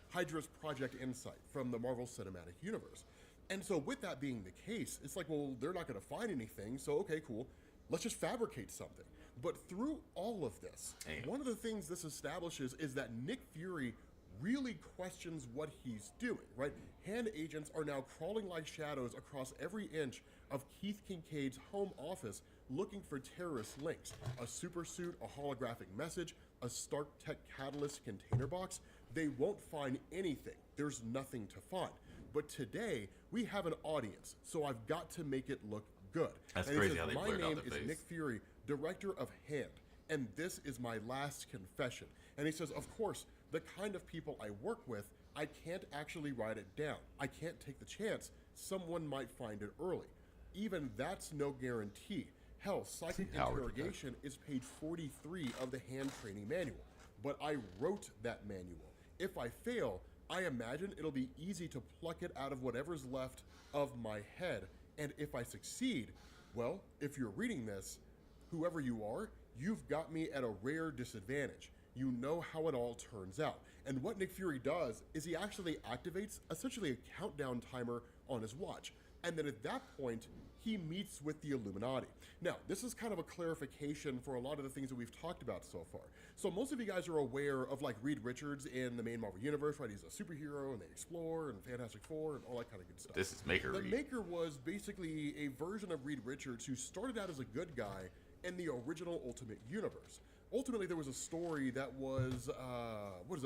Hydra's Project Insight from the Marvel Cinematic Universe. And so with that being the case, it's like, well, they're not going to find anything, so okay, cool. Let's just fabricate something. But through all of this, one of the things this establishes is that Nick Fury really questions what he's doing, right? Hand agents are now crawling like shadows across every inch of Keith Kincaid's home office looking for terrorist links. A super suit, a holographic message, a Stark Tech Catalyst container box. They won't find anything. There's nothing to find. But today, we have an audience, so I've got to make it look good. That's and he crazy says, how they my blurred out name the is face. Nick Fury, director of Hand, and this is my last confession. And he says, of course, the kind of people I work with, I can't actually write it down. I can't take the chance someone might find it early. Even that's no guarantee. Hell, psychic interrogation is page 43 of the Hand training manual. But I wrote that manual. If I fail, I imagine it'll be easy to pluck it out of whatever's left of my head. And if I succeed, well, if you're reading this, whoever you are, you've got me at a rare disadvantage. You know how it all turns out. And what Nick Fury does is he actually activates essentially a countdown timer on his watch. And then at that point, he meets with the Illuminati. Now, this is kind of a clarification for a lot of the things that we've talked about so far. So most of you guys are aware of like Reed Richards in the main Marvel Universe, right? He's a superhero and they explore and Fantastic Four and all that kind of good stuff. This is Maker The Reed. Maker was basically a version of Reed Richards who started out as a good guy in the original Ultimate Universe. Ultimately, there was a story that was,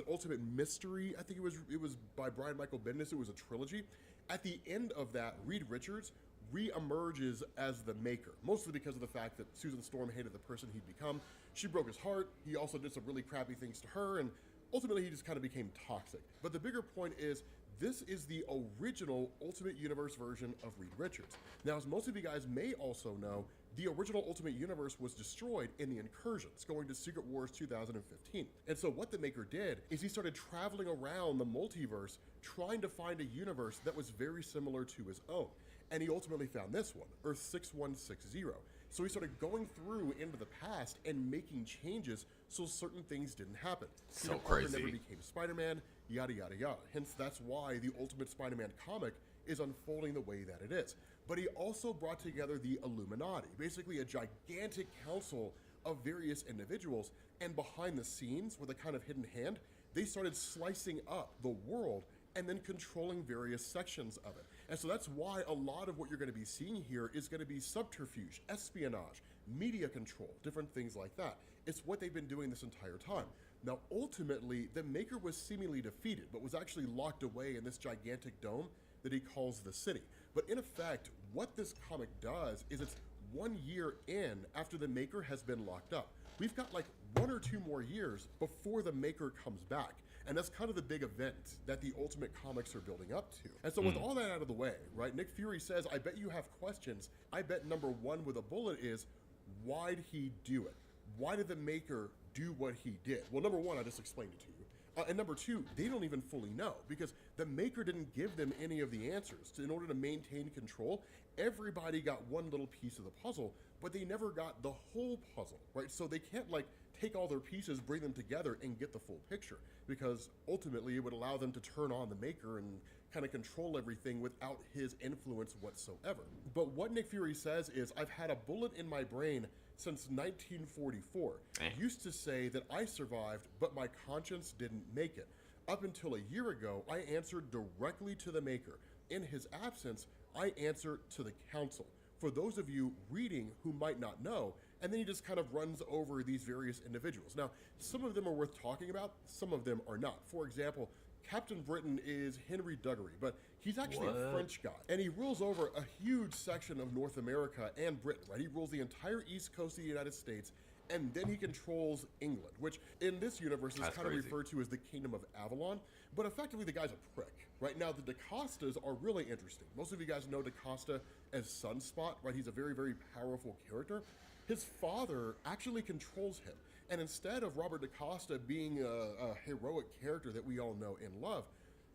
Ultimate Mystery? I think it was by Brian Michael Bendis. It was a trilogy. At the end of that, Reed Richards re-emerges as the Maker, mostly because of the fact that Susan Storm hated the person he'd become. She broke his heart. He also did some really crappy things to her, and ultimately he just kind of became toxic. But the bigger point is, this is the original Ultimate Universe version of Reed Richards. Now, as most of you guys may also know, the original Ultimate Universe was destroyed in the Incursions, going to Secret Wars 2015. And so what the Maker did is he started traveling around the multiverse trying to find a universe that was very similar to his own. And he ultimately found this one, Earth 6160. So he started going through into the past and making changes so certain things didn't happen. So Peter Parker crazy. never became Spider-Man, yada, yada, yada. Hence, that's why the Ultimate Spider-Man comic is unfolding the way that it is. But he also brought together the Illuminati, basically a gigantic council of various individuals, and behind the scenes, with a kind of hidden hand, they started slicing up the world and then controlling various sections of it. And so that's why a lot of what you're going to be seeing here is going to be subterfuge, espionage, media control, different things like that. It's what they've been doing this entire time. Now, ultimately, the Maker was seemingly defeated, but was actually locked away in this gigantic dome that he calls the City. But in effect, what this comic does is it's 1 year in after the Maker has been locked up. We've got like 1 or 2 more years before the Maker comes back. And that's kind of the big event that the Ultimate Comics are building up to. And so with all that out of the way, right, Nick Fury says, I bet you have questions. I bet number one with a bullet is, why'd he do it? Why did the Maker do what he did? Well, number one, I just explained it to you. And number two, they don't even fully know, because the Maker didn't give them any of the answers. In order to maintain control, everybody got one little piece of the puzzle, but they never got the whole puzzle, right? So they can't like take all their pieces, bring them together, and get the full picture, because ultimately it would allow them to turn on the Maker and kind of control everything without his influence whatsoever. But what Nick Fury says is, I've had a bullet in my brain since 1944. Used to say that I survived, but my conscience didn't make it. Up until a year ago, I answered directly to the Maker. In his absence, I answer to the Council. For those of you reading who might not know, and then he just kind of runs over these various individuals. Now, some of them are worth talking about, some of them are not. For example, Captain Britain is Henry Duggery, but he's actually a French guy, and he rules over a huge section of North America and Britain, right? He rules the entire east coast of the United States, and then he controls England, which in this universe is kind of referred to as the Kingdom of Avalon, but effectively the guy's a prick. Right now, the DaCostas are really interesting. Most of you guys know DaCosta as Sunspot, right? He's a very, very powerful character. His father actually controls him. And instead of Robert DaCosta being a heroic character that we all know and love,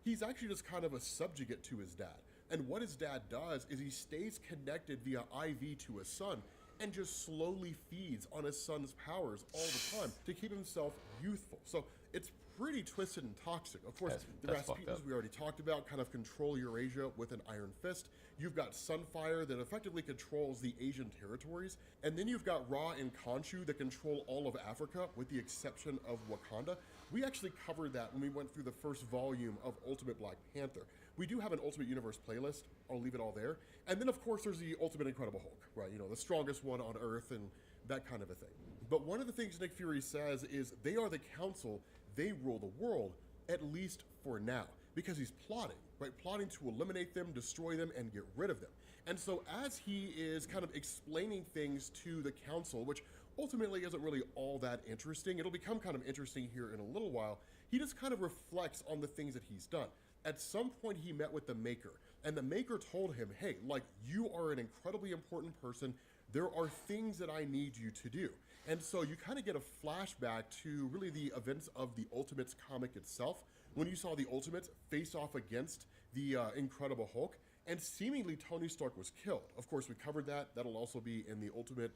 he's actually just kind of a subjugate to his dad. And what his dad does is he stays connected via IV to his son and just slowly feeds on his son's powers all the time to keep himself youthful. So it's pretty twisted and toxic. Of course, the that's fucked Rasputins up. we already talked about kind of control Eurasia with an iron fist. You've got Sunfire that effectively controls the Asian territories. And then you've got Ra and Khonshu that control all of Africa with the exception of Wakanda. We actually covered that when we went through the first volume of Ultimate Black Panther. We do have an Ultimate Universe playlist. I'll leave it all there. And then, of course, there's the Ultimate Incredible Hulk, right? You know, the strongest one on Earth and that kind of a thing. But one of the things Nick Fury says is they are the council, they rule the world, at least for now, because he's plotting, right? Plotting to eliminate them, destroy them, and get rid of them. And so as he is kind of explaining things to the council, which ultimately isn't really all that interesting, it'll become kind of interesting here in a little while, he just kind of reflects on the things that he's done. At some point he met with the Maker, and the Maker told him, hey, like, you are an incredibly important person, there are things that I need you to do. And so you kind of get a flashback to really the events of the Ultimates comic itself, when you saw the Ultimates face off against the Incredible Hulk, and seemingly Tony Stark was killed. Of course, we covered that. That'll also be in the Ultimate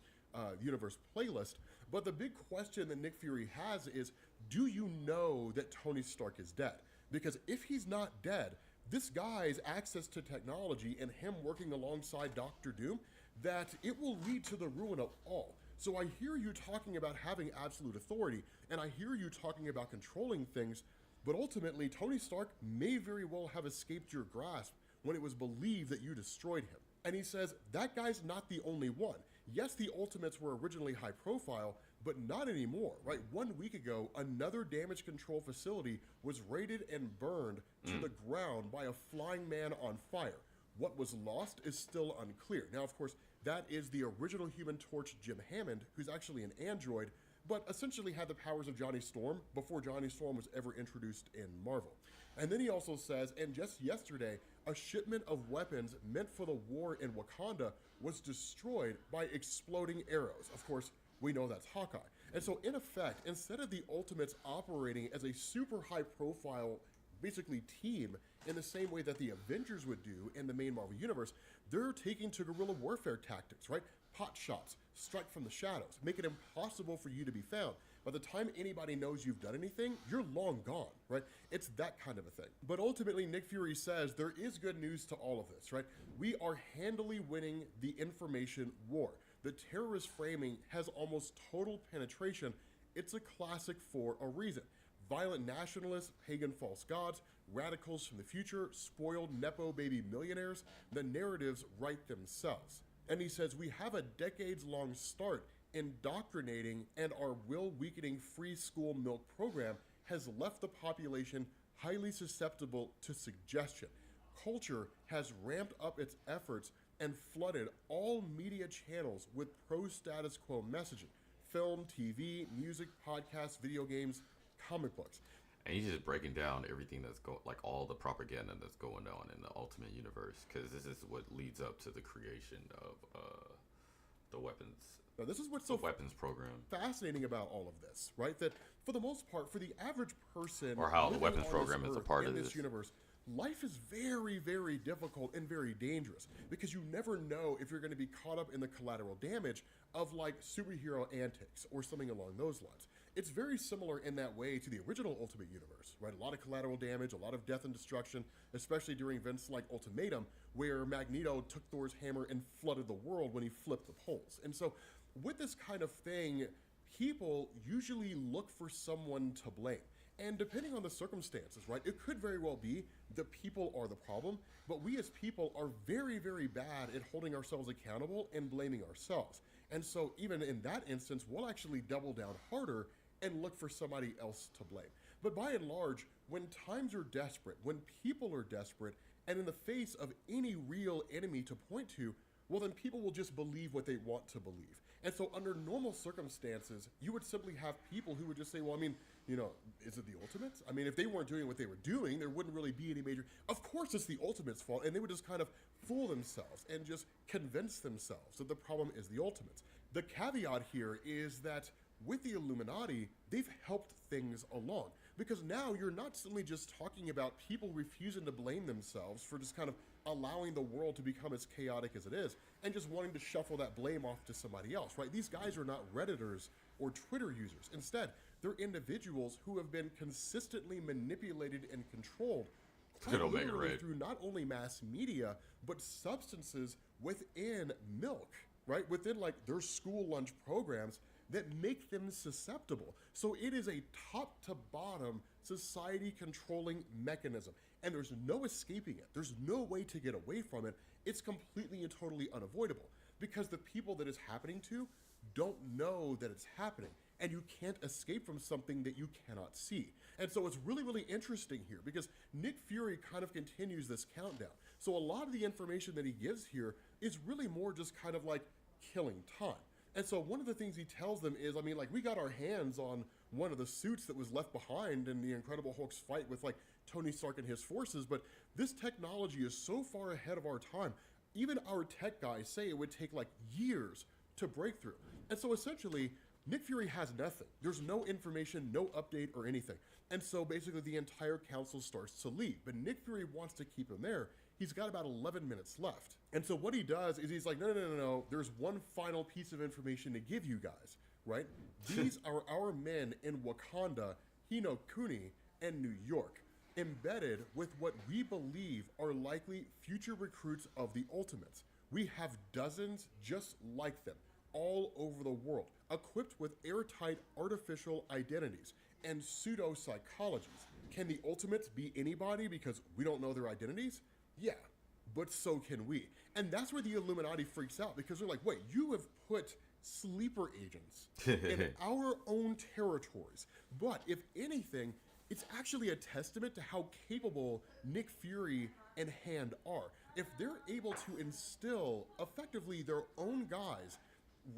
Universe playlist. But the big question that Nick Fury has is, do you know that Tony Stark is dead? Because if he's not dead, this guy's access to technology and him working alongside Doctor Doom, that it will lead to the ruin of all. So I hear you talking about having absolute authority, and I hear you talking about controlling things, but ultimately Tony Stark may very well have escaped your grasp when it was believed that you destroyed him. And he says, that guy's not the only one. Yes, the Ultimates were originally high profile, but not anymore, right? 1 week ago, another damage control facility was raided and burned to the ground by a flying man on fire. What was lost is still unclear. Now, of course, that is the original Human Torch, Jim Hammond, who's actually an android, but essentially had the powers of Johnny Storm before Johnny Storm was ever introduced in Marvel. And then he also says, and just yesterday, a shipment of weapons meant for the war in Wakanda was destroyed by exploding arrows. Of course, we know that's Hawkeye. And so in effect, instead of the Ultimates operating as a super high profile, basically team in the same way that the Avengers would do in the main Marvel Universe, they're taking to guerrilla warfare tactics, right? Pot shots, strike from the shadows, make it impossible for you to be found. By the time anybody knows you've done anything, you're long gone, right? It's that kind of a thing. But ultimately, Nick Fury says there is good news to all of this, right? We are handily winning the information war. The terrorist framing has almost total penetration. It's a classic for a reason. Violent nationalists, pagan false gods, radicals from the future, spoiled Nepo baby millionaires, the narratives write themselves. And he says, we have a decades-long start indoctrinating, and our will-weakening free school milk program has left the population highly susceptible to suggestion. Culture has ramped up its efforts and flooded all media channels with pro-status quo messaging. Film, TV, music, podcasts, video games, comic books. And he's just breaking down everything that's going, like all the propaganda that's going on in the Ultimate Universe, because this is what leads up to the creation of the weapons. Now, this is what's so weapons program fascinating about all of this, right? That for the most part, for the average person, or how the living weapons on program this is a earth, part in of this this universe, life is very, very difficult and very dangerous because you never know if you're going to be caught up in the collateral damage of like superhero antics or something along those lines. It's very similar in that way to the original Ultimate Universe, right? A lot of collateral damage, a lot of death and destruction, especially during events like Ultimatum, where Magneto took Thor's hammer and flooded the world when he flipped the poles. And so with this kind of thing, people usually look for someone to blame. And depending on the circumstances, right, it could very well be the people are the problem, but we as people are very, very bad at holding ourselves accountable and blaming ourselves. And so even in that instance, we'll actually double down harder and look for somebody else to blame. But by and large, when times are desperate, when people are desperate, and in the face of any real enemy to point to, well, then people will just believe what they want to believe. And so under normal circumstances, you would simply have people who would just say, well, I mean, you know, is it the Ultimates? I mean, if they weren't doing what they were doing, there wouldn't really be any major... Of course it's the Ultimates' fault, and they would just kind of fool themselves and just convince themselves that the problem is the Ultimates. The caveat here is that with the Illuminati, they've helped things along. Because now you're not simply just talking about people refusing to blame themselves for just kind of allowing the world to become as chaotic as it is and just wanting to shuffle that blame off to somebody else, right? These guys are not Redditors or Twitter users. Instead, they're individuals who have been consistently manipulated and controlled quite Good Omega literally Red. through not only mass media, but substances within milk, right? Within like their school lunch programs that make them susceptible. So it is a top to bottom society controlling mechanism, and there's no escaping it. There's no way to get away from it. It's completely and totally unavoidable because the people that it's happening to don't know that it's happening, and you can't escape from something that you cannot see. And so it's really, really interesting here because Nick Fury kind of continues this countdown. So a lot of the information that he gives here is really more just kind of like killing time. And so one of the things he tells them is, I mean, like, we got our hands on one of the suits that was left behind in the Incredible Hulk's fight with, like, Tony Stark and his forces, but this technology is so far ahead of our time. Even our tech guys say it would take, like, years to break through. And so essentially, Nick Fury has nothing. There's no information, no update or anything. And so basically the entire council starts to leave, but Nick Fury wants to keep him there. He's got about 11 minutes left. And so what he does is he's like, no, there's one final piece of information to give you guys, right? These are our men in Wakanda, Hino Kuni, and New York, embedded with what we believe are likely future recruits of the Ultimates. We have dozens just like them all over the world, equipped with airtight artificial identities and pseudo-psychologies. Can the Ultimates be anybody because we don't know their identities? Yeah, but so can we. And that's where the Illuminati freaks out because they're like, wait, you have put sleeper agents in our own territories. But if anything, it's actually a testament to how capable Nick Fury and Hand are. If they're able to instill effectively their own guys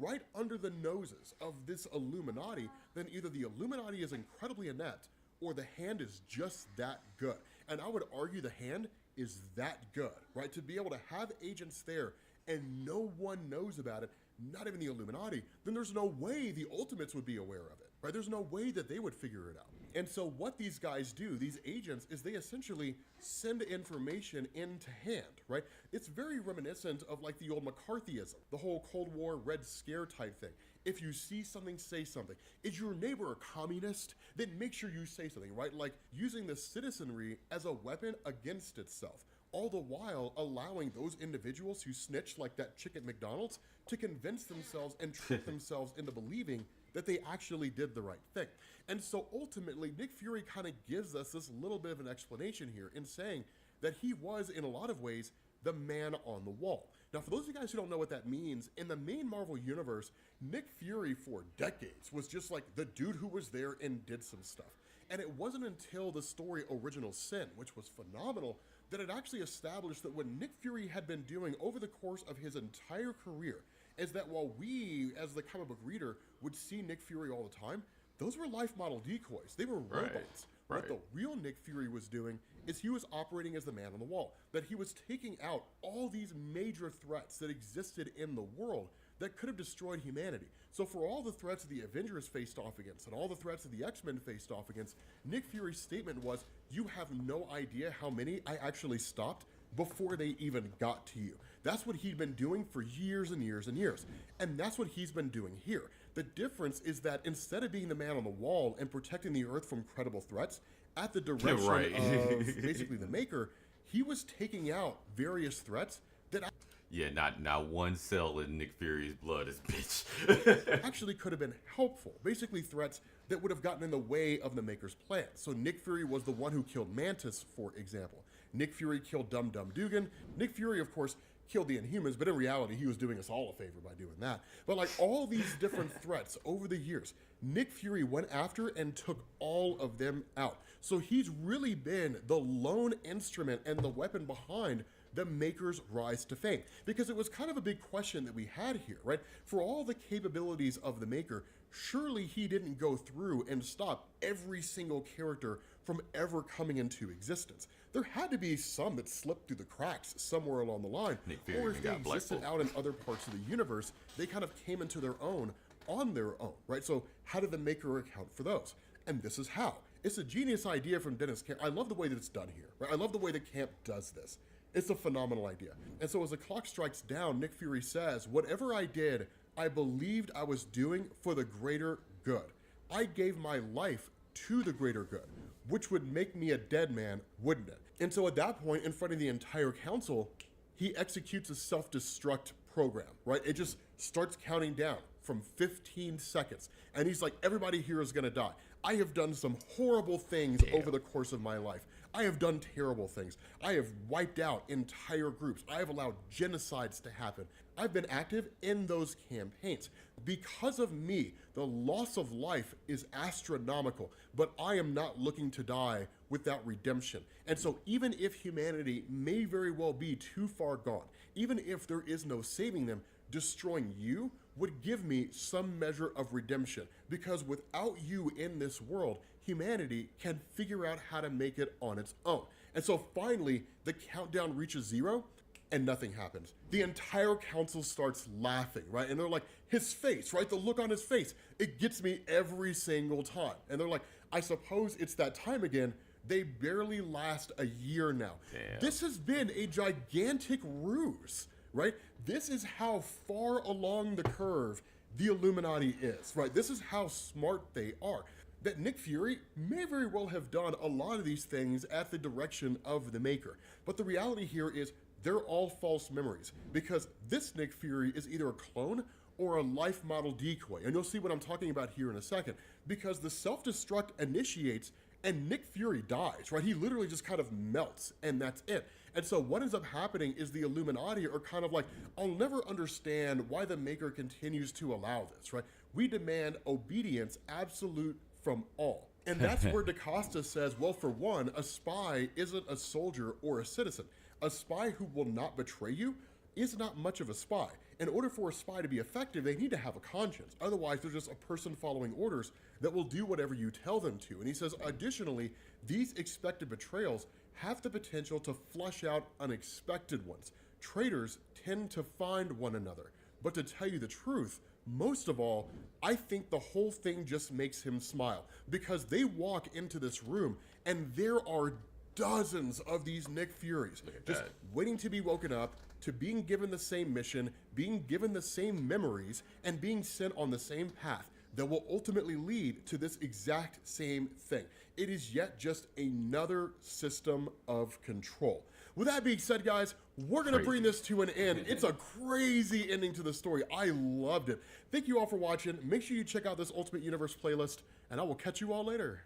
right under the noses of this Illuminati, then either the Illuminati is incredibly inept or the Hand is just that good. And I would argue the Hand is that good, right? To be able to have agents there and no one knows about it, not even the Illuminati, then there's no way the Ultimates would be aware of it, right? There's no way that they would figure it out. And so what these guys do, these agents, is they essentially send information into Hand, right? It's very reminiscent of like the old McCarthyism, the whole Cold War Red Scare type thing. If you see something, say something. Is your neighbor a communist? Then make sure you say something, right? Like using the citizenry as a weapon against itself, all the while allowing those individuals who snitch like that chick at McDonald's to convince themselves and trick themselves into believing that they actually did the right thing. And so ultimately, Nick Fury kind of gives us this little bit of an explanation here in saying that he was, in a lot of ways, the man on the wall. Now, for those of you guys who don't know what that means, in the main Marvel universe, Nick Fury for decades was just like the dude who was there and did some stuff. And it wasn't until the story Original Sin, which was phenomenal, that it actually established that what Nick Fury had been doing over the course of his entire career is that while we, as the comic book reader, would see Nick Fury all the time, those were life model decoys. They were robots. Right. What the real Nick Fury was doing is he was operating as the man on the wall, that he was taking out all these major threats that existed in the world that could have destroyed humanity. So for all the threats that the Avengers faced off against and all the threats that the X-Men faced off against, Nick Fury's statement was, you have no idea how many I actually stopped before they even got to you. That's what he'd been doing for years and years and years. And that's what he's been doing here. The difference is that instead of being the man on the wall and protecting the Earth from credible threats, at the direction of basically the Maker, he was taking out various threats that Yeah, not one cell in Nick Fury's blood is bitch. actually could have been helpful. Basically threats that would have gotten in the way of the Maker's plan. So Nick Fury was the one who killed Mantis, for example. Nick Fury killed Dum Dum Dugan. Nick Fury, of course, killed the Inhumans, but in reality, he was doing us all a favor by doing that. But like all these different threats over the years, Nick Fury went after and took all of them out. So he's really been the lone instrument and the weapon behind the Maker's rise to fame. Because it was kind of a big question that we had here, right? For all the capabilities of the Maker, surely he didn't go through and stop every single character from ever coming into existence. There had to be some that slipped through the cracks somewhere along the line, or if they existed out in other parts of the universe, they kind of came into their own on their own, right? So how did the Maker account for those? And this is how. It's a genius idea from Dennis Camp. I love the way that it's done here, right? I love the way that Camp does this. It's a phenomenal idea. And so as the clock strikes down, Nick Fury says, whatever I did, I believed I was doing for the greater good. I gave my life to the greater good, which would make me a dead man, wouldn't it? And so at that point, in front of the entire council, he executes a self-destruct program, right? It just starts counting down from 15 seconds. And he's like, everybody here is gonna die. I have done some horrible things over the course of my life. I have done terrible things. I have wiped out entire groups. I have allowed genocides to happen. I've been active in those campaigns. Because of me, the loss of life is astronomical, but I am not looking to die without redemption. And so even if humanity may very well be too far gone, even if there is no saving them, destroying you would give me some measure of redemption, because without you in this world, humanity can figure out how to make it on its own. And so finally, the countdown reaches 0 and nothing happens. The entire council starts laughing, right? And they're like, his face, right? The look on his face, it gets me every single time. And they're like, I suppose it's that time again. They barely last a year now. Damn. This has been a gigantic ruse, right? This is how far along the curve the Illuminati is, right? This is how smart they are. That Nick Fury may very well have done a lot of these things at the direction of the Maker. But the reality here is they're all false memories, because this Nick Fury is either a clone or a life model decoy. And you'll see what I'm talking about here in a second, because the self-destruct initiates and Nick Fury dies, right? He literally just kind of melts, and that's it. And so what ends up happening is the Illuminati are kind of like, I'll never understand why the Maker continues to allow this, right? We demand obedience absolute from all. And that's where DaCosta says, well, for one, a spy isn't a soldier or a citizen. A spy who will not betray you is not much of a spy. In order for a spy to be effective, they need to have a conscience. Otherwise, they're just a person following orders that will do whatever you tell them to. And he says, additionally, these expected betrayals have the potential to flush out unexpected ones. Traitors tend to find one another. But to tell you the truth, most of all, I think the whole thing just makes him smile, because they walk into this room and there are dozens of these Nick Furies just waiting to be woken up, to being given the same mission, being given the same memories, and being sent on the same path that will ultimately lead to this exact same thing. It is yet just another system of control. With that being said, guys, we're going to bring this to an end. It's a crazy ending to the story. I loved it. Thank you all for watching. Make sure you check out this Ultimate Universe playlist, and I will catch you all later.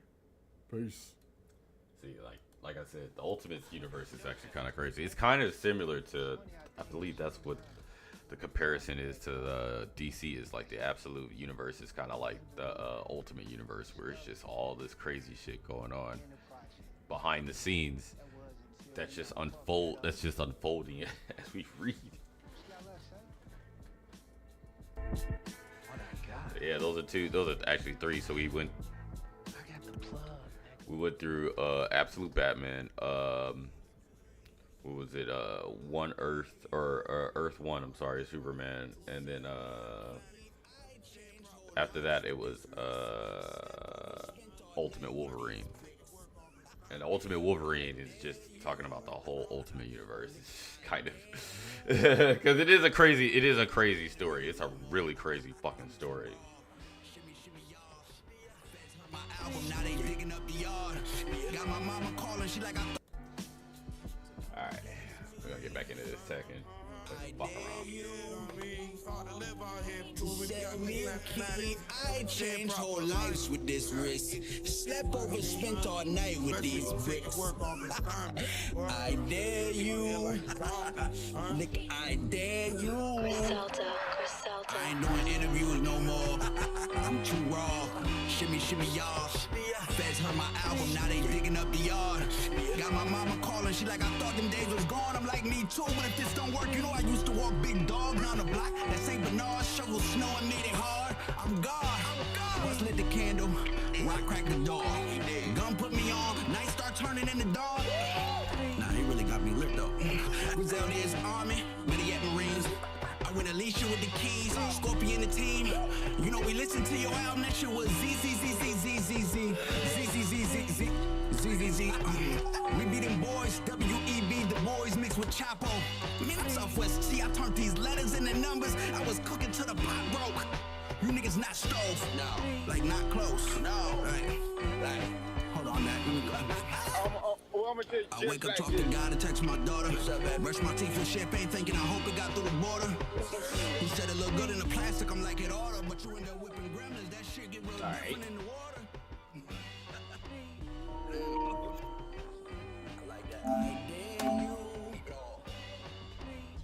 Peace. See, like I said, the Ultimate Universe is actually kind of crazy. It's kind of similar to, I believe that's what the comparison is to the DC, is like the Absolute Universe is kind of like the Ultimate Universe, where it's just all this crazy shit going on behind the scenes that's just unfolding as we read. Yeah, those are actually 3. So we went through Absolute Batman, what was it, One Earth, or Earth 1, I'm sorry, Superman, and then after that it was Ultimate Wolverine. And Ultimate Wolverine is just talking about the whole Ultimate Universe, kind of, because it is a crazy story. It's a really crazy fucking story. Alright, we're gonna get back into this second. Fuck I changed whole lives with this wrist. Slept over, spent all night with these bricks. I dare you. Nick, I dare you. Griselda. I ain't doing interviews no more. I'm too raw. Shimmy, shimmy, y'all. Feds heard my album, now they digging up the yard. Got my mama calling, she like, I thought them days was gone. I'm like, me too, but if this don't work, you know I used to walk big dog down the block. That St. Bernard, shovel snow and made it hard. I'm God. Once lit the candle, rock cracked the door. Gun put me on, night start turning in the dark. Nah, he really got me lit though. Griselda is army, better yet Marines. I went Alicia with the keys, Scorpion the team. You know we listened to your album, that shit was ZZZZZZZ. ZZZ. We be them boys, W.E.B. the boys mixed with Chapo. Man, I'm Southwest. See, I turned these letters into numbers. I was cooking till the pot broke. You niggas not stove. No. Like not close. No. Like, hold on, that. Let me go. I wake up, talk to God, and text my daughter. Brush my teeth with champagne, thinking I hope it got through the border. He said it look good in the plastic, I'm like it oughta. But you end up whipping gremlins, that shit get real different in the water. I like that. I dare you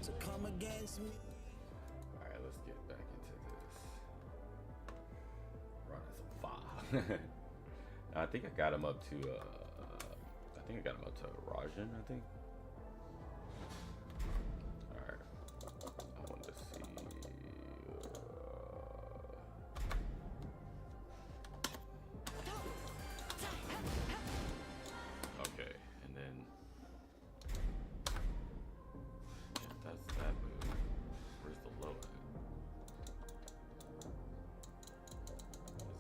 to come against me. Alright, let's get back into this. Running some fire. I think I got him up to Rajan, I think. Alright. I want to see. Okay, and then. Yeah, that's that move. Where's the low at?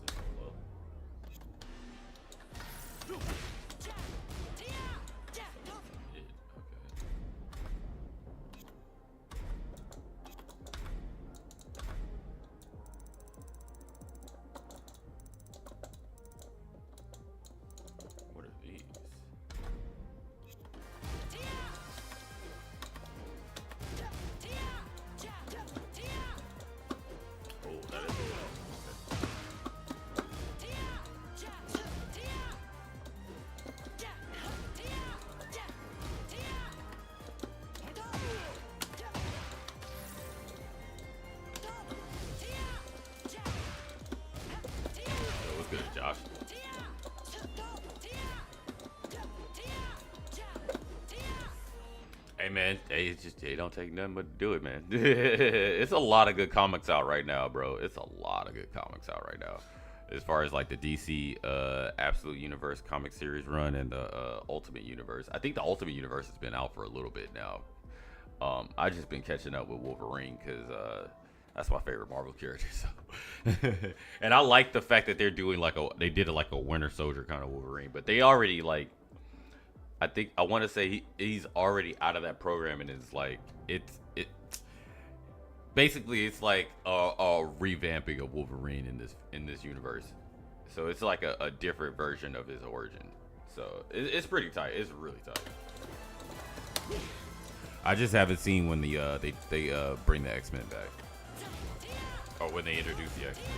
Is it the low? What are these? Oh, that is a low. What's good, Josh? Hey man, they don't take nothing but do it, man. It's a lot of good comics out right now, bro. It's a lot of good comics out right now. As far as like the DC Absolute Universe comic series run and the Ultimate Universe. I think the Ultimate Universe has been out for a little bit now. I just been catching up with Wolverine because that's my favorite Marvel character. So. And I like the fact that they're doing like they did like a Winter Soldier kind of Wolverine, but they already like. I want to say he's already out of that program, and it's like basically it's like a revamping of Wolverine in this universe. So it's like a different version of his origin. So it's pretty tight. It's really tight. I just haven't seen when they bring the X-Men back, or when they introduce the X-Men.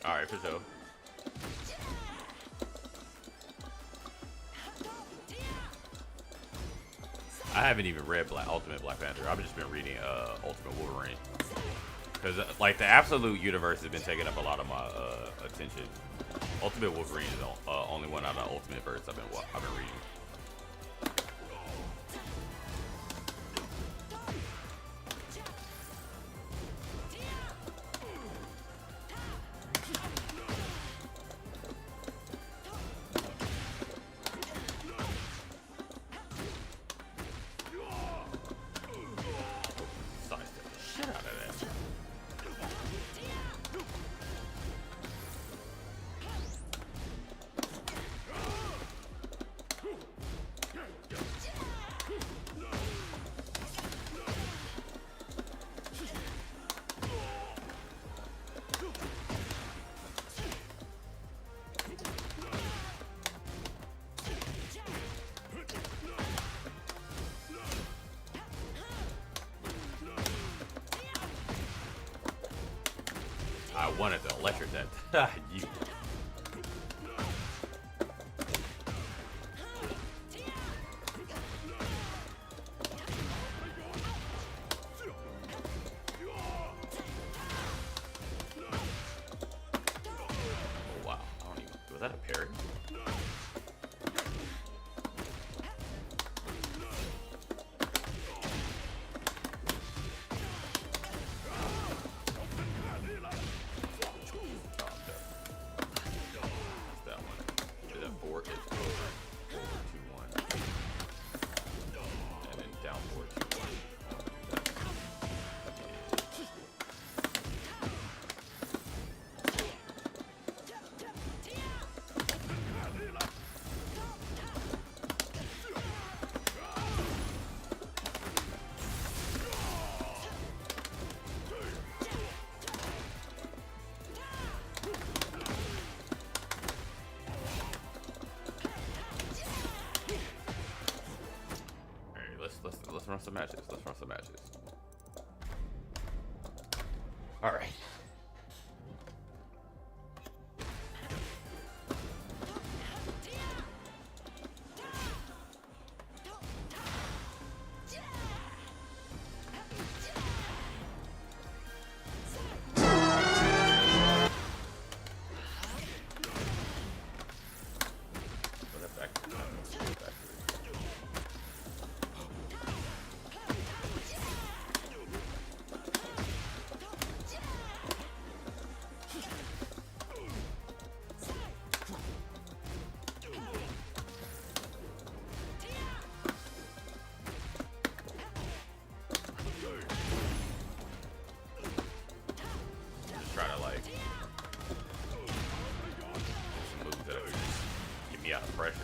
Alright, for sure. I haven't even read Ultimate Black Panther. I've just been reading Ultimate Wolverine. Because like the Absolute Universe has been taking up a lot of my attention. Ultimate Wolverine is the only one out of the Ultimate Verse I've been reading. one at the electric that you. Oh wow, I don't even. Was that a parry? Let's run some matches. Let's run some matches. All right. Try to like some moves that would just get me out of pressure.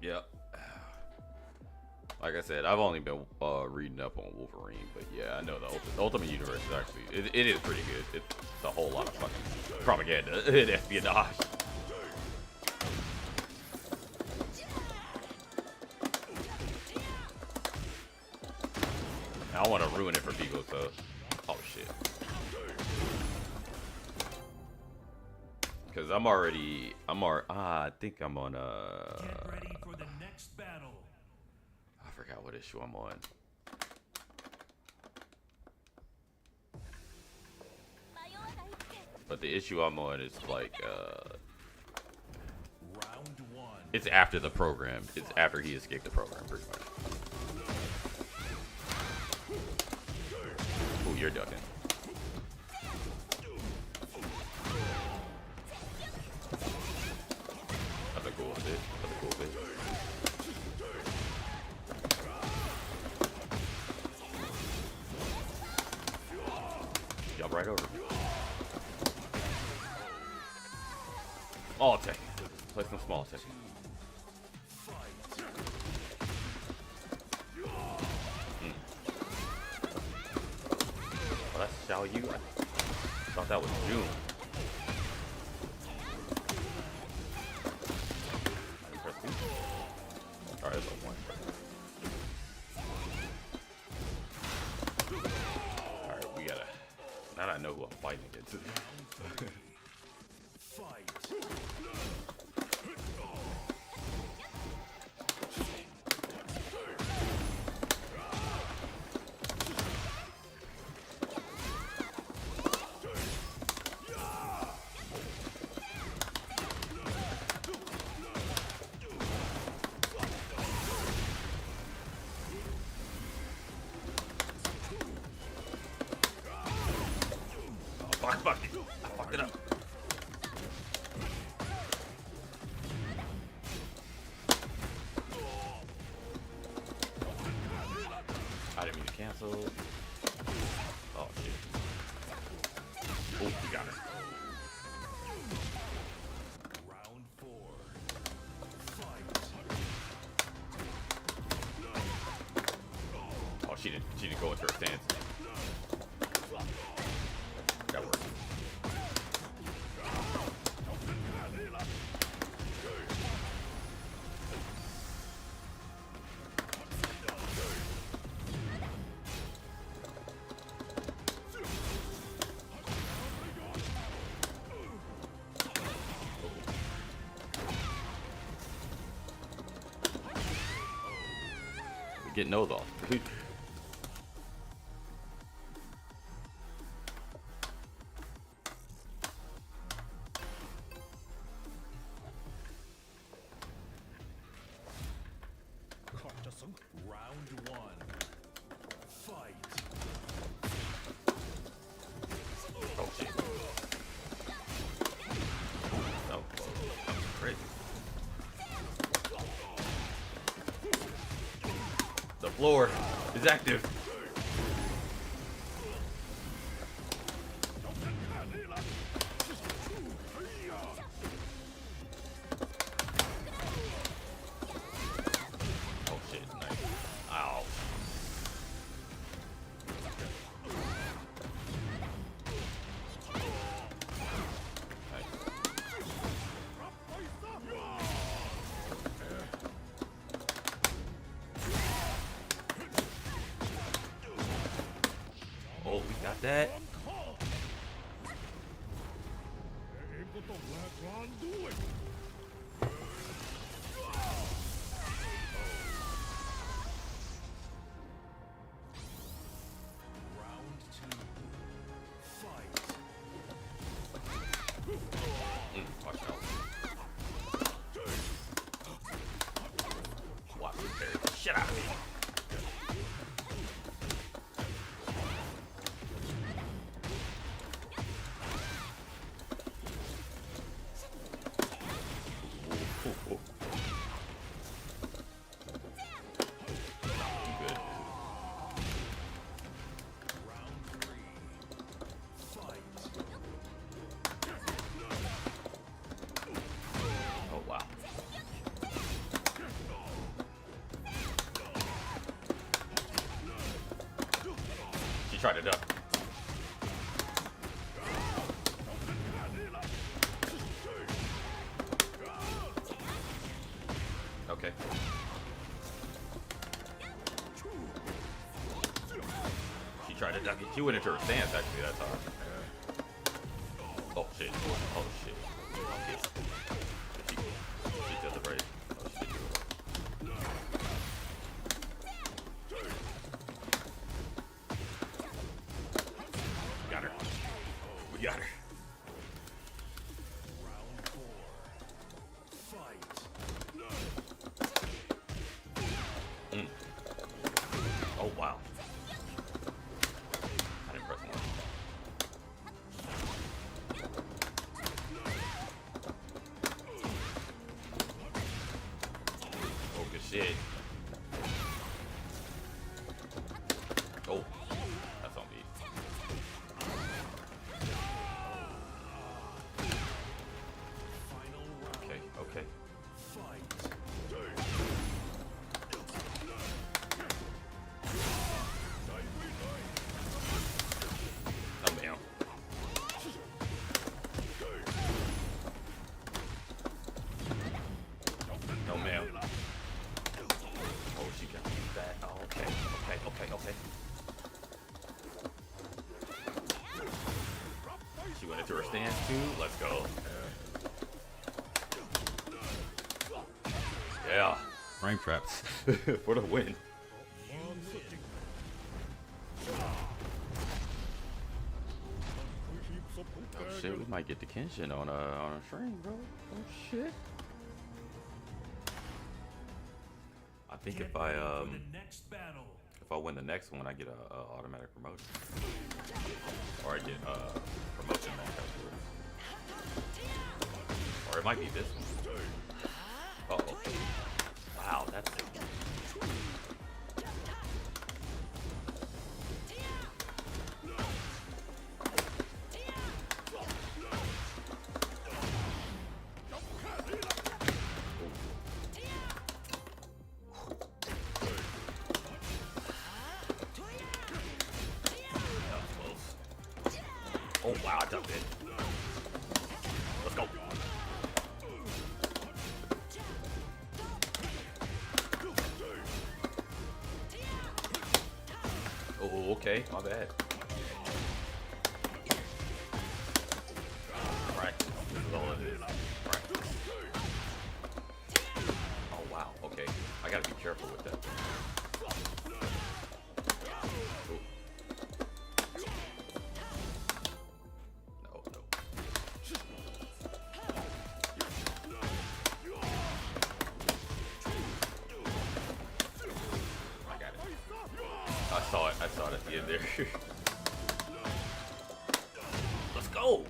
Yeah. Like I said, I've only been reading up on Wolverine, but yeah, I know the Ultimate Universe is actually it is pretty good. It's a whole lot of fucking propaganda and espionage. I don't want to ruin it for people, so oh shit. Because I think I'm on Get ready for the next battle. I forgot what issue I'm on. But the issue I'm on is like Round one. it's after the program. It's after he escaped the program, pretty much. Ooh, you're ducking. That's a cool bit. That's a cool bit. Jump right over. All attack. Play some small attack. Oh, that's Xiao Yu. I thought that was June. Alright, that's a one. Alright, we gotta. Now that I know who I'm fighting against. Fuck it. I fucked it up. I didn't mean to cancel. Oh shit. Oh, we got it. Round four. Fight. getting those off. Round one. Fight. Oh shit. Oh, crazy. The floor is active. Oh shit, nice. Ow. Oh, we got that. Round two. Fight. Watch out. Watch me parry the shit out of me. Good. Round three. Fight. Oh wow. She tried to duck. Okay. She tried to duck it. She went into her stance actually that time. Oh shit. Oh shit. Okay. She does it right. Oh shit. Got her. We got her. Round four. Fight. Oh wow. Not impressed more. Oh good shit. Oh, that's on me. Final round. Okay, okay. Fight. Oh man. No ma'am. Oh, she got that. Oh, okay, okay. She went into her stance too. Let's go. Yeah, frame traps for the win. Oh shit, we might get the Kenshin on a stream, bro. Oh shit. I think if I For the next battle. if I win the next one, I get a automatic promotion, or I get promotion match afterwards, or it might be this one. Uh oh. Wow, that's it. Oh wow, I dumped it. Let's go. Oh, okay, my bad. Practice. This is all it is. Practice. Oh wow, okay. I gotta be careful with that. Let's go.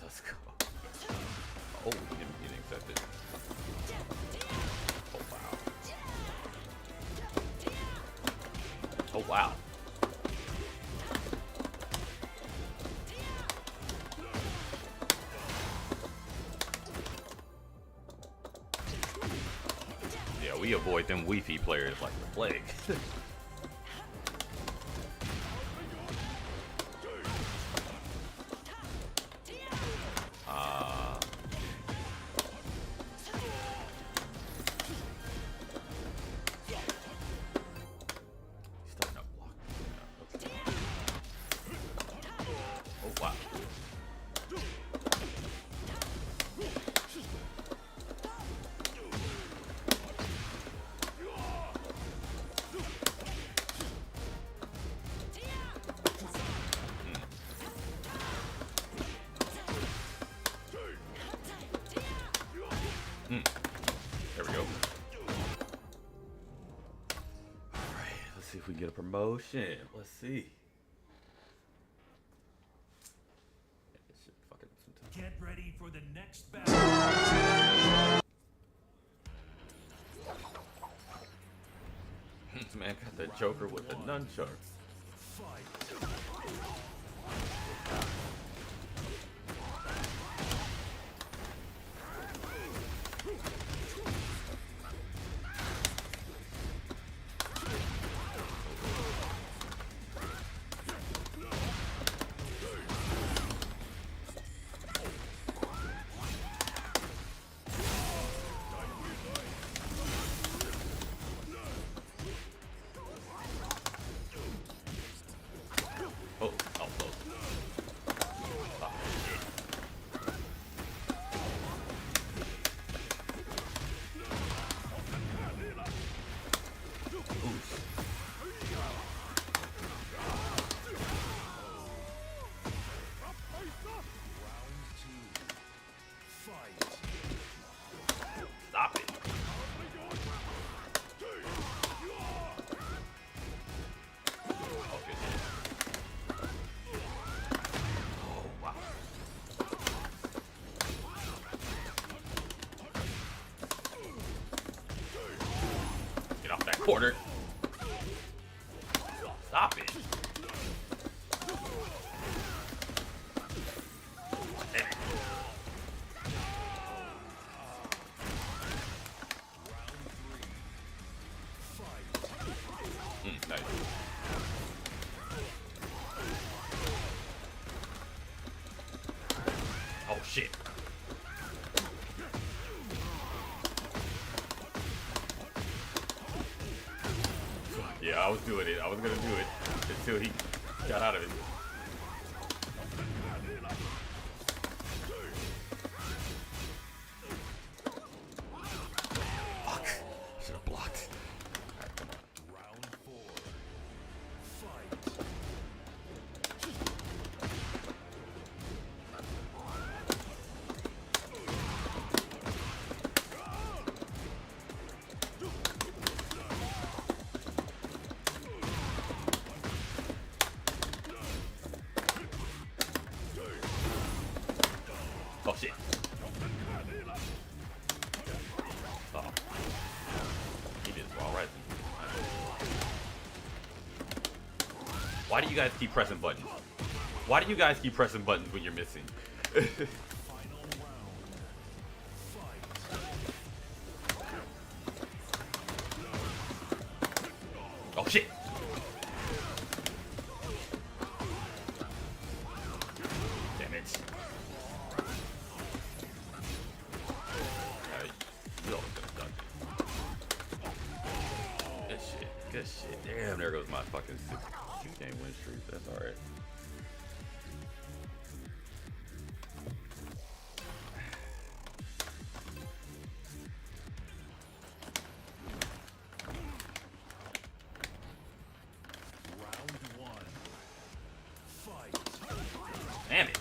Let's go. Oh, him getting accepted. Oh wow. Oh wow. Yeah, we avoid them Wi-Fi players like the plague. Oh wow. There we go. Alright, let's see if we can get a promotion. Let's see. Get ready for the next battle. This man got the Joker with the nunchucks. Oh, oh, oh. Ah, shit. Oof. Stop it. Oh, good hit. Oh, wow. Get off that corner. Stop it. There. Nice. Oh shit. Yeah, I was doing it. I was gonna do it until he got out of it. Fuck. Should have blocked. Alright, come on. Round 4. Oh shit. Oh. He did well, right? Why do you guys keep pressing buttons? Why do you guys keep pressing buttons when you're missing? Oh shit. Damn it. You always gonna duck. Good shit. Good shit. Damn, there goes my fucking 6-game win streak. That's alright. Damn it.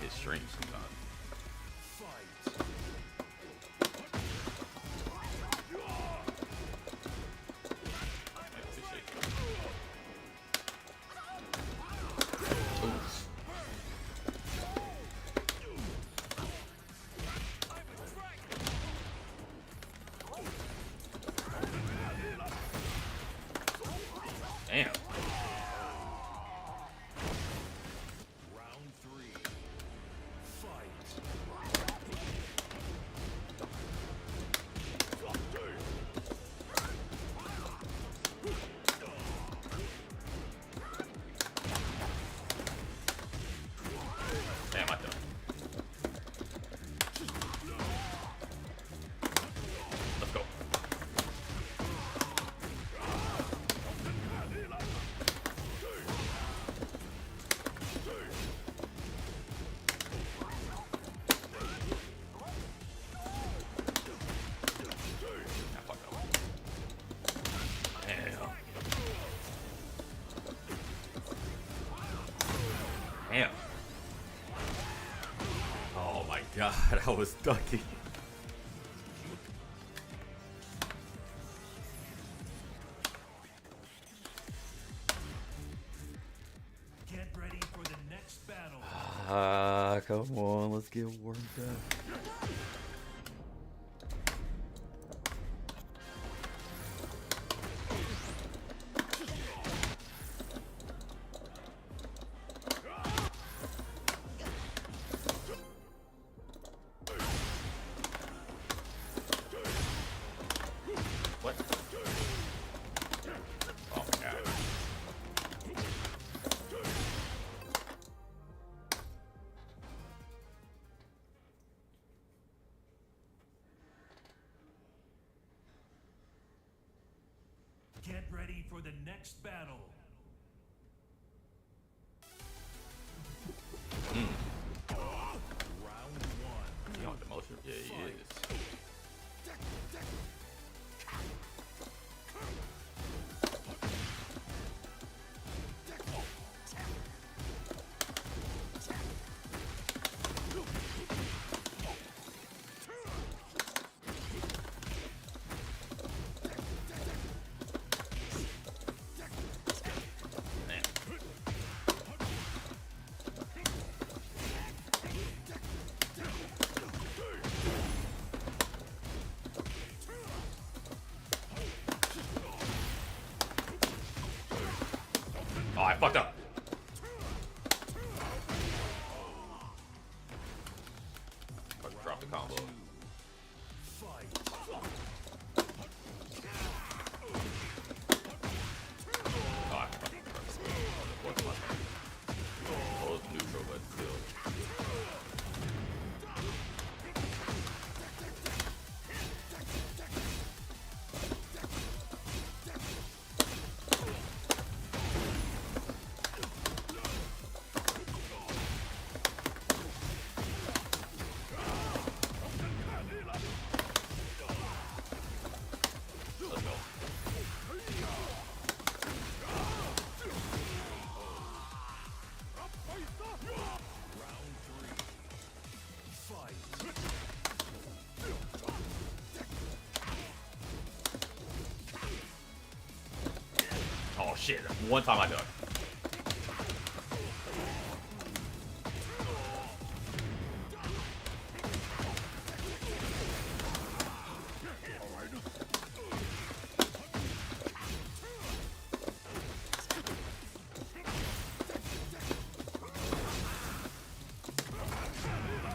his streams sometimes. Damn. Damn, I done. Let's go. Damn. Oh my god, I was ducking. Get ready for the next battle. Come on, let's get warmed up. What? Oh my god. Get ready for the next battle. Round one. You want the motion? Yeah, he is. Oh, I fucked up. Fucking drop the combo. Oh, I fucking dropped it. Oh, it's neutral, but still. Let's go. Oh shit, one time I ducked.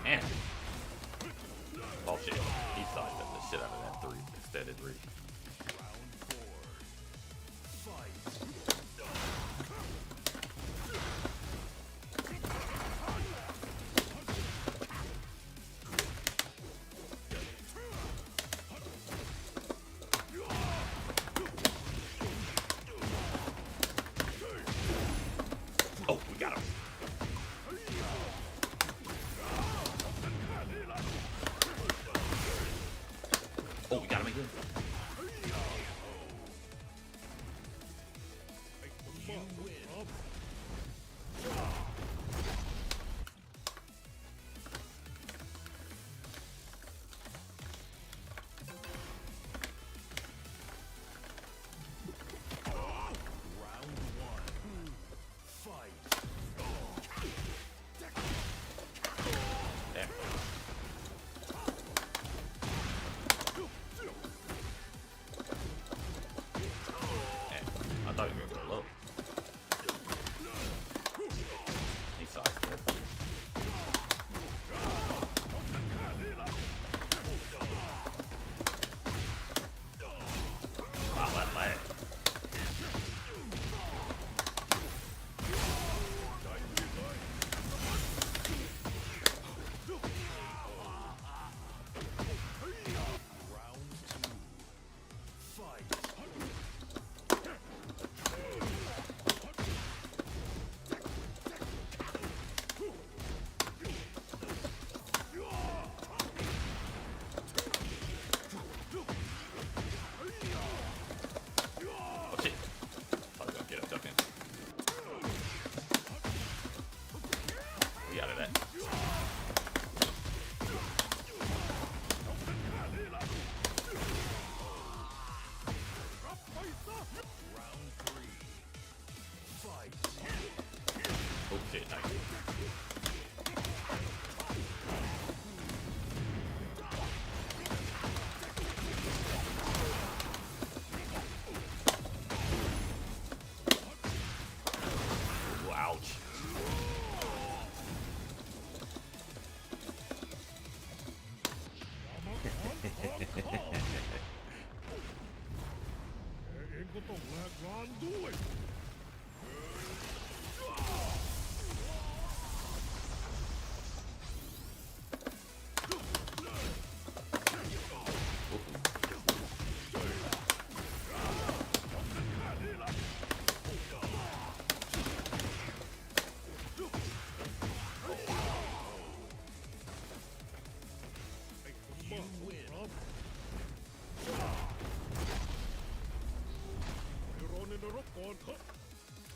Man. Oh shit, he sidestepped the shit out of that three, extended reach. Round 3. Fight. Oh shit, nice. Ooh, ouch. You win.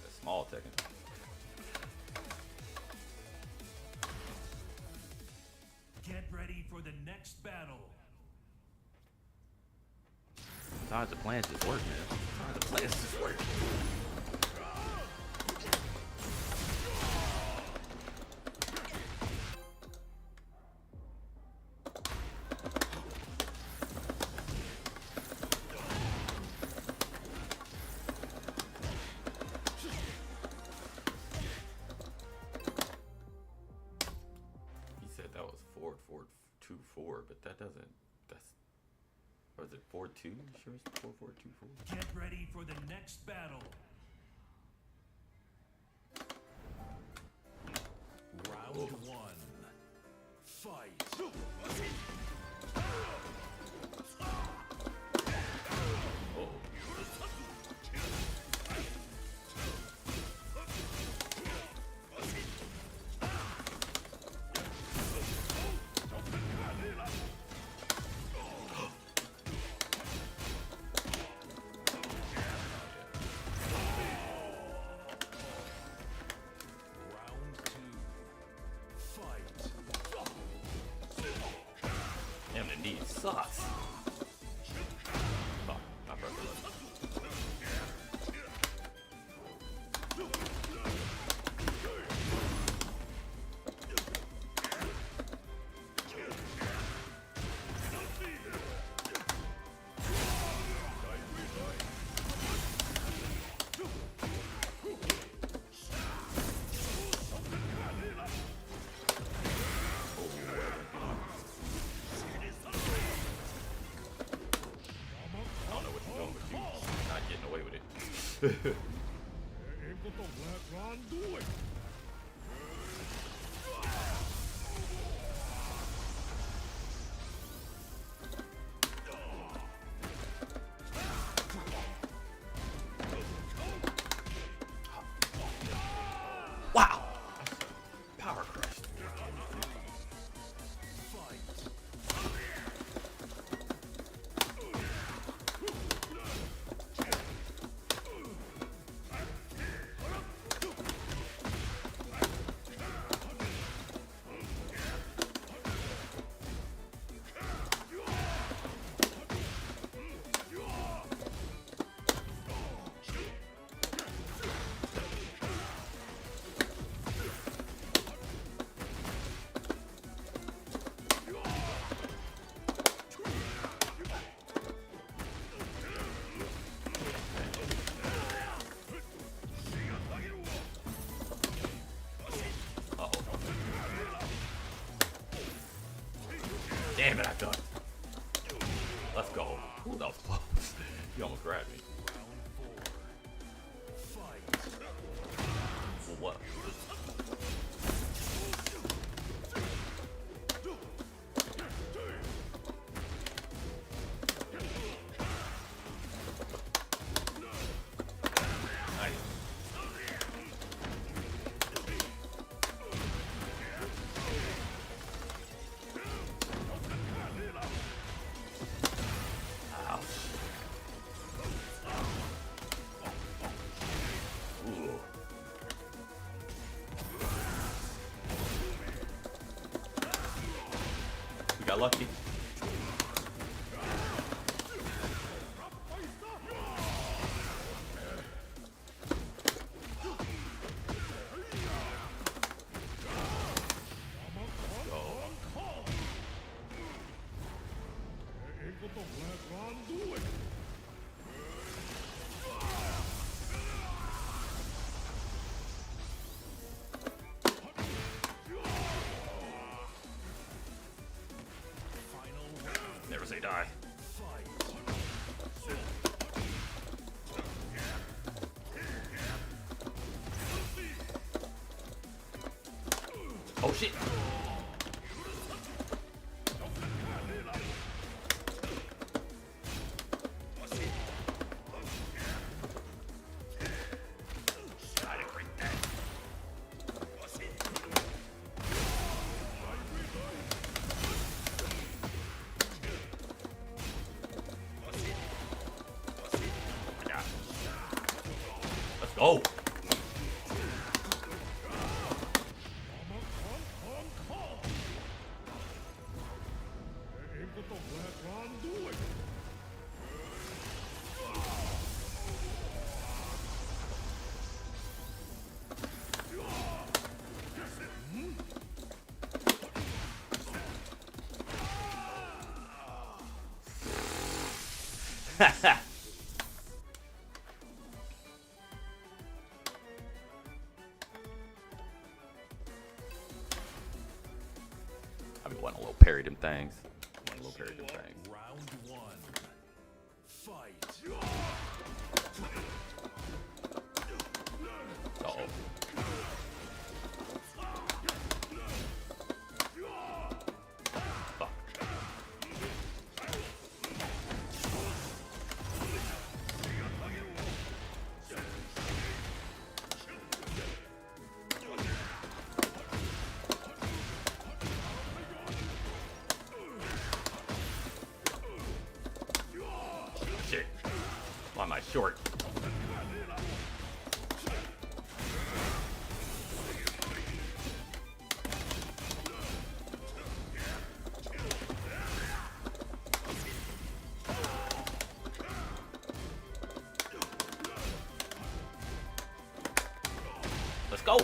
A small Tekken. Get ready for the next battle. Sometimes the plans just work, man. Sometimes the plans just work. He said that was 4-4-2-4, but that doesn't. That's. Or is it 4-2? Sure, it's 4-4-2-4. Get ready for the next battle. Round 1. Fight. Round 2. Fight. Damn, the knee sucks. Oh, my brother loves it. I don't know what you're doing, but you're not getting away with it. Wow! Power crush. Damn it, I thought. Let's go. Ooh, that was close. You almost grabbed me. Well, what? Nice. Ooh. We got lucky. Oh shit. Let's go. I be wanting a little parry them things. Want a little parry them things. Round one. Fight. Uh-oh. Fuck. Shit. Why am I short? Let's go.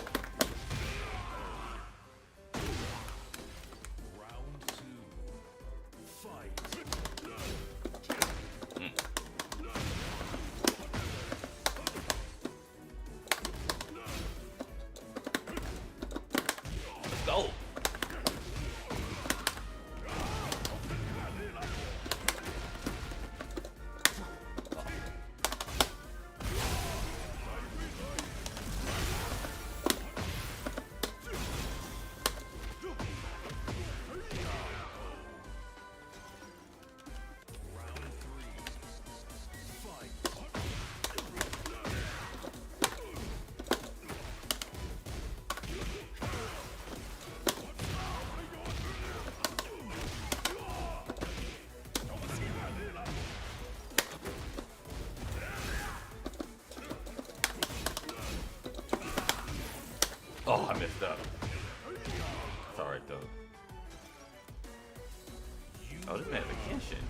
Round two. Fight. Let's go. Round three. Fight. Oh, I messed up. It's alright though. Oh, this man has a Genshin.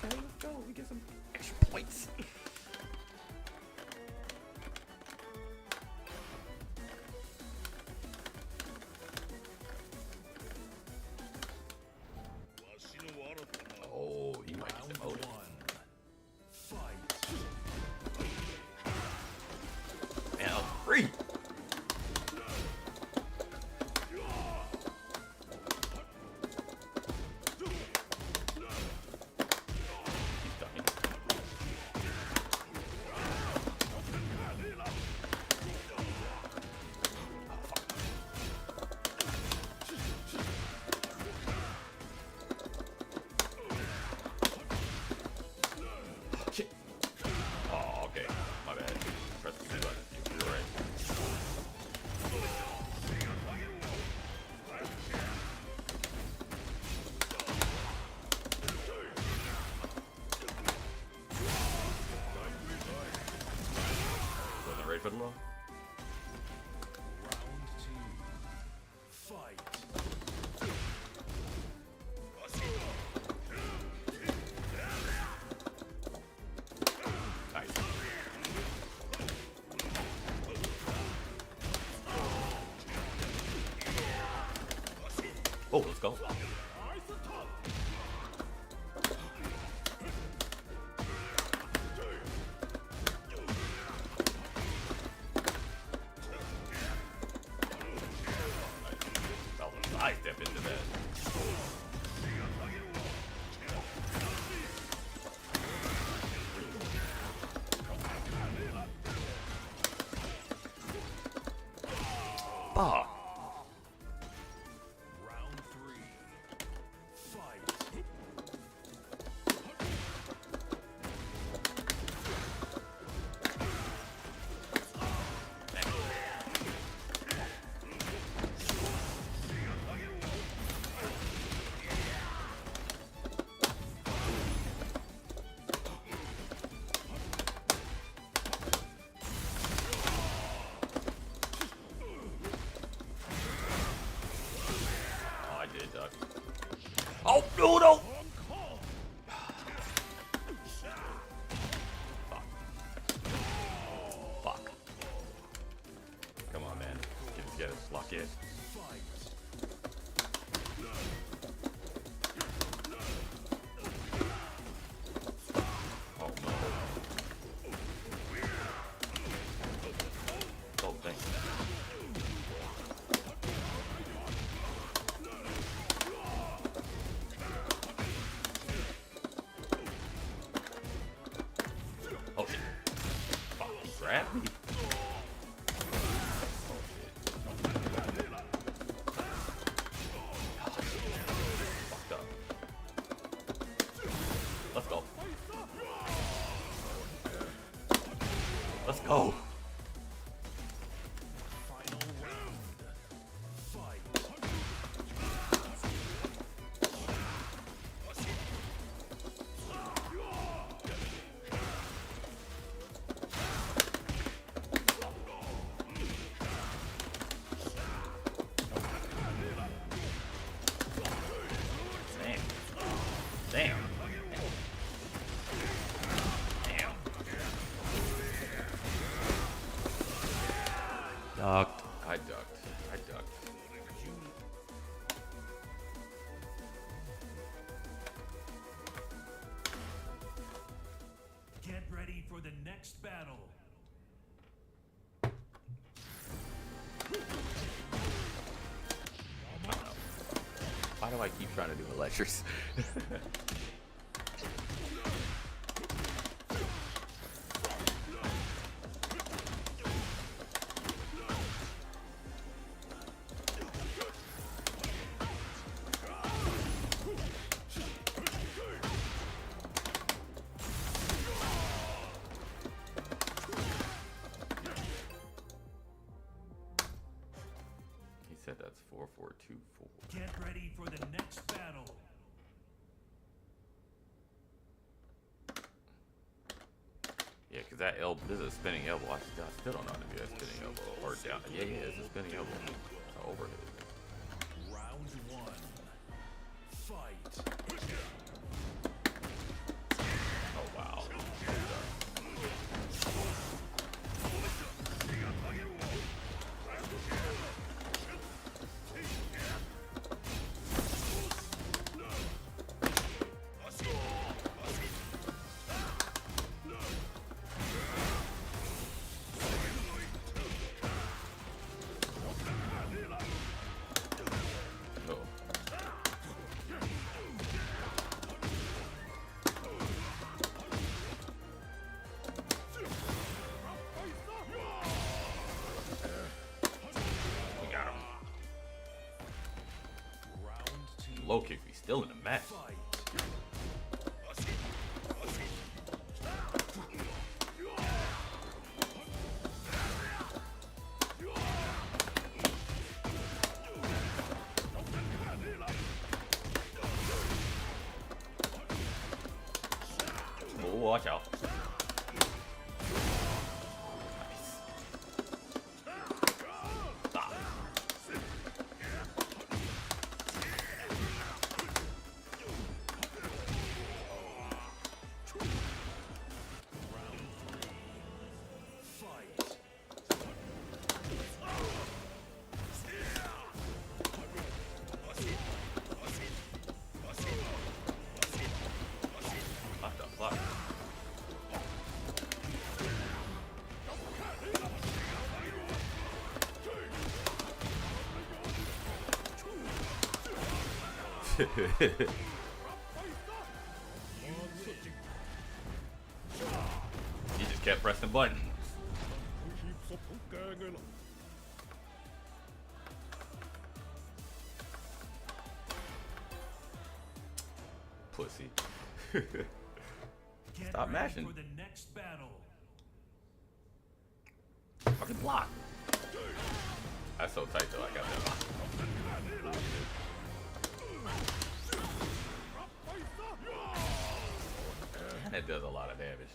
Okay, let's go. We get some extra points. Oh, he might get some motive. Fight. Man, I'm free. Shit. Oh, okay. My bad. Press the B button. You're right. Wasn't ready for the low? Round two. Fight. Nice. Oh, let's go. I step into that. Ah. shit. Oh no. Oh dang. Oh shit. Fuck, he grabbed me. Fucked up. Let's go. Let's go. Damn. Damn. Ducked. I ducked. I ducked. Get ready for the next battle. Why do I keep trying to do electrics? He said that's 4424. Get ready for the next battle. Yeah, because that elbow, this is a spinning elbow. I still don't know how to do that spinning elbow. Or down. Yeah, it's a spinning elbow. Overhead. Round one. Fight. Oh, wow. Low kick, he's still in the match. Oh, watch out. What the fuck? He just kept pressing buttons. Pussy. Stop mashing. For the next battle. Fucking block. That's so tight though. I got that. And it does a lot of damage.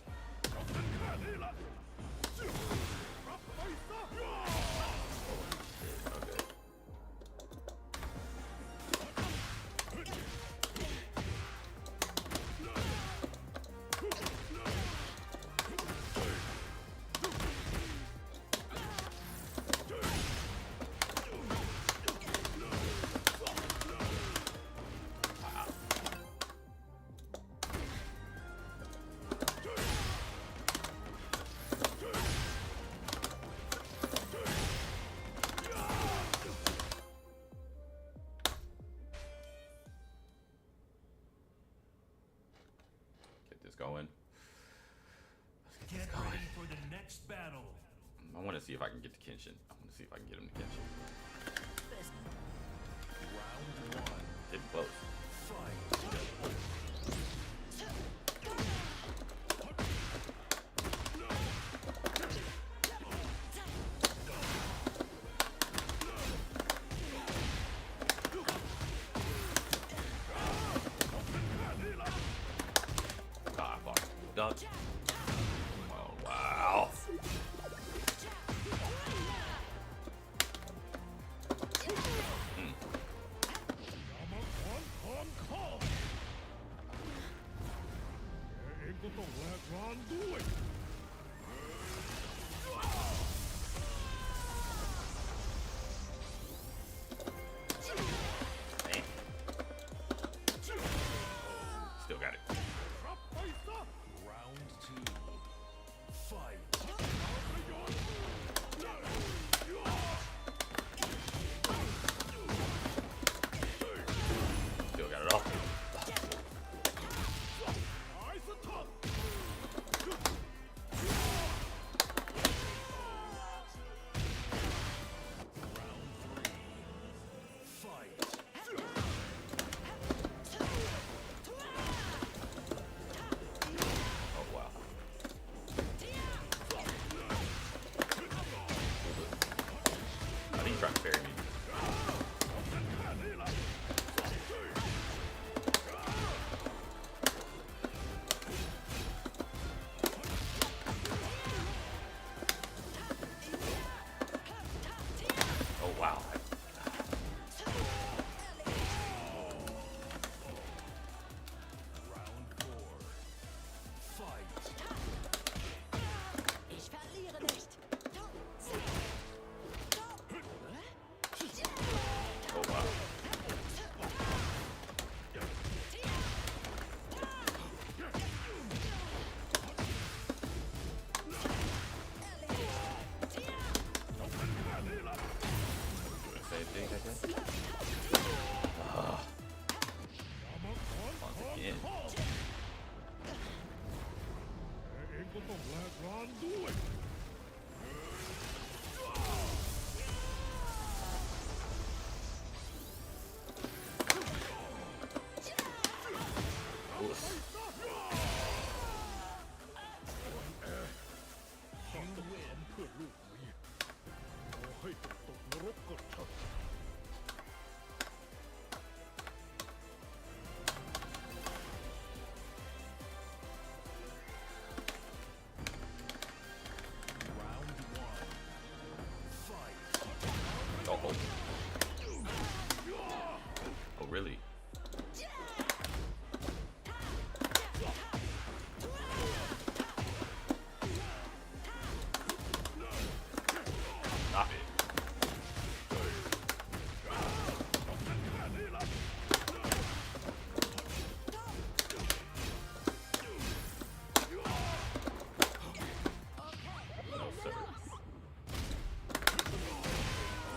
I want to see if I can get to Kenshin. I want to see if I can get him to Kenshin. Round one. Getting close. Ah, fuck. Duck. Oh, wow. Damn. Still got it. Round two. Fight. Still got it all. Oh, wow. I think he's trying to bury me. Oh, wow. Round four. Fight. Ich verliere nicht. Oh, wow. Doing the same thing, I guess. Once again. Oof. Round one. Fight. Oh, oh, really? Stop it. No, sir.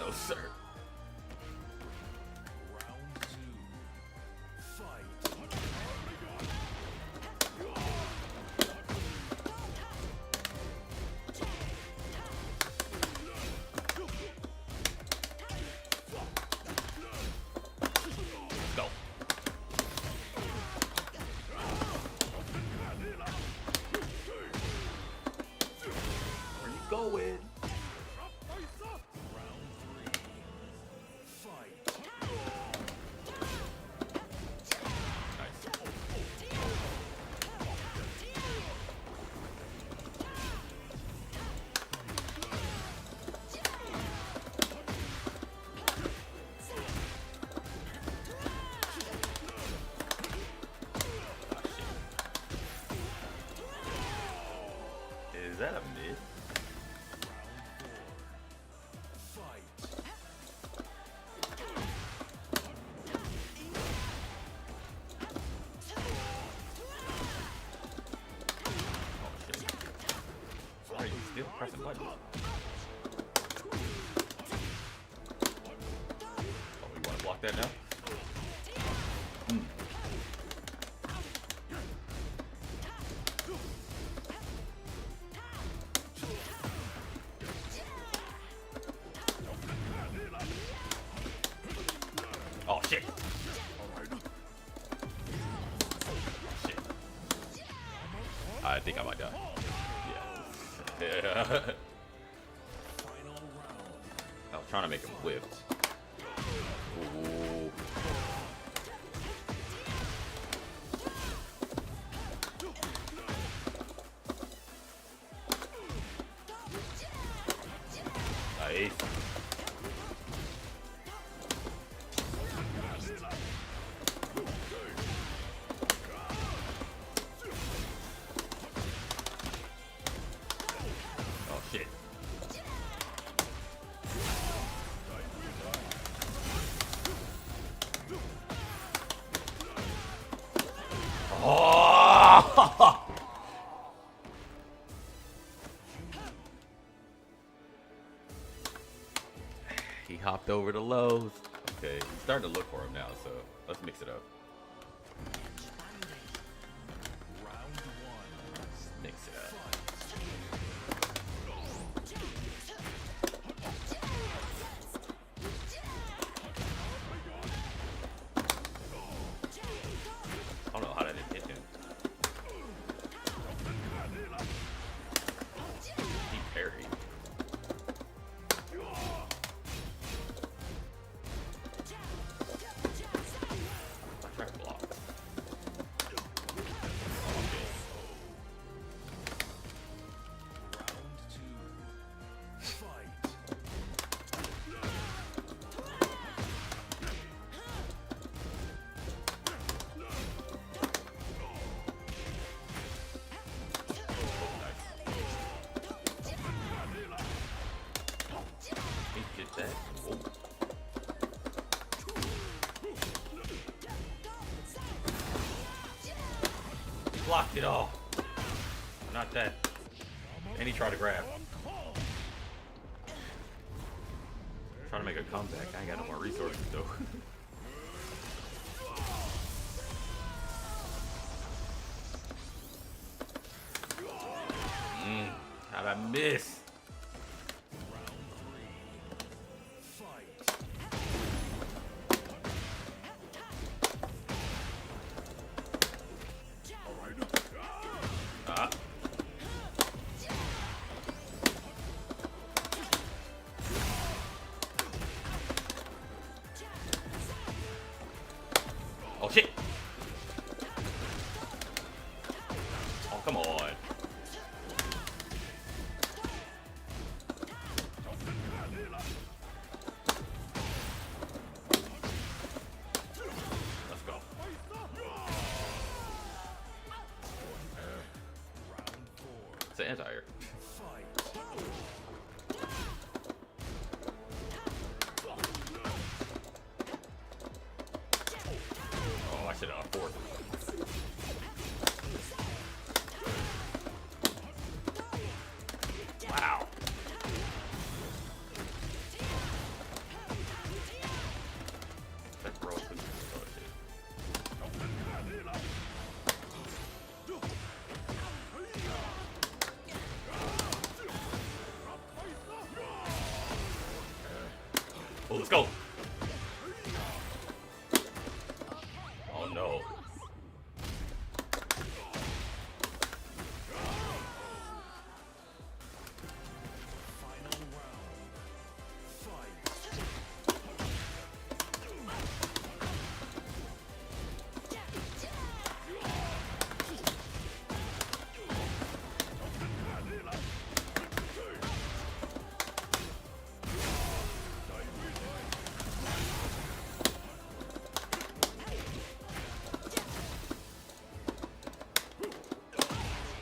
No, sir. Round two. Fight. Go. Where you going? Round three. Fight. Is that a mid? Fight. Oh shit. Why are you still pressing buttons? Oh, you wanna block that now? Yeah. I was trying to make him whipped. Ooh. Nice. Oh shit. Oh! He hopped over the lows. Okay, he's starting to look for him now, so let's mix it up. Mix it up. I don't know how that didn't hit him. He parried. I tried to block. Get that. Oh. He blocked it all. Not that. And he tried to grab. Trying to make a comeback. I ain't got no more resources though. How'd I miss? Ah. Oh shit! Oh come on! Let's go. It's an anti-air. Oh, I should have forced it. Wow. That broke. Oh shit. Oh, let's go. Oh no.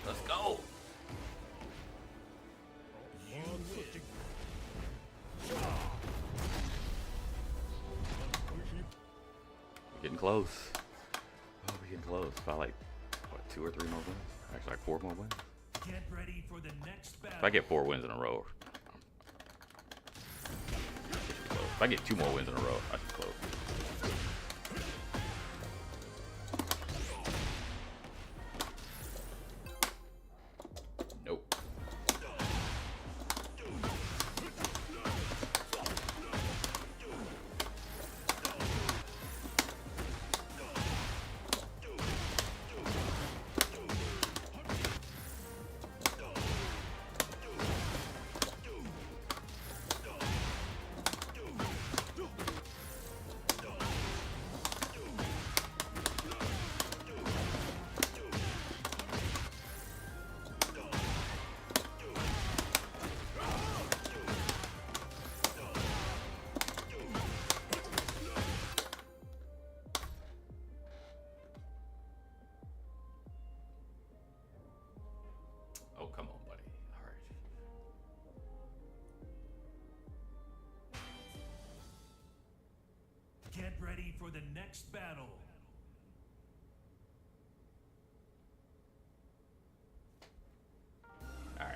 Let's go. We're getting close. Oh, we're getting close. About like, what, 2 or 3 more wins? Actually, like 4 more wins. Get ready for the next battle. If I get 4 wins in a row, if I get 2 more wins in a row, I should close. Nope. ready for the next battle. All right.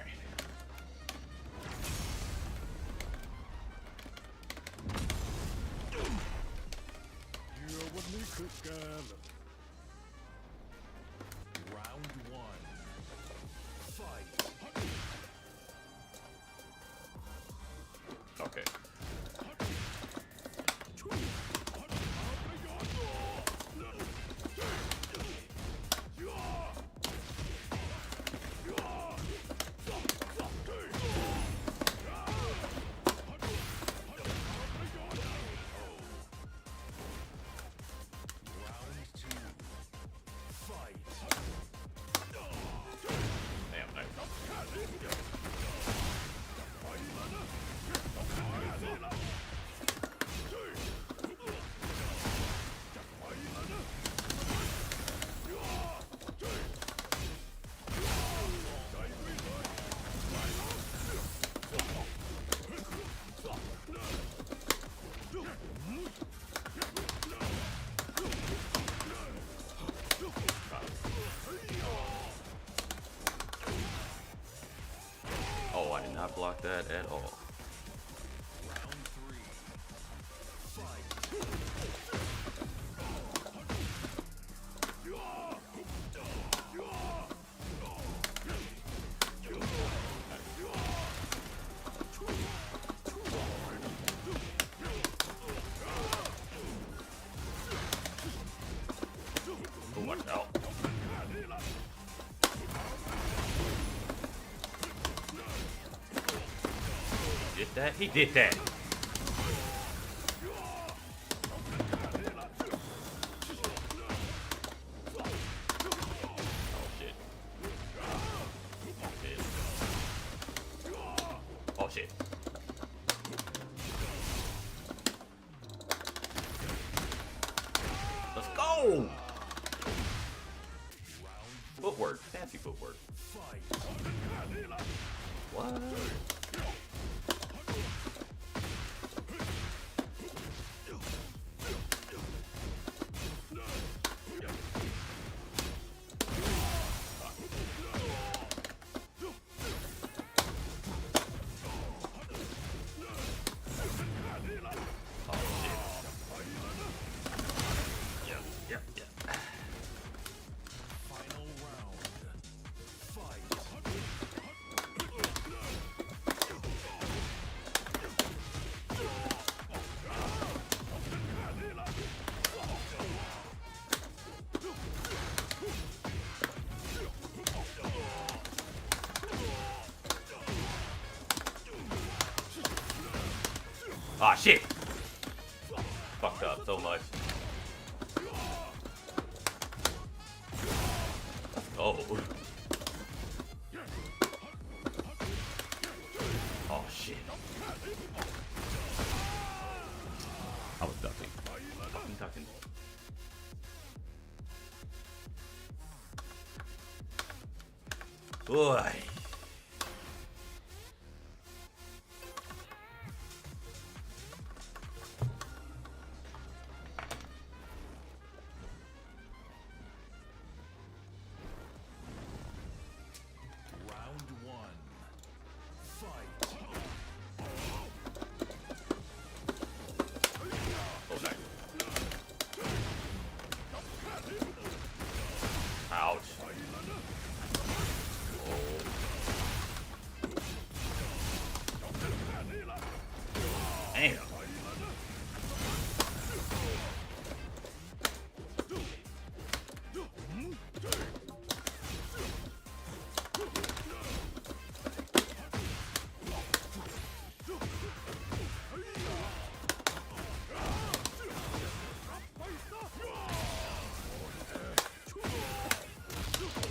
Round one. Fight. Okay. Round two. Fight. Damn, nice. Oh, I did not block that at all. Round three. Fight. Oh, watch out. Did that? He did that. Oh shit. Oh shit. Let's go! Footwork. Fancy footwork. What? Final round. Fight. Ah, shit! Fucked up so much. Oh. Oh, shit. I was ducking. Ducking. Boy. Round one. Fight. Oh, nice. Ouch. Damn.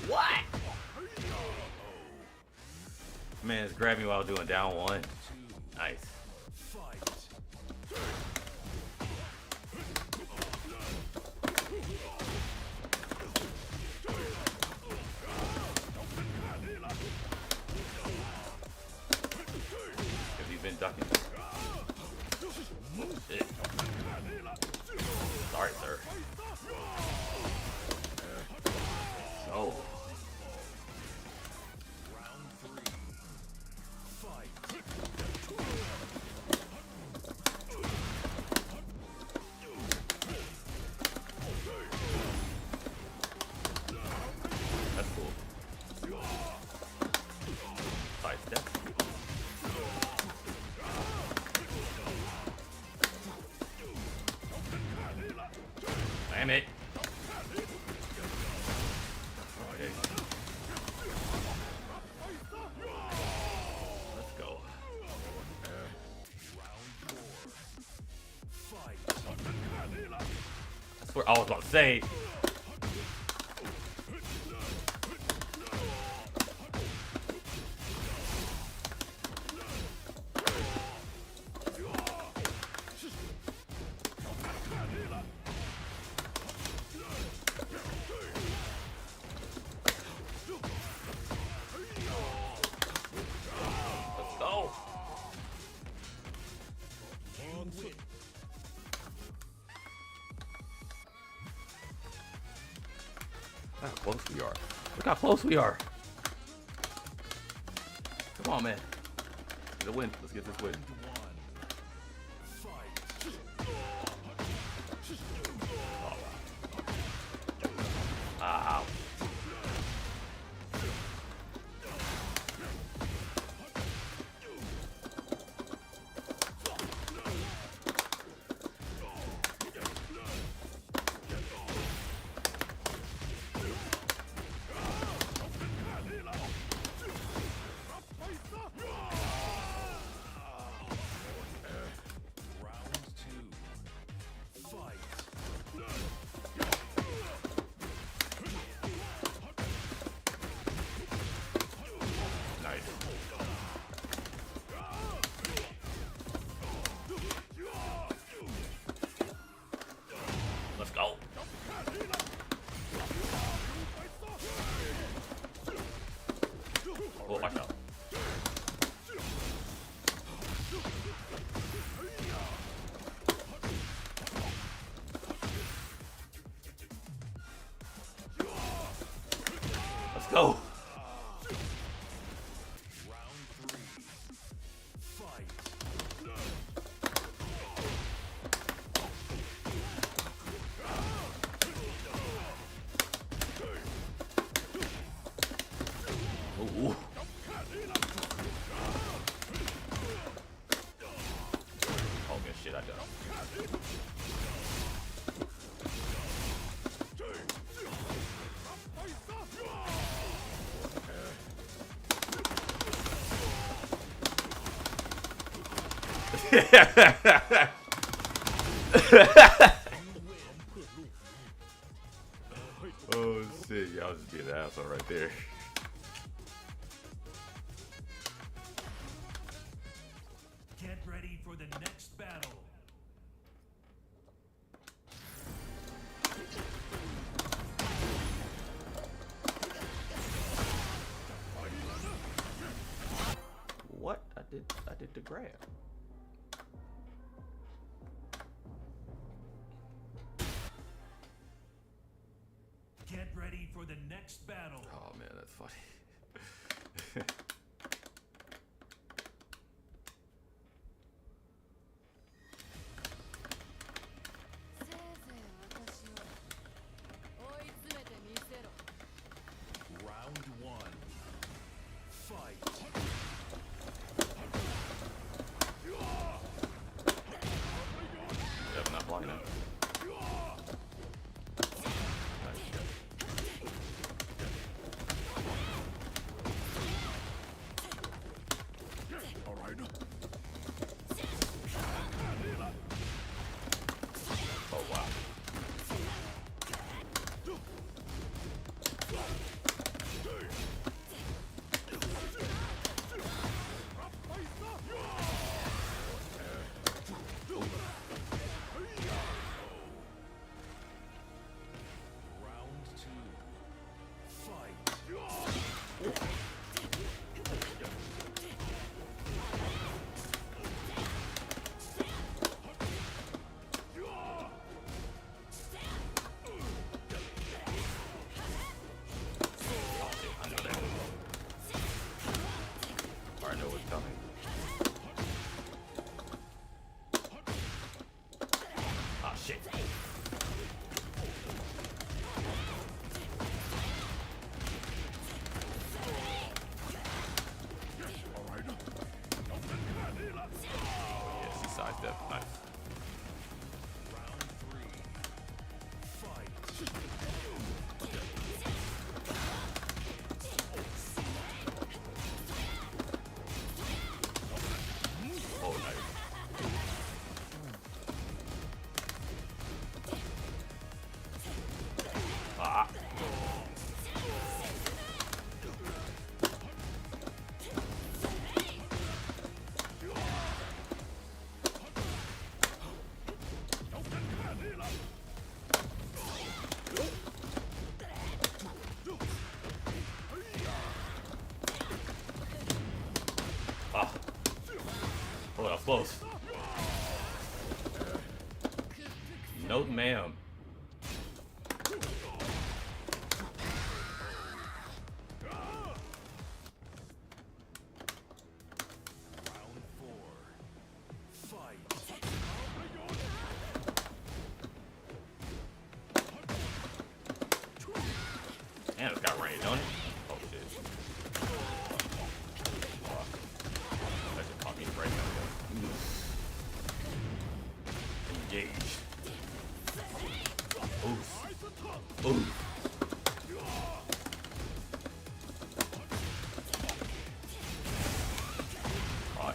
What? Man, it's grabbing me while doing down one. Nice. Have you been ducking? Oh, shit. I was about to say. Let's go. Look how close we are. Look how close we are. Come on, man. Get a win. Let's get this win. Ow. Nice. Let's go. Oh, watch out. Let's go. Ooh. Oh, good shit, I done. Oh shit, y'all just be an asshole right there. Get ready for the next battle. What? I did the grab. Get ready for the next battle. Oh man, that's funny. Round one. Fight. Yep, not blocking that. Oh wow. Round two. Fight. I know what's coming. Ah shit. Yes, he sidestepped. Nice. Round three. Fight. Oh nice. close. No, ma'am. Damn, it's got range on it. Oh shit. That just caught me right now. Engage. Oof. Oof. Oh,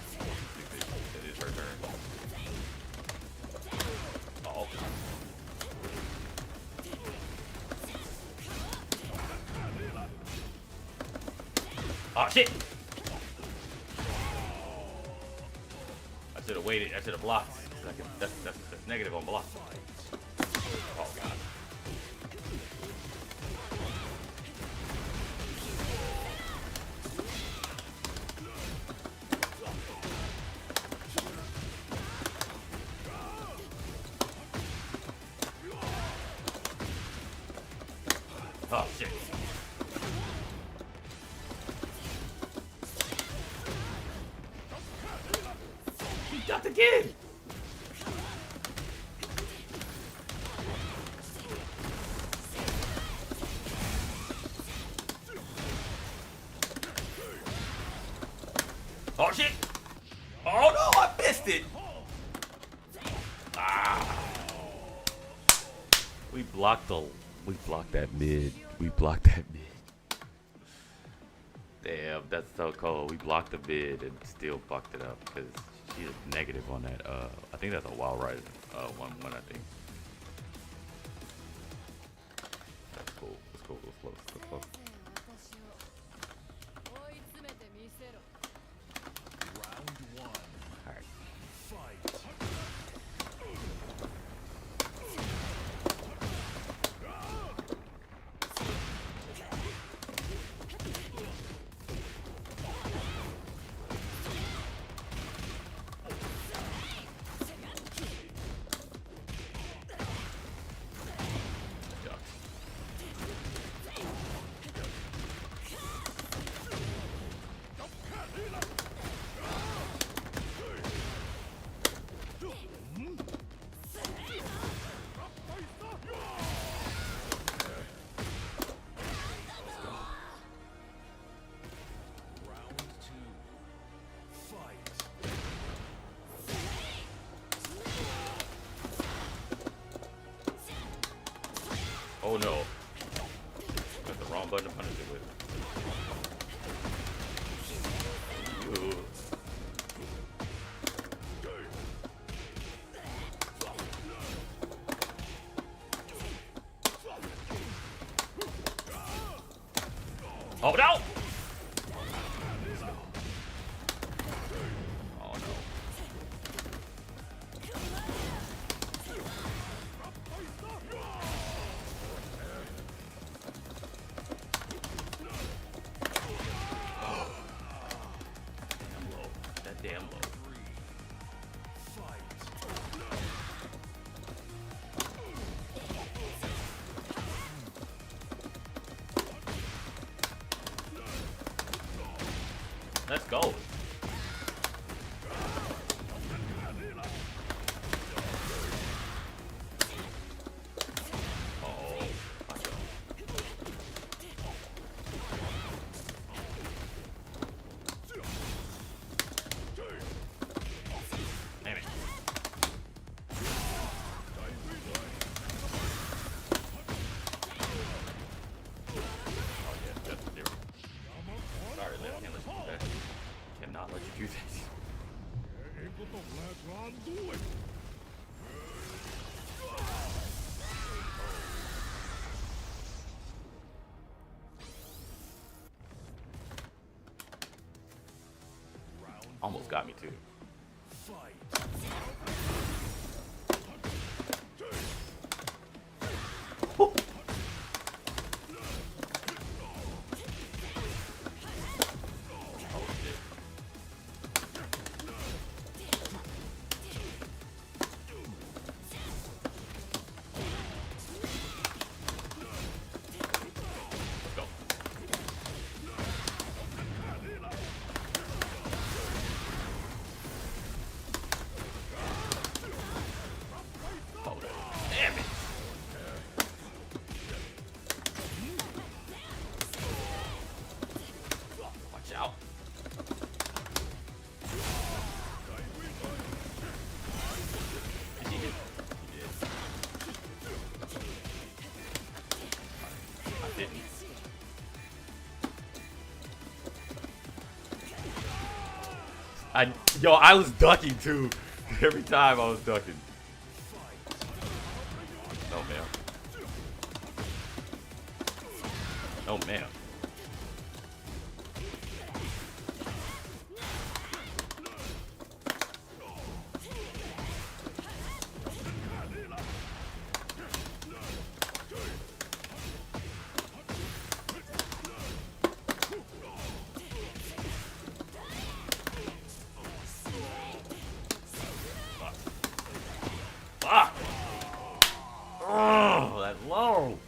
it is her turn. Oh. Oh shit! I should have waited. I should have blocked. That's negative on block. Oh god. Oh shit. He ducked again. Oh shit! Oh no, I missed it! Ah. We blocked that mid. We blocked that mid. Damn, that's so cold. We blocked the mid and still fucked it up because she's negative on that. I think that's a Wild Rising. 1-1, I think. That's cool. That's cool. That's close. That's close. Oh no. Got the wrong button to punish it with. Ew. Oh no! Oh no. Damn low. Let's go. Cannot let you do this. Almost got me too. I was ducking too. Every time I was ducking. Oh man. Oh man. Fuck! Oh, that low!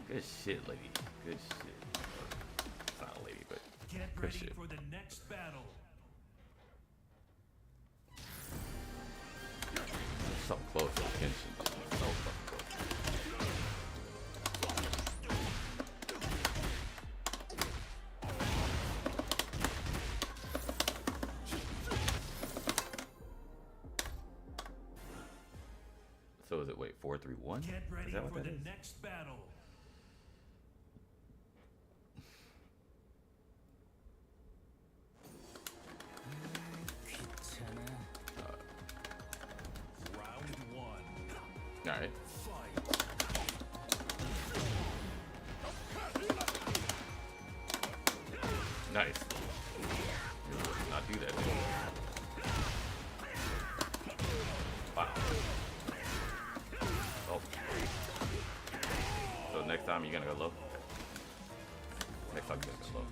Good shit, lady. Good shit. Not a lady, but Get good ready shit. for the next battle. So close to tension. So fucking close. So is it, wait, 4-3-1? Get ready Is that what for that the is? next battle. Round one. Alright. Nice. Not do that, dude. Wow. Oh. So next time you're gonna go low? Next time you're gonna go low.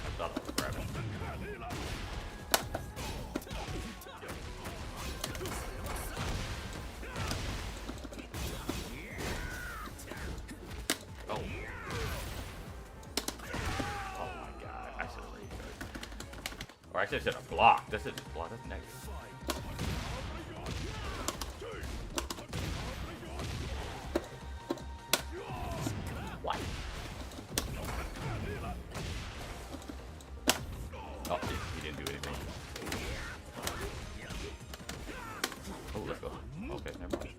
I thought I was grabbing. Oh. Oh my god. I should have laid good. Or I should have blocked. That's it. Just block. That's negative. What? Oh, he didn't do anything. Oh, let's go. Okay, never mind.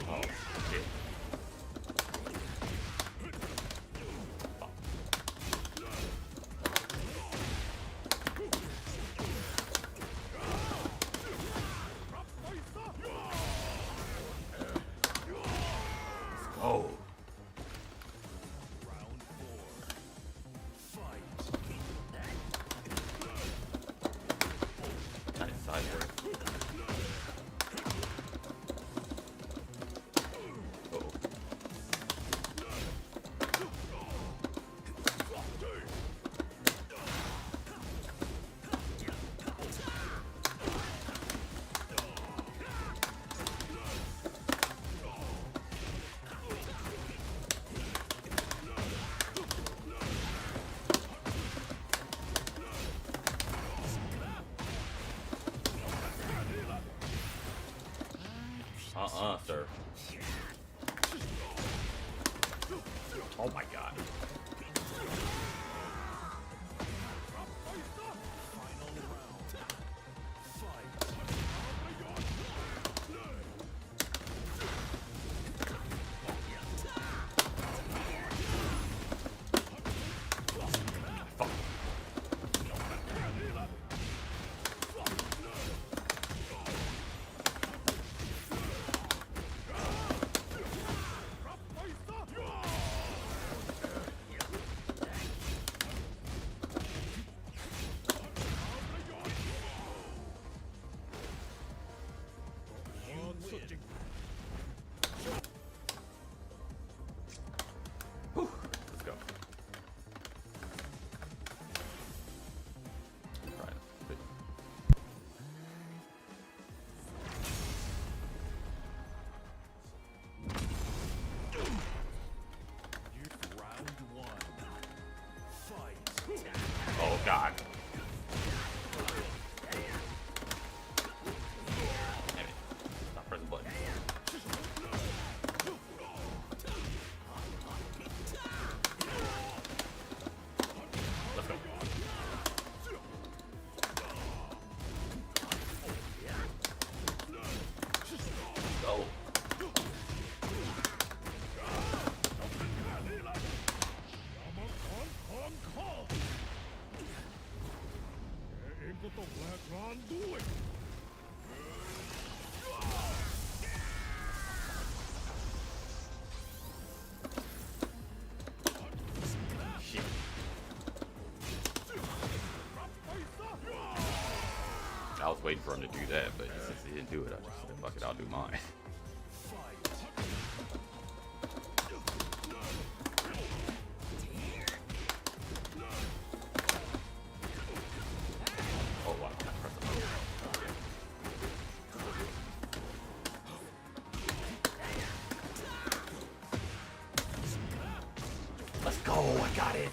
Oh, shit. Oh. Nice sideward. Uh-oh. Sir. Oh my god. Fuck. waiting for him to do that, but since he didn't do it, I just said, fuck it, I'll do mine. Oh wow, let's go, I got it.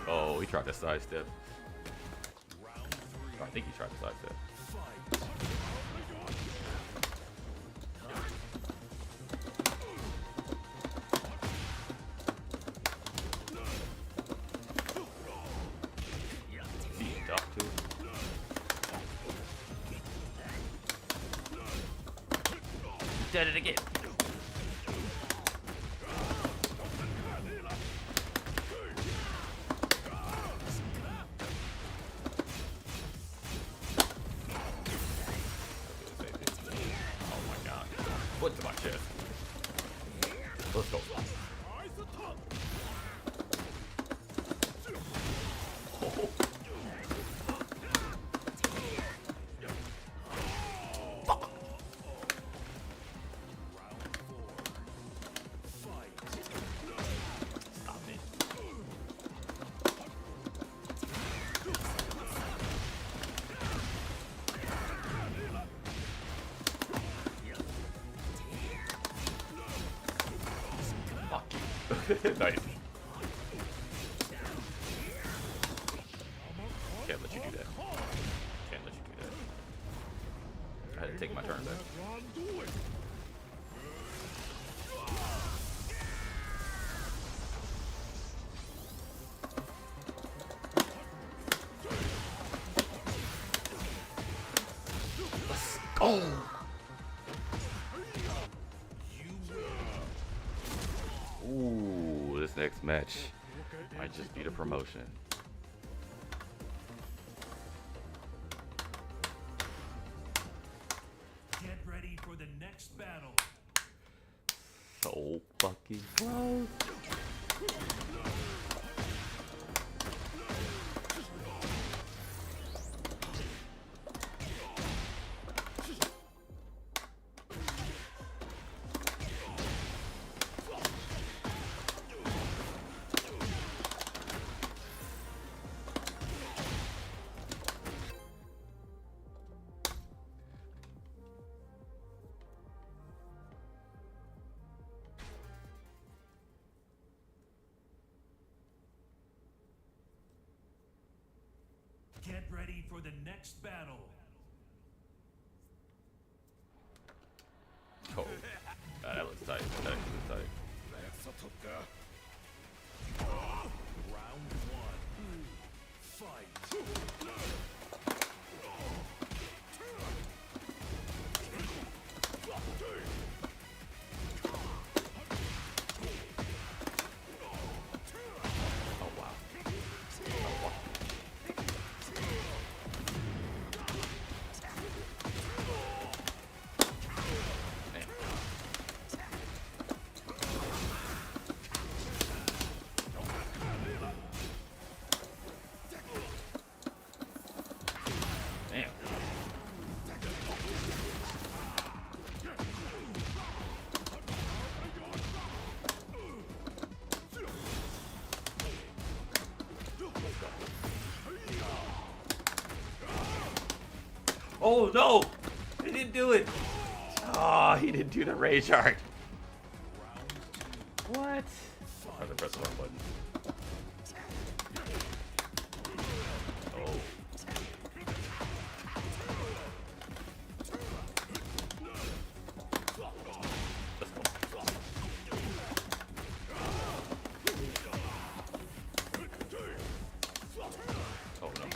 Oh, he tried to sidestep. I think he tried to sidestep. He ducked too. He did it again. Foot to my chest. Let's go. Oh. Fuck. Stop it. Nice. Can't let you do that. Can't let you do that. I had to take my turn back. Let's go. Ooh, this next match might just be the promotion. Get ready for the next battle. So fucking close. Get ready for the next battle. Oh, that looks tight. That actually looks tight. Round one. Fight. Oh wow. Damn. Oh no! He didn't do it! Oh, he didn't do the rage art. What? I have to press the wrong button. Oh. Let's go. Oh no.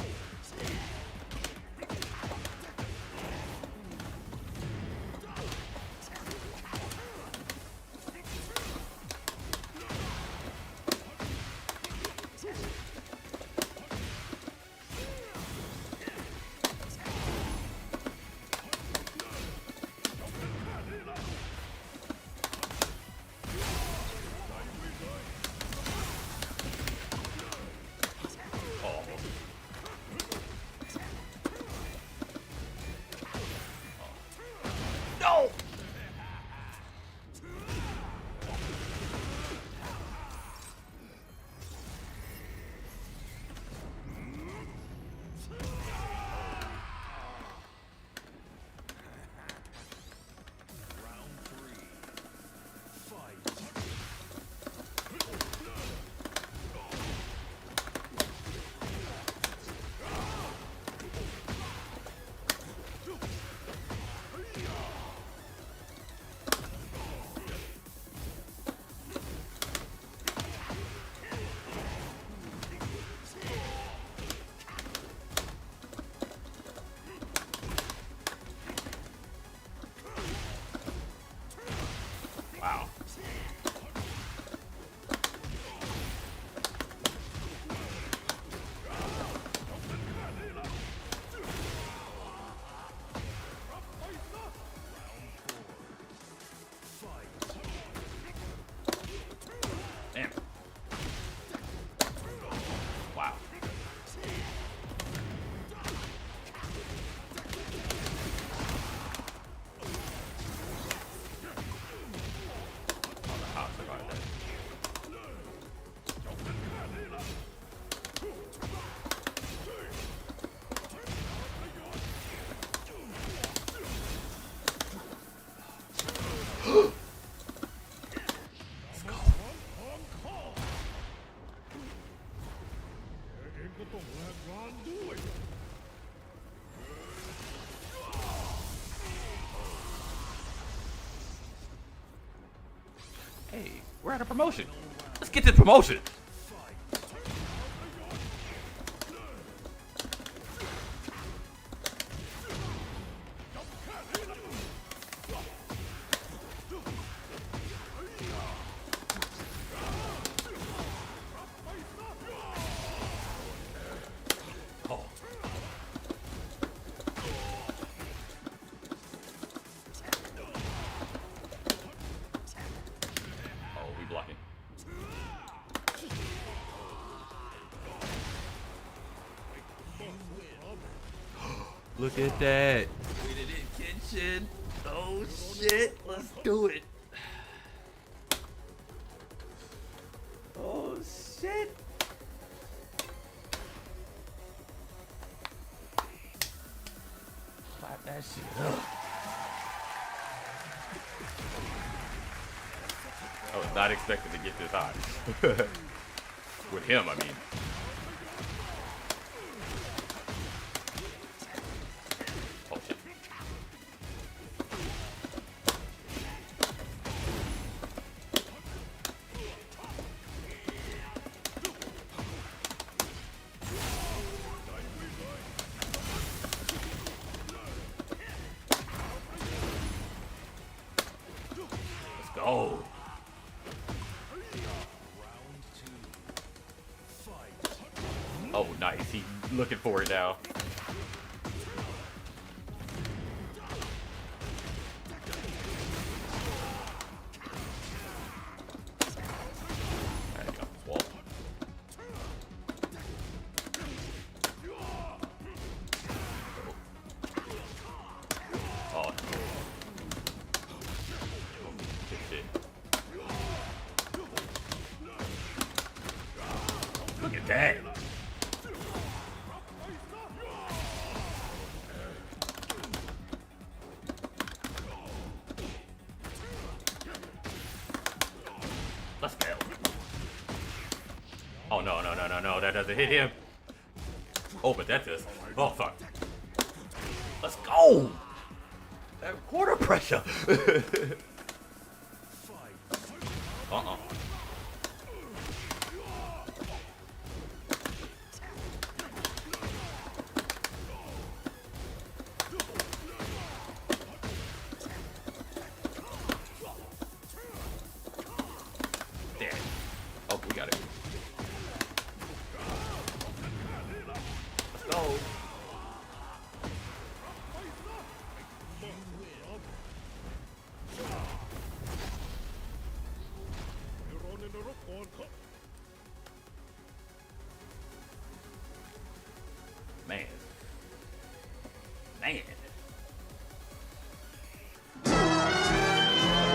We're at a promotion. Let's get this promotion. Look at that. We did it, Kenshin. Oh shit. Let's do it. Oh shit. Clap that shit up. I was not expecting to get this high. With him, I mean. Oh. Oh, nice. He's looking for it now. There you go. Wall. Oh. Look at that. Let's go. Oh, no, no, no, no, no. That doesn't hit him. Oh, but that does. Oh, fuck. Let's go. That quarter pressure. Uh-uh. There. Oh, we got it. Let's go. Man. Man.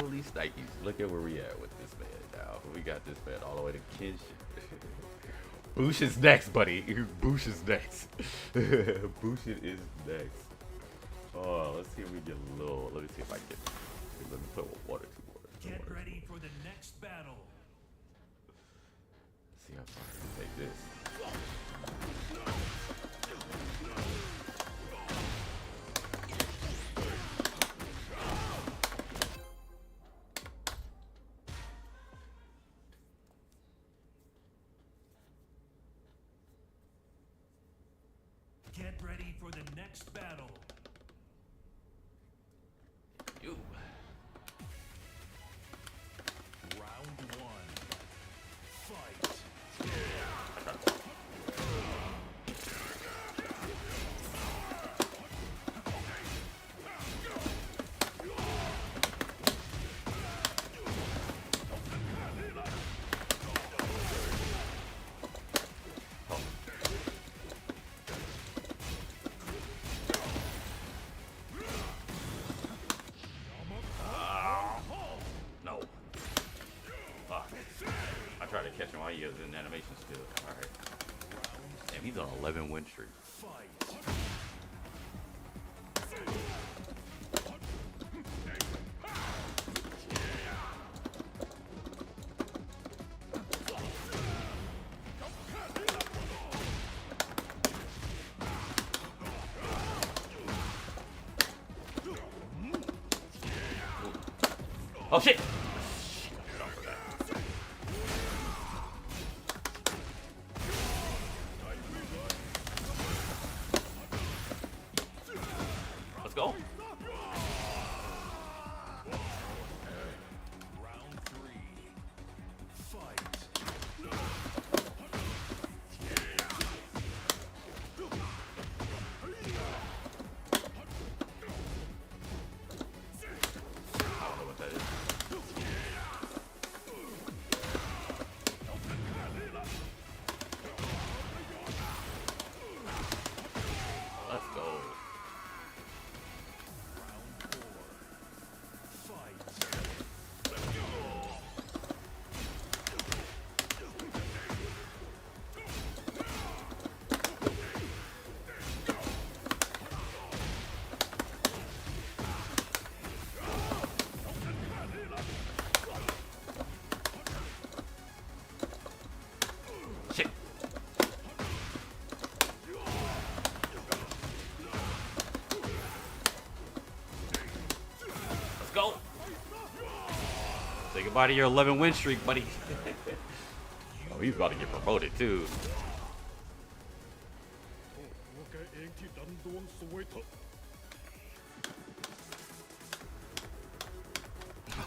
Holy snikes. Look at where we at with this man now. We got this man all the way to Kenshin. Bush is next, buddy. Bush is next. Bush is next. Oh, let's see if we get a little. Let me see if I can. Let me put water to water. Get ready for the next battle. See how far I can take this. Get ready for the next battle. You. Round one. Fight. No. Fuck. I tried to catch him while he was in animation still. Alright. Damn, he's on 11 win streak. Oh shit! go. Round 3. Fight. I don't know what that is. Let's go. Shit. Let's go. Say goodbye to your 11 win streak, buddy. Oh, he's about to get promoted too.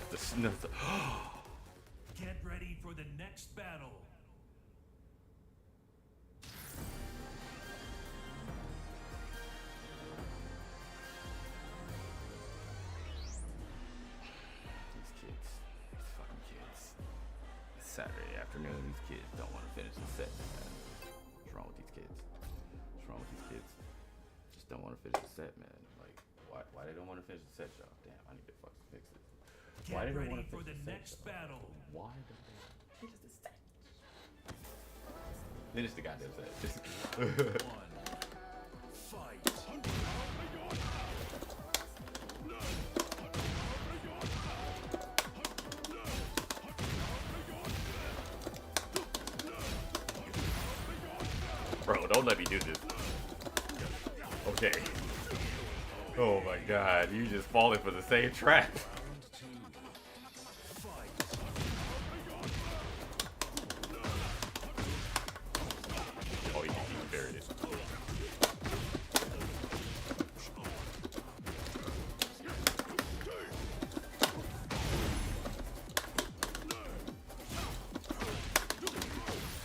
The snuff. Get ready for the next battle. These kids. These fucking kids. It's Saturday afternoon. These kids don't want to finish the set, man. What's wrong with these kids? What's wrong with these kids? Just don't want to finish the set, man. Like, why they don't want to finish the set, y'all? Damn, I need to fucking fix this. Why Get they don't ready want to for finish the the next set, y'all? battle. Why don't they finish the set? Finish the goddamn set. Fight. Bro, don't let me do this. Okay. Oh my god, you just falling for the same trap. Oh, he buried it.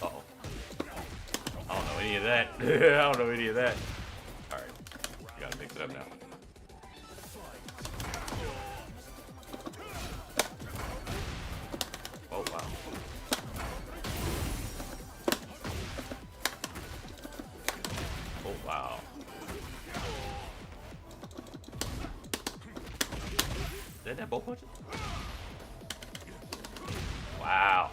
Uh-oh. I don't know any of that. I don't know any of that. Alright. You gotta mix it up now. Oh, wow. Oh, wow. Did that both punches? Wow.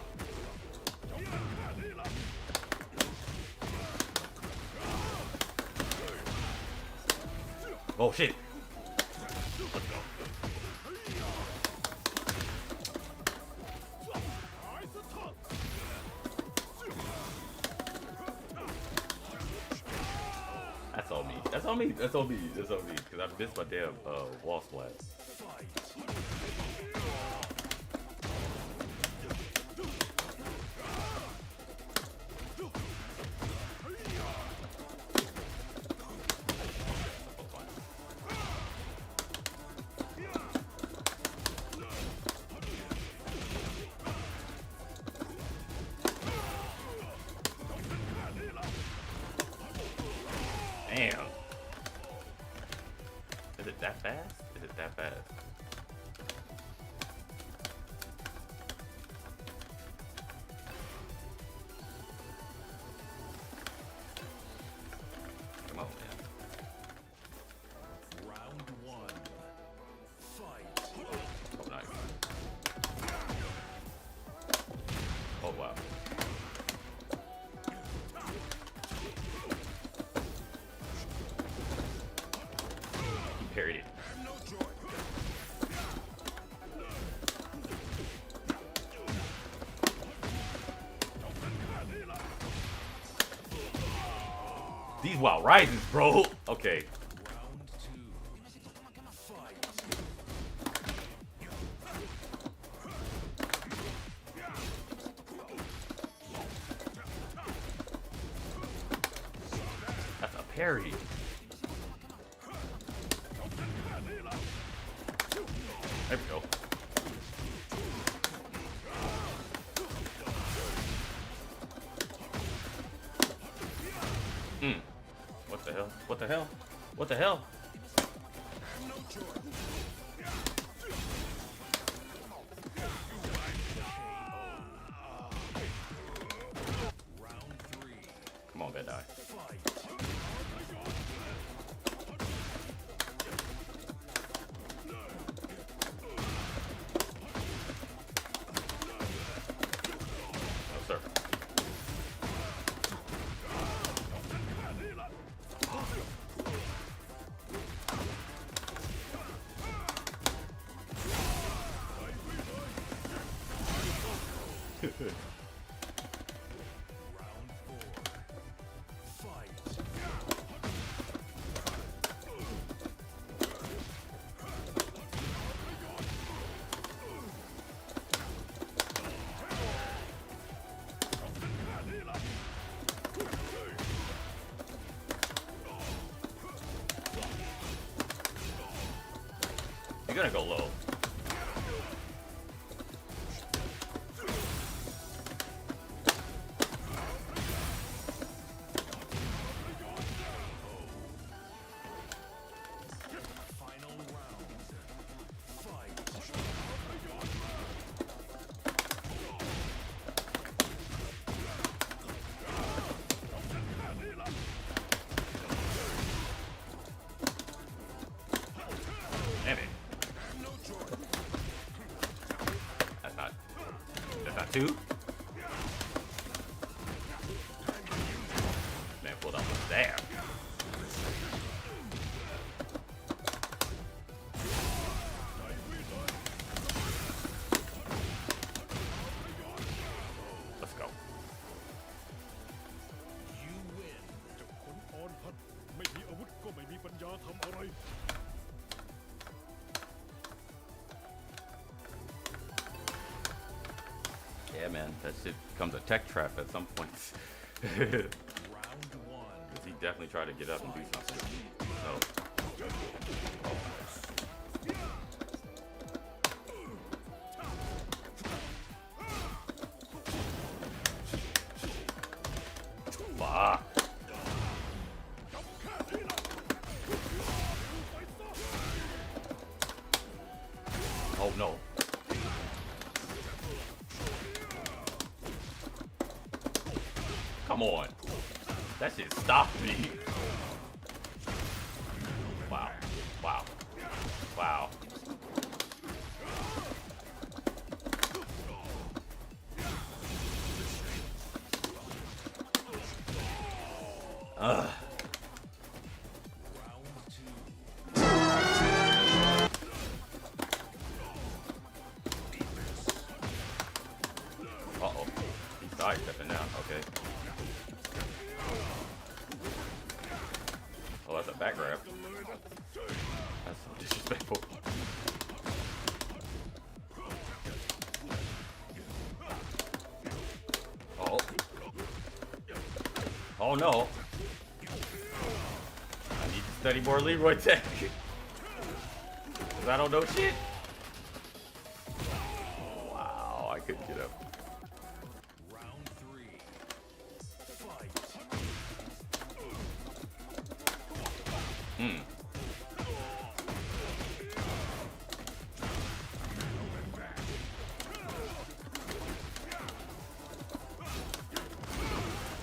Oh shit. Let's go. That's on me. That's on me. That's on me. That's on me. Because I missed my damn wall splash. Damn. Is it that fast? Is it that fast? Come on, man. Round 1. Fight. Oh, nice. Oh, wow. He parried it. These wild rises, bro. Okay. Round 2. Fight. That's a parry. There we go. What the hell? What the hell? What the hell? Come on, Bandai. No, sir. You're gonna go low. Damn it. That's not two. Man pulled off a stab. Let's go. Yeah, man, that shit becomes a tech trap at some points. Round one. Cause he definitely tried to get up and do something. So. Fuck. Oh no. Come on. That shit stopped me. Wow. Wow. Wow. Ugh. Uh-oh. He's sidestepping now. Okay. Oh, that's a back grab. That's so disrespectful. Oh. Oh no. I need to study more Leroy tech. Cause I don't know shit. Wow, I couldn't get up.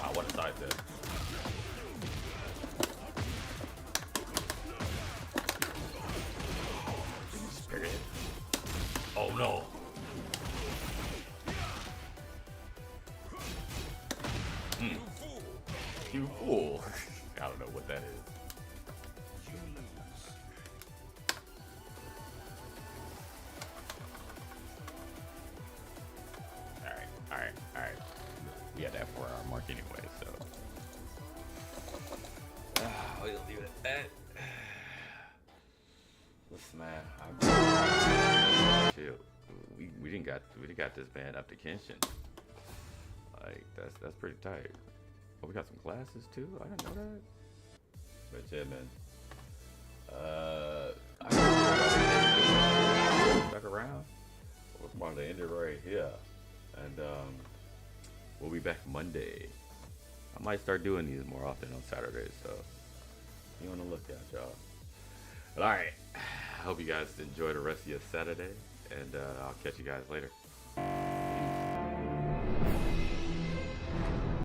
Wow, what a side set. Period. Oh no. You fool. I don't know what that is. Alright. We had that 4-hour mark anyway, so. We'll leave it at that. Listen, man. Chill. We didn't got this man up to Kenshin. Like that's pretty tight. Oh, we got some classes too. I didn't know that. But yeah, man. stuck around. We wanted to end it right here. And we'll be back Monday. I might start doing these more often on Saturdays, so be on the lookout, y'all. But all right, I hope you guys enjoy the rest of your Saturday, and I'll catch you guys later.